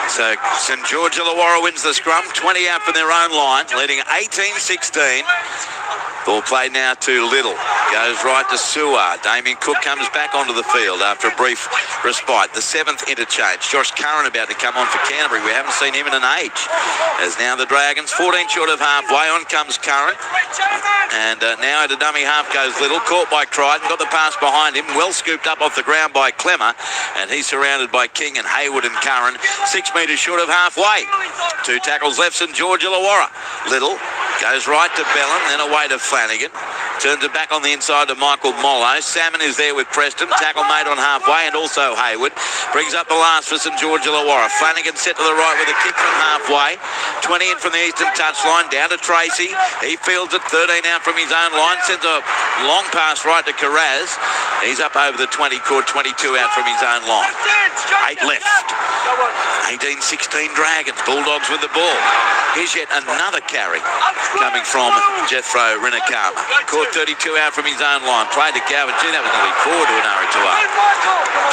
So St George Illawarra wins the scrum, 20 out from their own line, leading 18-16. Ball played now to Little. Goes right to Suar. Damien Cook comes back onto the field after a brief respite. The 7th interchange. Josh Curran about to come on for Canterbury. We haven't seen him in an age. As now the Dragons, 14 short of halfway. On comes Curran. And now at a dummy half goes Little. Caught by Crichton. Got the pass behind him. Well scooped up off the ground by Clemmer. And he's surrounded by King and Hayward and Curran. 6 metres short of halfway. 2 tackles left, St George Illawarra. Little goes right to Bellin, then away to Flanagan. Turns it back on the inside to Michael Mollo. Salmon is there with Preston. Tackle made on halfway and also Hayward. Brings up the last for St George Illawarra. Flanagan set to the right with a kick from halfway. 20 in from the eastern touchline. Down to Tracy. He fields it 13 out from his own line. Sends a long pass right to Carraz. He's up over the 20, caught 22 out from his own line. 8 left. 18-16 Dragons. Bulldogs with the ball. Here's yet another carry coming from Jethro Rinakama. Caught 32 out from his own line. Played to Gavin. Gee, that was nearly 4 to an Aritoa.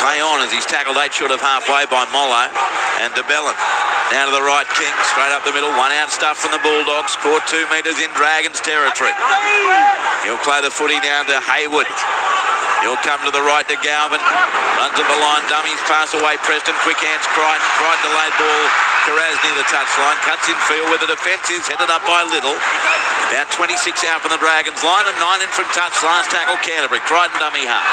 Play on as he's tackled 8 short of halfway by Mollo and DeBellin. Now to the right, King. Straight up the middle. 1 out stuff from the Bulldogs. Caught 2 metres in Dragons territory. He'll play the footy down to Hayward. He'll come to the right to Galvin. Runs to the line. Dummies pass away. Preston. Quick hands. Crichton. Crichton delayed ball. Carraz near the touchline. Cuts in field where the defence is. Headed up by Little. About 26 out from the Dragons line and 9 in from touch. Last tackle Canterbury. Crichton dummy half.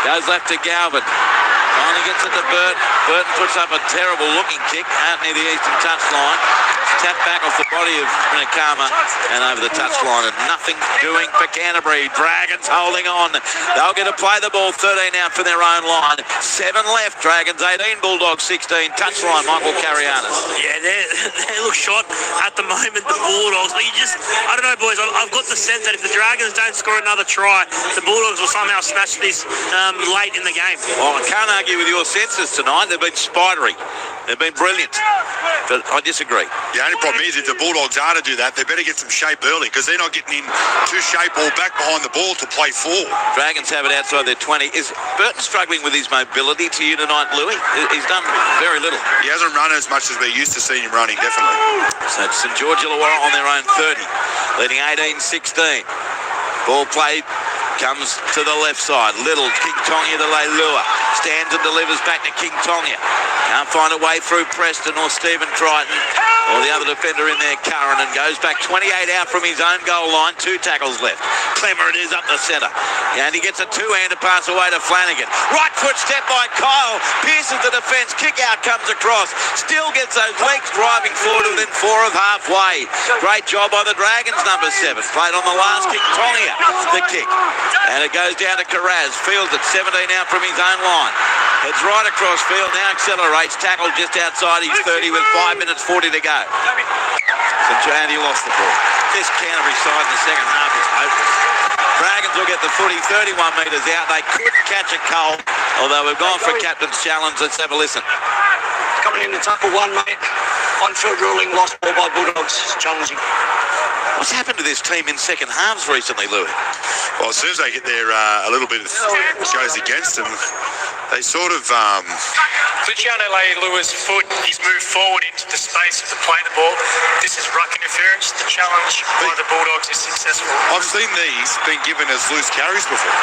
Goes left to Galvin. Finally gets it to Burton. Burton puts up a terrible looking kick out near the eastern touchline. Tap back off the body of Rinakama and over the touchline, and nothing doing for Canterbury. Dragons holding on. They'll get to play the ball. 13 out for their own line. 7 left. Dragons 18. Bulldogs 16. Touchline Michael Carianis. Yeah, they look shot at the moment, the Bulldogs. But I don't know, boys. I've got the sense that if the Dragons don't score another try, the Bulldogs will somehow smash this late in the game. Well, I can't argue with your senses tonight. They've been spidery. They've been brilliant. But I disagree. The only problem is if the Bulldogs are to do that, they better get some shape early because they're not getting into shape or back behind the ball to play forward. Dragons have it outside their 20. Is Burton struggling with his mobility to you tonight, Louis? He's done very little. He hasn't run as much as we're used to seeing him running, definitely. So St George Illawarra on their own 30, leading 18-16. Ball played. Comes to the left side. Little. King Tonga to Leilua. Stands and delivers back to King Tonga. Can't find a way through Preston or Stephen Crichton or the other defender in there, Curran, and goes back 28 out from his own goal line. 2 tackles left. Clemmer it is up the centre. And he gets a 2-hander pass away to Flanagan. Right foot step by Kyle. Pierces the defence. Kick out comes across. Still gets those legs driving forward within 4 of halfway. Great job by the Dragons, number 7. Played on the last kick. Tonga, the kick. And it goes down to Carraz. Fields it 17 out from his own line. Heads right across field. Now accelerates. Tackled just outside his 30 with 5 minutes 40 to go. So Jandy lost the ball. This Canterbury side in the second half is hopeless. Dragons will get the footy 31 metres out. They couldn't catch a goal, although we've gone for a captain's challenge. Let's have a listen. Coming in to tackle 1, mate. On-field ruling, lost ball by Bulldogs. It's challenging. What's happened to this team in second halves recently, Louis? Well, as soon as they get there, a little bit goes against them, they sort of... Luciano Leilua foot, he's moved forward into the space to play the ball. This is ruck interference. The challenge by the Bulldogs is successful. I've seen these being given as loose carries before.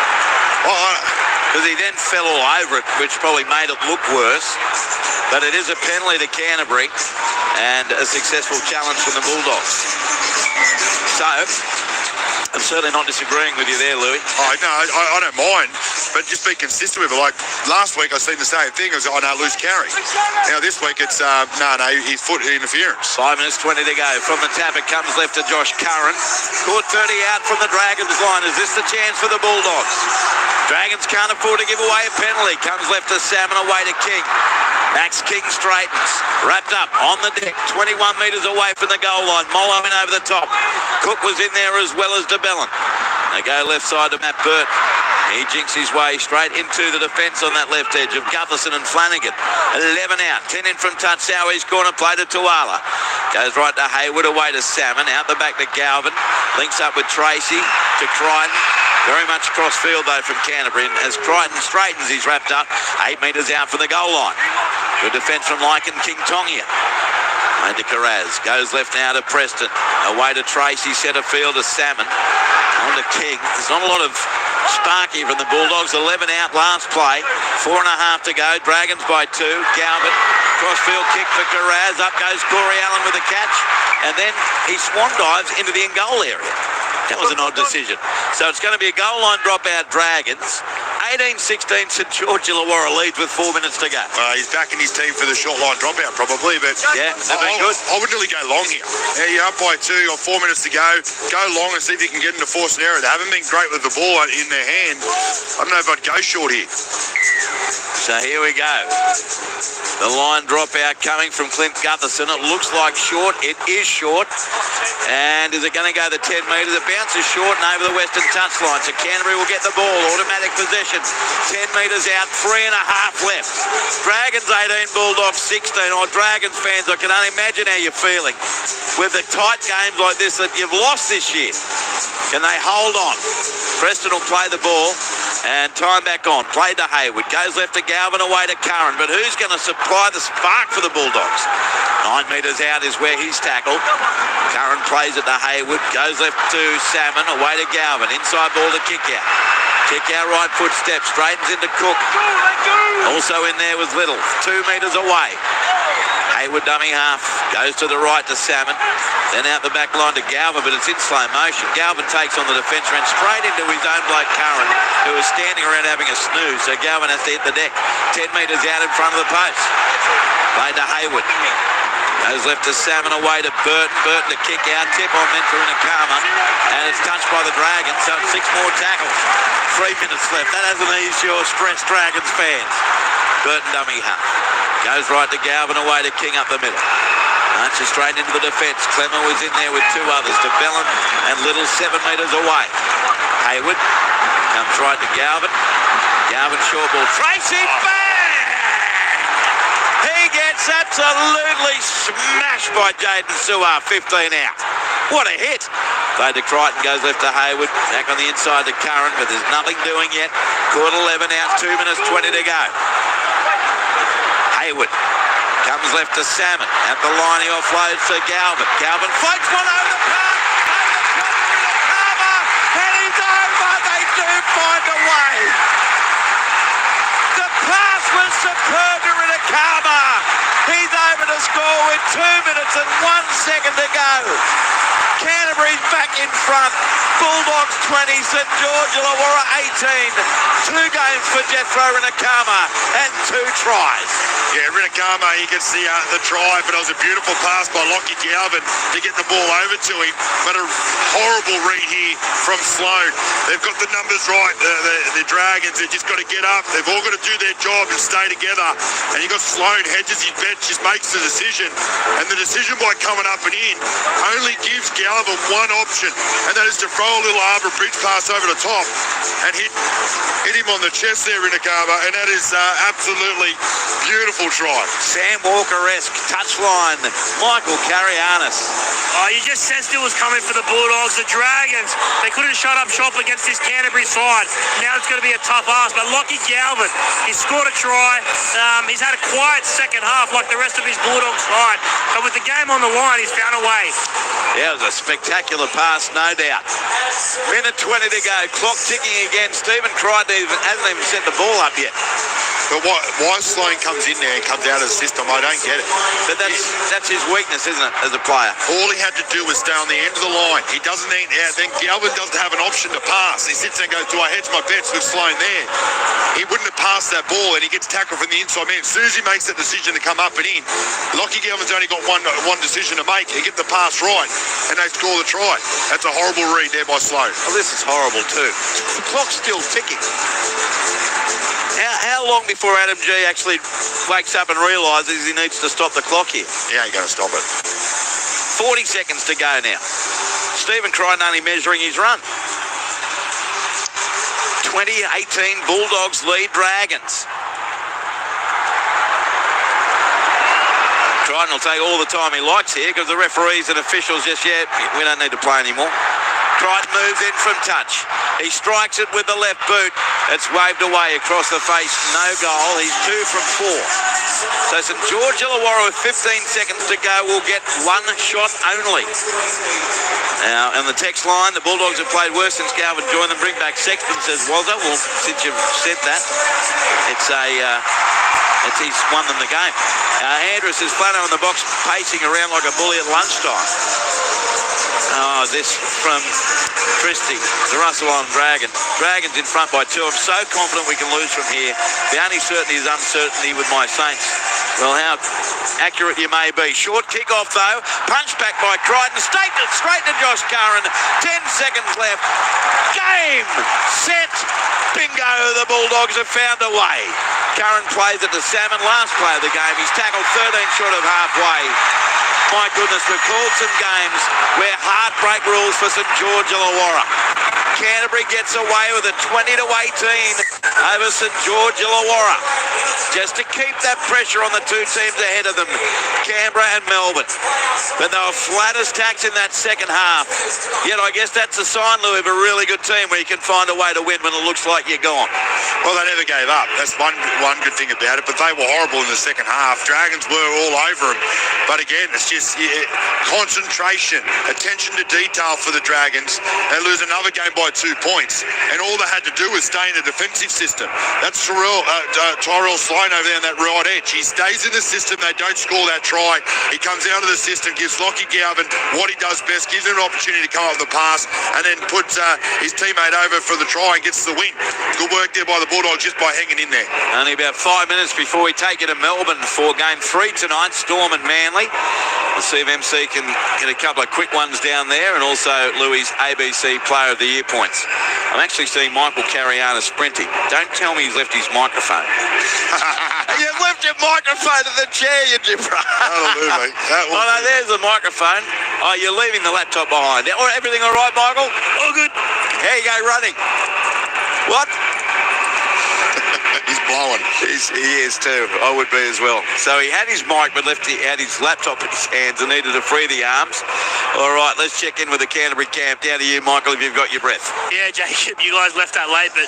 Because he then fell all over it, which probably made it look worse. But it is a penalty to Canterbury and a successful challenge from the Bulldogs. So, I'm certainly not disagreeing with you there, Louis. Oh, no, I don't mind, but just be consistent with it. Like last week, I seen the same thing. It was, oh, no, loose carry. Now this week, it's, no, his foot interference. 5 minutes 20 to go. From the tap, it comes left to Josh Curran. Caught 30 out from the Dragons line. Is this the chance for the Bulldogs? Dragons can't afford to give away a penalty. Comes left to Salmon, away to King. Max King straightens. Wrapped up on the deck. 21 metres away from the goal line. Mollo in over the top. Cook was in there as well as DeBellin. They go left side to Matt Burton. He jinks his way straight into the defence on that left edge of Gutherson and Flanagan. 11 out. 10 in from Tatsaui's corner. Play to Tuala. Goes right to Hayward, away to Salmon. Out the back to Galvin. Links up with Tracy to Crichton. Very much cross field though from Canterbury. And as Crichton straightens, he's wrapped up 8 metres out from the goal line. Good defence from Lycan King Tongia. And to Carraz. Goes left now to Preston. Away to Tracy. Centre field to Salmon. On to King. There's not a lot of spark here from the Bulldogs. 11 out last play. 4.5 to go. Dragons by 2. Galvin. Crossfield kick for Carraz. Up goes Corey Allen with a catch. And then he swan dives into the in-goal area. That was an odd decision. So it's going to be a goal line dropout, Dragons. 18-16, St George Illawarra leads with 4 minutes to go. He's backing his team for the short line dropout probably, but yeah, they've been good. I would nearly go long here. Yeah, you're up by 2 or 4 minutes to go. Go long and see if you can get into force and error. They haven't been great with the ball in their hand. I don't know if I'd go short here. So here we go. The line dropout coming from Clint Gutherson. It looks like short. It is short. And is it going to go the 10 metres? It bounces short and over the western touchline. So Canterbury will get the ball. Automatic possession. 10 metres out. 3.5 left. Dragons 18, Bulldogs 16. Oh, Dragons fans, I can only imagine how you're feeling with the tight games like this that you've lost this year. Can they hold on? Preston will play the ball and time back on. Play to Hayward. Goes left to Galvin, away to Curran. But who's going to supply the spark for the Bulldogs? 9 metres out is where he's tackled. Curran plays it to Hayward. Goes left to Salmon, away to Galvin. Inside ball to kick out. Kick out right foot step. Straightens into Cook. Also in there was Little. 2 metres away. Hayward dummy half. Goes to the right to Salmon. Then out the back line to Galvin, but it's in slow motion. Galvin takes on the defence, ran straight into his own bloke Curran, who was standing around having a snooze. So Galvin has to hit the deck. 10 metres out in front of the post. Played to Hayward. Goes left to Salmon, away to Burton. Burton to kick out. Tip on meant for Inakama. And it's touched by the Dragons, so it's 6 more tackles. 3 minutes left. That hasn't eased your stressed Dragons fans. Burton dummy half. Goes right to Galvin, away to King up the middle. Archer straight into the defence. Clemmer was in there with 2 others. To Bellin and Little 7 metres away. Hayward comes right to Galvin. Galvin short ball. Tracy, bang! He gets absolutely smashed by Jaden Suar. 15 out. What a hit. Played to Crichton, goes left to Hayward. Back on the inside to Curran, but there's nothing doing yet. Caught 11 out, 2 minutes 20 to go. Hayward comes left to Salmon. At the line, he offloads to Galvin. Galvin floats one over the park. And he's over. They do find a way. The pass was superb to Rinakama. He's over to score with 2 minutes and 1 second to go. Canterbury's back in front. Bulldogs 20, St George Illawarra 18. 2 games for Jethro Rinakama and 2 tries. Yeah, Rinakama, he gets the try, but it was a beautiful pass by Lockie Galvin to get the ball over to him. But a horrible read here from Sloan. They've got the numbers right, the Dragons. They've just got to get up. They've all got to do their job and stay together. And you've got Sloan, hedges his bet, just makes the decision. And the decision by coming up and in only gives Galvin one option, and that is to throw a little arbor bridge pass over the top and hit him on the chest there, Rinakama, and that is absolutely beautiful try. Sam Walker-esque touchline. Michael Carianis. You just sensed it was coming for the Bulldogs. The Dragons, they couldn't shut up shop against this Canterbury side. Now it's going to be a tough ask. But Lockie Galvin, he scored a try. He's had a quiet second half like the rest of his Bulldogs side. But with the game on the line, he's found a way. Yeah, it was a spectacular pass, no doubt. Minute 20 to go. Clock ticking again. Stephen Crichton hasn't even set the ball up yet. But why Sloan comes in there and comes out of the system, I don't get it. But that's his weakness, isn't it, as a player? All he had to do was stay on the end of the line. He doesn't need, then Galvin doesn't have an option to pass. He sits there and goes, do I hedge my bets with Sloan there? He wouldn't have passed that ball, and he gets tackled from the inside man. As soon as he makes that decision to come up and in, Lockie Galvin's only got one decision to make. He get the pass right, and they score the try. That's a horrible read there by Sloan. Well, this is horrible too. The clock's still ticking. How long before Adam G actually wakes up and realises he needs to stop the clock here? He ain't going to stop it. 40 seconds to go now. Stephen Crichton only measuring his run. 2018 Bulldogs lead Dragons. Crichton will take all the time he likes here because the referees and officials just yet, we don't need to play anymore. Crichton moves in from touch. He strikes it with the left boot. It's waved away across the face. No goal. He's 2 from 4. So St George Illawarra with 15 seconds to go will get one shot only. Now, on the text line, the Bulldogs have played worse since Galvin joined them. Bring back Sexton, says Walter. Well, since you've said that, he's won them the game. Andrews is flat on the box, pacing around like a bully at lunchtime. Oh, this from Christie, the Russell Island Dragons. Dragons in front by 2. I'm so confident we can lose from here. The only certainty is uncertainty with my Saints. Well, how accurate you may be. Short kick-off, though. Punch back by Crichton. Straight to Josh Curran. 10 seconds left. Game, set, bingo. The Bulldogs have found a way. Curran plays it to Salmon. Last play of the game. He's tackled 13 short of halfway. My goodness, we've called some games where heartbreak rules for St George Illawarra. Canterbury gets away with a 20-18 over St George Illawarra. Just to keep that pressure on the two teams ahead of them, Canberra and Melbourne. But they were flat as tacks in that second half. Yet I guess that's a sign, Louis, of a really good team where you can find a way to win when it looks like you're gone. Well, they never gave up. That's one good thing about it. But they were horrible in the second half. Dragons were all over them. But again, it's just concentration, attention to detail for the Dragons. They lose another game by 2 points. And all they had to do was stay in the defensive system. That's Tyrell Sloan over there on that right edge. He stays in the system. They don't score that try. He comes out of the system, gives Lockie Galvin what he does best, gives him an opportunity to come up with the pass, and then puts his teammate over for the try and gets the win. Good work there by the Bulldogs just by hanging in there. Only about 5 minutes before we take you to Melbourne for game 3 tonight, Storm and Manly. We'll see if MC can get a couple of quick ones down there, and also Louis' ABC Player of the Year points. I'm actually seeing Michael Cariana sprinting. Don't tell me he's left his microphone. You've left your microphone in the chair, you gibber. Hallelujah. Oh, no, there's the microphone. Oh, you're leaving the laptop behind. Everything all right, Michael? All good. Here you go, running. What? He's blowing. He is too. I would be as well. So he had his mic, but had his laptop in his hands and needed to free the arms. All right, let's check in with the Canterbury camp. Down to you, Michael, if you've got your breath. Yeah, Jacob, you guys left that late, but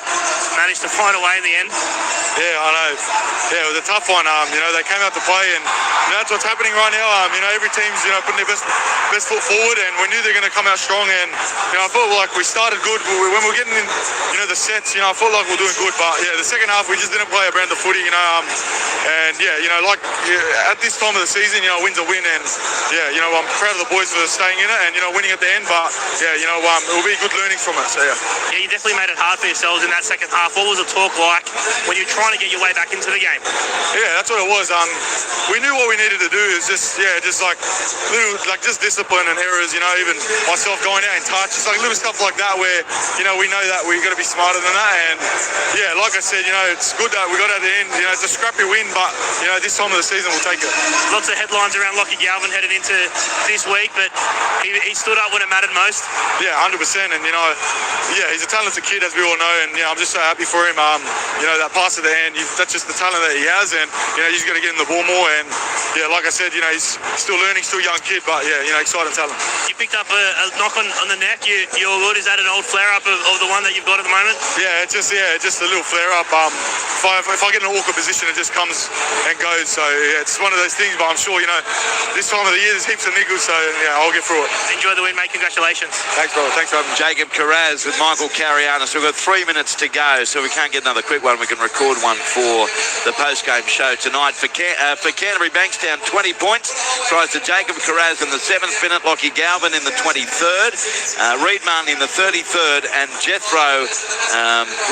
managed to find a way in the end. Yeah, I know. Yeah, it was a tough one. They came out to play, and that's what's happening right now. Every team's putting their best foot forward, and we knew they're going to come out strong. And I felt like we started good when we were getting in, the sets. I felt like we were doing good, but yeah, the second half we just didn't play a brand of footy. At this time of the season, win's a win, and I'm proud of the boys for staying in it and winning at the end. But it will be good learnings from it. So yeah, you definitely made it hard for yourselves in that second half. What was the talk like when you're trying to get your way back into the game? Yeah, that's what it was. We knew what we needed to do is just discipline and errors. Even myself going out in touch, it's like little stuff like that where we know that we've got to be smarter than that. And yeah, like I said, it's good that we got at the end. It's a scrappy win, but this time of the season we'll take it. Lots of headlines around Lockie Galvin headed into this week, but he stood up when it mattered most. Yeah, 100%. And, he's a talented kid, as we all know. And, I'm just so happy for him. That pass at the end, that's just the talent that he has. And, he's going to get him the ball more. And, like I said, he's still learning, still a young kid. But, exciting talent. You picked up a knock on the neck. Is that an old flare-up of the one that you've got at the moment? Yeah, just a little flare-up. If I get in an awkward position, it just comes and goes. So, it's one of those things. But I'm sure, this time of the year, there's heaps of niggles. So, I'll get through it. Enjoy the win, mate. Congratulations. Thanks, brother. Thanks for having me. Jacob Carraz with Michael Carianis. We've got 3 minutes to go, so we can't get another quick one. We can record one for the post-game show tonight. For Canterbury, Bankstown, 20 points. Tries to Jacob Carraz in the 7th minute, Lockie Galvin in the 23rd, Reed Martin in the 33rd, and Jethro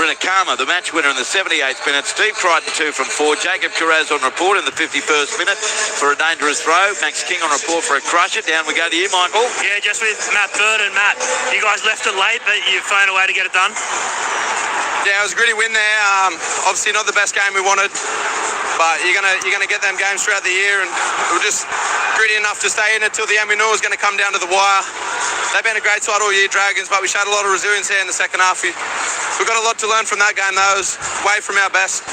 Rinakama, the match winner in the 78th minute. Steve Crichton 2 from 4. Jacob Carraz on report in the 51st minute for a dangerous throw. Max King on report for a crusher. Down we go to you, Michael. Yeah, just with Matt Bird and Matt. You guys left it late, but you found a way to get it done. Yeah, it was a gritty win there. Obviously not the best game we wanted, but you're gonna get them games throughout the year, and we were just gritty enough to stay in it till the end. We knew it was going to come down to the wire. They've been a great side all year, Dragons, but we showed a lot of resilience here in the second half. We've got a lot to learn from that game, though. It was way from our best.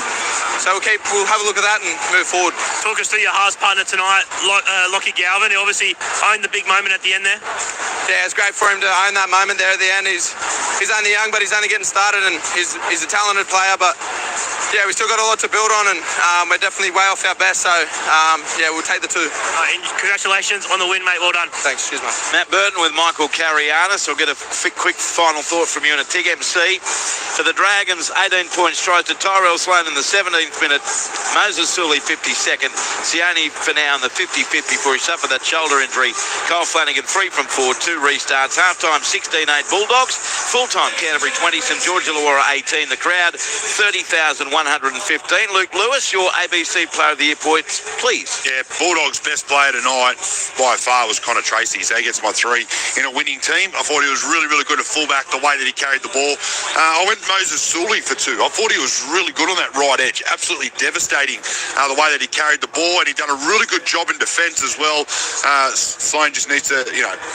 So we'll have a look at that and move forward. Talk us through your halves partner tonight, Lockie Galvin. He obviously owned the big moment at the end there. Yeah, it's great for him to own that moment there at the end. He's only young, but he's only getting started, and he's a talented player. But we still got a lot to build on, and we're definitely way off our best. So we'll take the 2. And congratulations on the win, mate. Well done. Thanks. Cheers, mate. Matt Burton with Michael Carianis. I'll get a quick final thought from you and a TIG MC. For the Dragons, 18 points. Tries to Tyrell Sloan in the 17th minute. Moses Sully, 52nd. Xiaomi now in the 55th before he suffered that shoulder injury. Kyle Flanagan, 3 from 4, 2 restarts. Half-time, 16-8 Bulldogs. Full-time, Canterbury, 20. St George Illawarra, 18. The crowd, 30,115. Luke Lewis, your ABC Player of the Year points, please. Yeah, Bulldogs' best player tonight by far was Connor Tracy, so he gets my 3 in a winning team. I thought he was really, really good at fullback, the way that he carried the ball. I went Moses Sully for 2. I thought he was really good on that right edge, absolutely devastating the way that he carried the ball, and he done a really good job in defence as well. Sloan just needs to,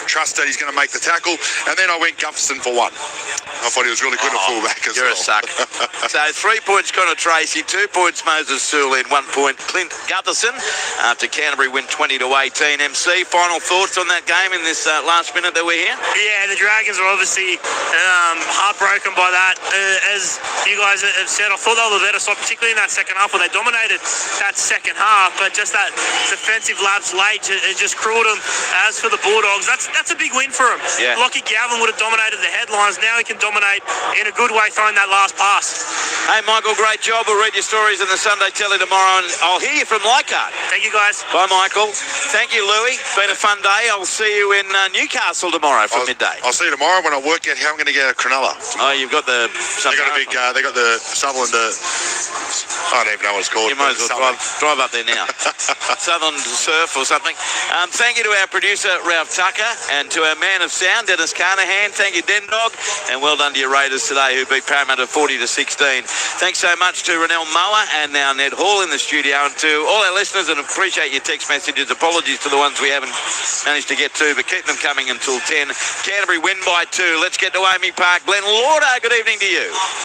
trust that he's going to make the tackle. And then I went Gufferson for 1. I thought he was really good at fullback as well. You're a suck. So 3 points Connor Tracy, 2 points Moses Sully, and 1 point Clint Gutherson after Canterbury win 20-18. MC, final thoughts on that game in this last minute that we're here? Yeah, the Dragons are obviously heartbroken by that. As you guys have said, I thought they were the better side, particularly in that second half where they dominated that second half, but just that defensive lapse late, it just cruelled them. As for the Bulldogs, that's a big win for them. Yeah. Lockie Galvin would have dominated the headlines. Now he can dominate in a good way throwing that last pass. Hey, Michael, great job. We'll read your stories in the Sunday Telly tomorrow, and I'll hear you from Leichhardt. Thank you, guys. Bye, Michael. Thank you, Louis. It's been a fun day. I'll see you in Newcastle tomorrow from midday. I'll see you tomorrow when I work out how I'm going to get a Cronulla. Oh, you've got the... They got the Sutherland... I don't even know what it's called. You might as well drive up there now. Southern Surf or something. Thank you to our producer, Ralph Tucker, and to our man of sound, Dennis Carnahan. Thank you, Den Dog, and well done to your Raiders today, who beat Parramatta 40-16. Thanks so much to Renell Moa and now Ned Hall in the studio, and to all our listeners, and appreciate your text messages. Apologies to the ones we haven't managed to get to, but keep them coming until 10. Canterbury win by 2. Let's get to Amy Park. Glenn Lauder, good evening to you.